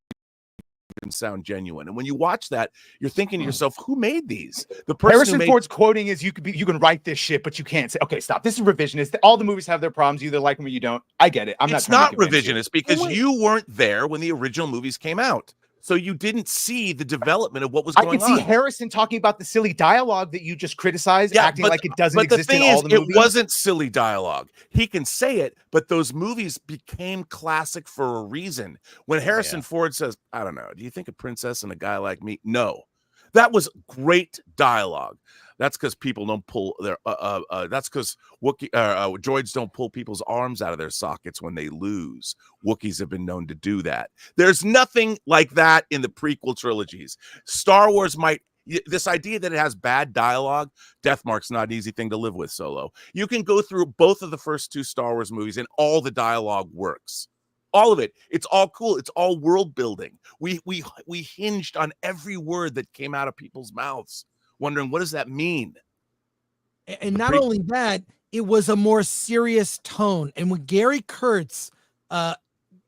even sound genuine. And when you watch that, you're thinking to yourself, who made these? The person Harrison Ford's quoting is, you can write this shit, but you can't say, okay, stop. This is revisionist. All the movies have their problems. You either like them or you don't. I get it. It's not revisionist because you weren't there when the original movies came out. So you didn't see the development of what was going on. I can see Harrison talking about the silly dialogue that you just criticized, acting like it doesn't exist in all the movies. It wasn't silly dialogue. He can say it, but those movies became classic for a reason. When Harrison Ford says, I don't know, do you think a princess and a guy like me? No. That was great dialogue. That's because people don't pull their. That's because droids don't pull people's arms out of their sockets when they lose. Wookiees have been known to do that. There's nothing like that in the prequel trilogies. Star Wars might. This idea that it has bad dialogue, Death Mark's not an easy thing to live with, Solo. You can go through both of the first 2 Star Wars movies and all the dialogue works. All of it. It's all cool. It's all world building. We hinged on every word that came out of people's mouths, wondering what does that mean? And not only that, it was a more serious tone. And when Gary Kurtz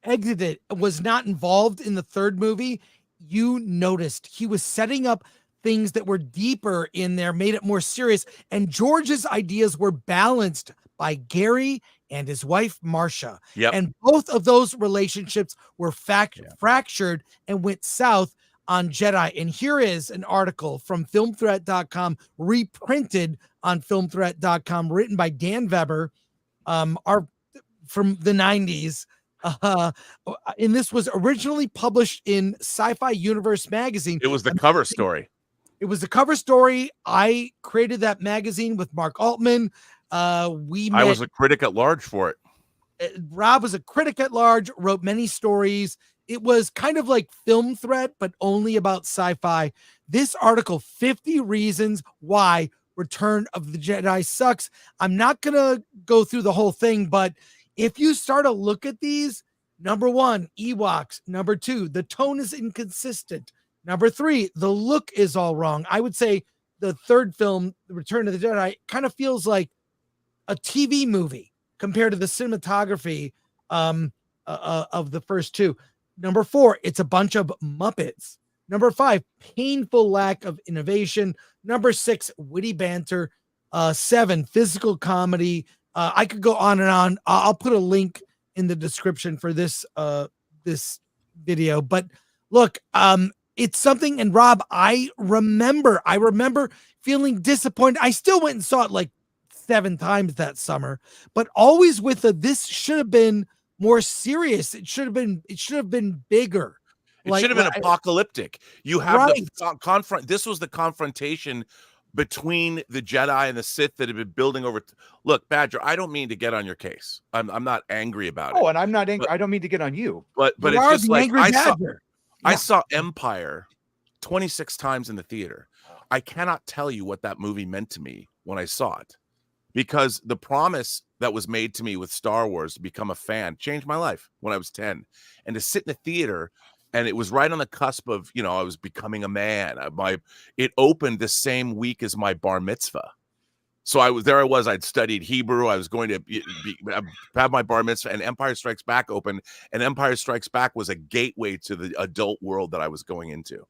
exited, was not involved in the third movie, you noticed he was setting up things that were deeper in there, made it more serious. And George's ideas were balanced by Gary and his wife, Marcia. Yep. And both of those relationships were fractured and went south on Jedi. And here is an article from filmthreat.com, reprinted on filmthreat.com, written by Dan Weber, from the 90s. And this was originally published in Sci-Fi Universe magazine. It was the cover story. It was the cover story. I created that magazine with Mark Altman. I was a critic at large for it. Rob was a critic at large, wrote many stories. It was kind of like Film Threat, but only about sci-fi. This article, 50 Reasons Why Return of the Jedi Sucks. I'm not going to go through the whole thing, but if you start to look at these, number 1, Ewoks. Number 2, the tone is inconsistent. Number 3, the look is all wrong. I would say the third film, The Return of the Jedi, kind of feels like a TV movie compared to the cinematography of the first 2. Number 4, it's a bunch of Muppets. Number 5, painful lack of innovation. Number 6, witty banter. 7, physical comedy. I could go on and on. I'll put a link in the description for this video. But look, it's something. And Rob, I remember feeling disappointed. I still went and saw it like 7 times that summer, but always with this should have been more serious. It should have been bigger. It should have been apocalyptic. You have the this was the confrontation between the Jedi and the Sith that had been building over. Look, Badger, I don't mean to get on your case. I'm not angry about it. Oh, and I'm not angry. I don't mean to get on you. But it's just like I saw Empire 26 times in the theater. I cannot tell you what that movie meant to me when I saw it, because the promise that was made to me with Star Wars to become a fan changed my life when I was 10. And to sit in the theater, and it was right on the cusp of, I was becoming a man. It opened the same week as my bar mitzvah. So I was, I'd studied Hebrew. I was going to have my bar mitzvah, and Empire Strikes Back opened. And Empire Strikes Back was a gateway to the adult world that I was going into.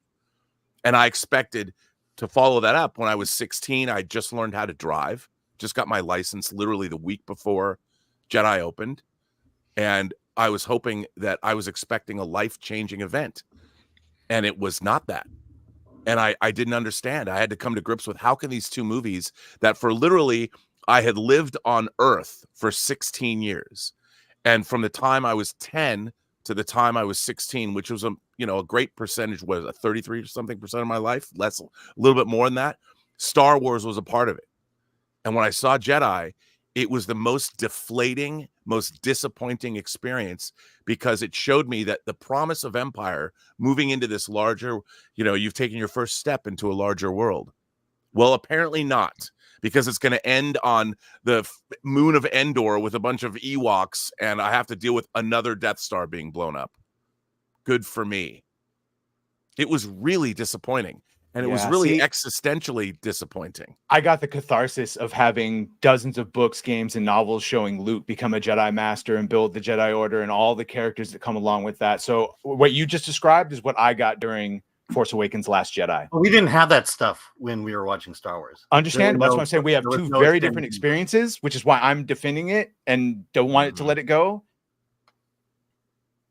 And I expected to follow that up. When I was 16, I just learned how to drive. Just got my license literally the week before Jedi opened. And I was hoping that I was expecting a life-changing event. And it was not that. And I didn't understand. I had to come to grips with, how can these 2 movies that for literally I had lived on Earth for 16 years. And from the time I was 10 to the time I was 16, which was a great percentage, was a 33 something percent of my life, a little bit more than that. Star Wars was a part of it. And when I saw Jedi, it was the most deflating, most disappointing experience, because it showed me that the promise of Empire moving into this larger, you've taken your first step into a larger world. Well, apparently not, because it's going to end on the moon of Endor with a bunch of Ewoks, and I have to deal with another Death Star being blown up. Good for me. It was really disappointing. And it was really existentially disappointing. I got the catharsis of having dozens of books, games, and novels showing Luke become a Jedi Master and build the Jedi Order and all the characters that come along with that. So what you just described is what I got during Force Awakens: Last Jedi. Well, we didn't have that stuff when we were watching Star Wars. Understand? That's what I'm saying. We have 2 very different experiences, which is why I'm defending it and don't want it to let it go.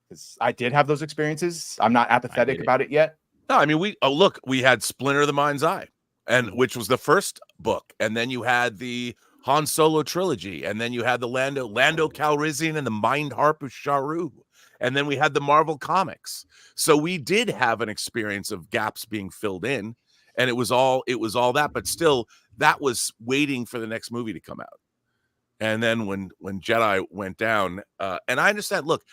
Because I did have those experiences. I'm not apathetic about it yet. No, I mean, we had Splinter of the Mind's Eye, and which was the first book, and then you had the Han Solo trilogy, and then you had the Lando Calrissian and the Mind Harp of Sharu, and then we had the Marvel comics. So we did have an experience of gaps being filled in, and it was all that, but still that was waiting for the next movie to come out. And then when Jedi went down, and I understand, look,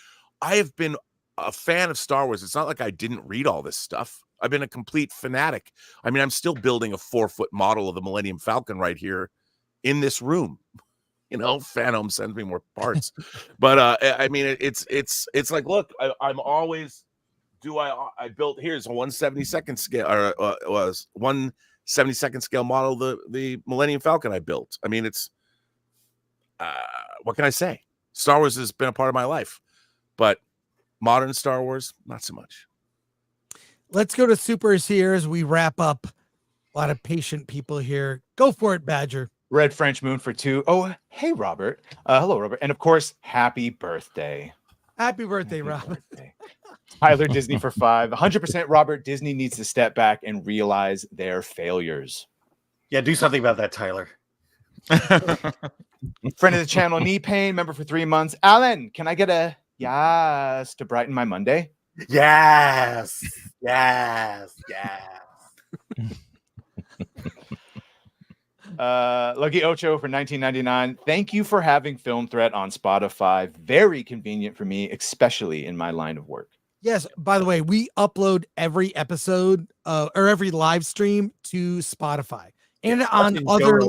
I have been a fan of Star Wars. It's not like I didn't read all this stuff. I've been a complete fanatic. I mean, I'm still building a 4-foot model of the Millennium Falcon right here in this room. You know, Phantom sends me more parts. But I mean, it's like, look, I'm always I built, here's a 1/72nd scale, or was 1/72nd scale model of the Millennium Falcon I built. I mean, it's what can I say? Star Wars has been a part of my life, but modern Star Wars, not so much. Let's go to supers here as we wrap up. A lot of patient people here. Go for it, Badger. Red French Moon for 2. Oh, hey, Robert. Hello, Robert. And of course, happy birthday. Happy birthday, Robert. Tyler Disney for 5. 100% Robert, Disney needs to step back and realize their failures. Yeah, do something about that, Tyler. Friend of the channel, Knee Pain, member for 3 months. Alan, can I get a yes to brighten my Monday? Yes. Yes. Yes. Lucky Ocho for $19.99. Thank you for having Film Threat on Spotify. Very convenient for me, especially in my line of work. Yes, by the way, we upload every episode or every live stream to Spotify and on other.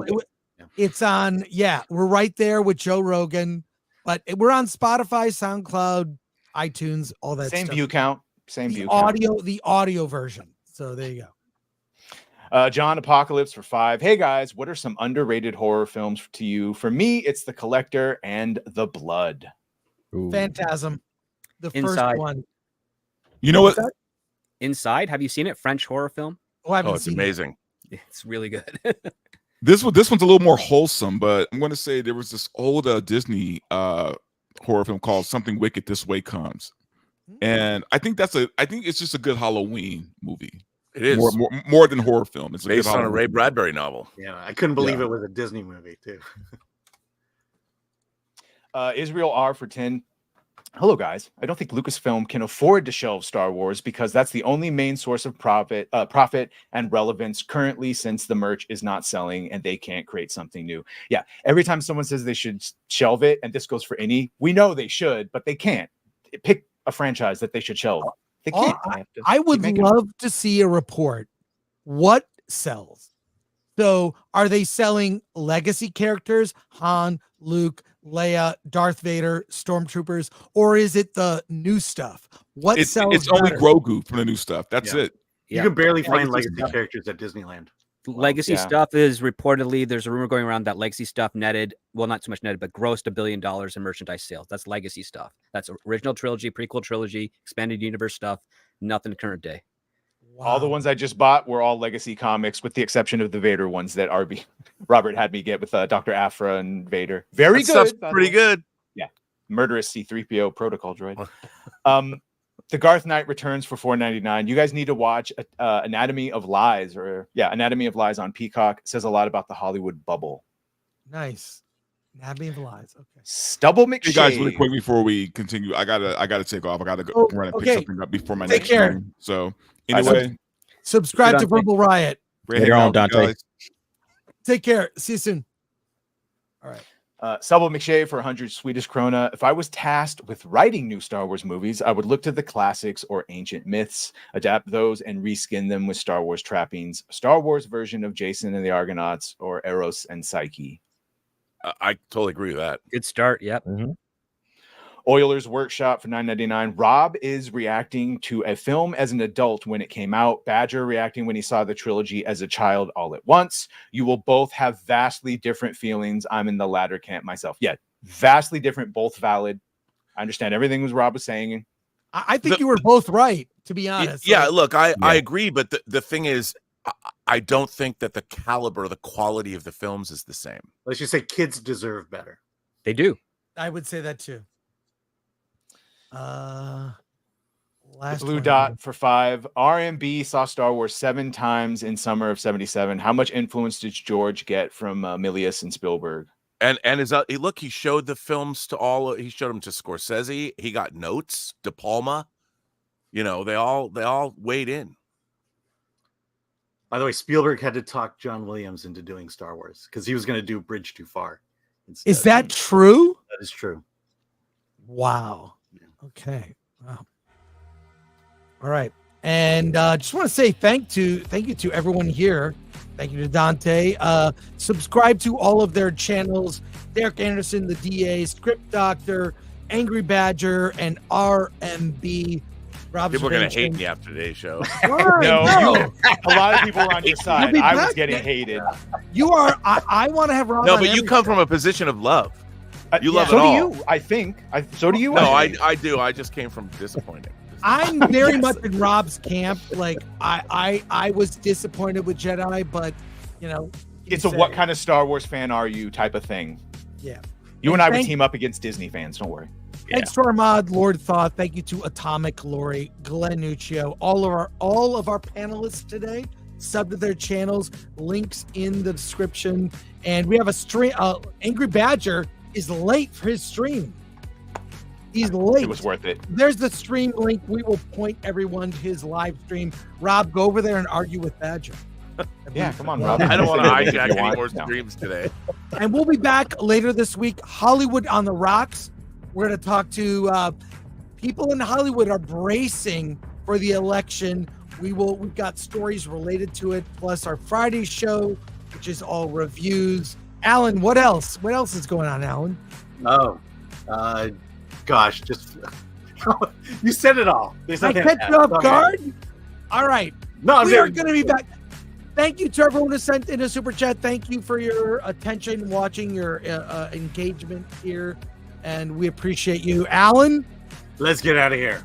It's on, we're right there with Joe Rogan, but we're on Spotify, SoundCloud, iTunes, all that Same stuff. view count. Same the view audio, count. the audio version. So there you go. John Apocalypse for 5. Hey guys, what are some underrated horror films to you? For me, it's The Collector and The Blood. Ooh. Phantasm, the Inside. first one. You know what? Inside, have you seen it? French horror film. Oh, I haven't it's seen amazing. It's really good. This one's a little more wholesome, but I'm going to say there was this old Disney horror film called Something Wicked This Way Comes, and I think it's just a good Halloween movie. It is more than horror film. It's based on a Ray Bradbury novel. Yeah, I couldn't believe it was a Disney movie too. Israel R for 10. Hello, guys. I don't think Lucasfilm can afford to shelve Star Wars because that's the only main source of profit and relevance currently, since the merch is not selling and they can't create something new. Yeah, every time someone says they should shelve it, and this goes for any, we know they should, but they can't. Pick a franchise that they should shelve. They can't. I would love to see a report. What sells? So are they selling legacy characters, Han, Luke, Leia, Darth Vader, Stormtroopers, or is it the new stuff? What sells? It's only Grogu from the new stuff. That's it. You can barely find legacy characters at Disneyland. Legacy stuff is reportedly, there's a rumor going around that legacy stuff netted, well, not so much netted, but grossed $1 billion in merchandise sales. That's legacy stuff. That's original trilogy, prequel trilogy, expanded universe stuff, nothing current day. Wow. All the ones I just bought were all legacy comics, with the exception of the Vader ones that Robert had me get with Dr. Aphra and Vader. Very good. Pretty good. Yeah. Murderous C-3PO protocol droid. The Garth Knight returns for $4.99. You guys need to watch Anatomy of Lies, Anatomy of Lies on Peacock. It says a lot about the Hollywood bubble. Nice. Anatomy of Lies. Okay. Stubble McShay. Hey guys, really quick before we continue, I gotta take off. I gotta go run and pick something up before my next game. So anyway, subscribe to Verbal Riot. Later on, Dante. Take care. See you soon. All right. Stubble McShay for 100 Swedish krona. If I was tasked with writing new Star Wars movies, I would look to the classics or ancient myths, adapt those, and reskin them with Star Wars trappings. Star Wars version of Jason and the Argonauts, or Eros and Psyche. I totally agree with that. Good start. Yep. Mm-hmm. Oilers Workshop for $9.99. Rob is reacting to a film as an adult when it came out. Badger reacting when he saw the trilogy as a child all at once. You will both have vastly different feelings. I'm in the latter camp myself. Yeah, vastly different, both valid. I understand everything Rob was saying. I think you were both right, to be honest. Look, I agree, but the thing is, I don't think that the caliber, the quality of the films is the same. Let's just say kids deserve better. They do. I would say that too. Last Blue Dot for 5. RMB saw Star Wars 7 times in summer of 77. How much influence did George get from Milius and Spielberg? And look, he showed the films to he showed them to Scorsese. He got notes, De Palma. You know, they all weighed in. By the way, Spielberg had to talk John Williams into doing Star Wars because he was going to do Bridge Too Far instead. Is that true? That is true. Wow. Okay. Wow. All right. And just want to say thank you to everyone here. Thank you to Dante. Subscribe to all of their channels: Derek Anderson, the DA, Script Doctor, Angry Badger, and RMB. People are going to hate me after today's show. No. A lot of people were on your side. I was getting hated. You are. I want to have Rob. No, but you come from a position of love. You love it so all. do you. I think. So do you. No, I do. I just came from disappointing. I'm very much in Rob's camp. Like I was disappointed with Jedi, but it's a what kind of Star Wars fan are you type of thing. Yeah. You and I would team up against Disney fans. Don't worry. Thanks to our mod, Lord Thought. Thank you to Atomic Lori, Glenn Nuccio, all of our panelists today. Sub to their channels, links in the description. And we have a stream. Angry Badger is late for his stream. He's late. It was worth it. There's the stream link. We will point everyone to his live stream. Rob, go over there and argue with Badger. Yeah, come on, Rob. I don't want to hijack any more streams today. And we'll be back later this week. Hollywood on the Rocks. We're going to talk to people in Hollywood are bracing for the election. We've got stories related to it, plus our Friday show, which is all reviews. Alan, what else? What else is going on, Alan? Oh, gosh, just you said it all. I catch you off guard. All right. No, we are going to be back. Thank you to everyone who sent in a super chat. Thank you for your attention, watching, your engagement here, and we appreciate you, Alan. Let's get out of here.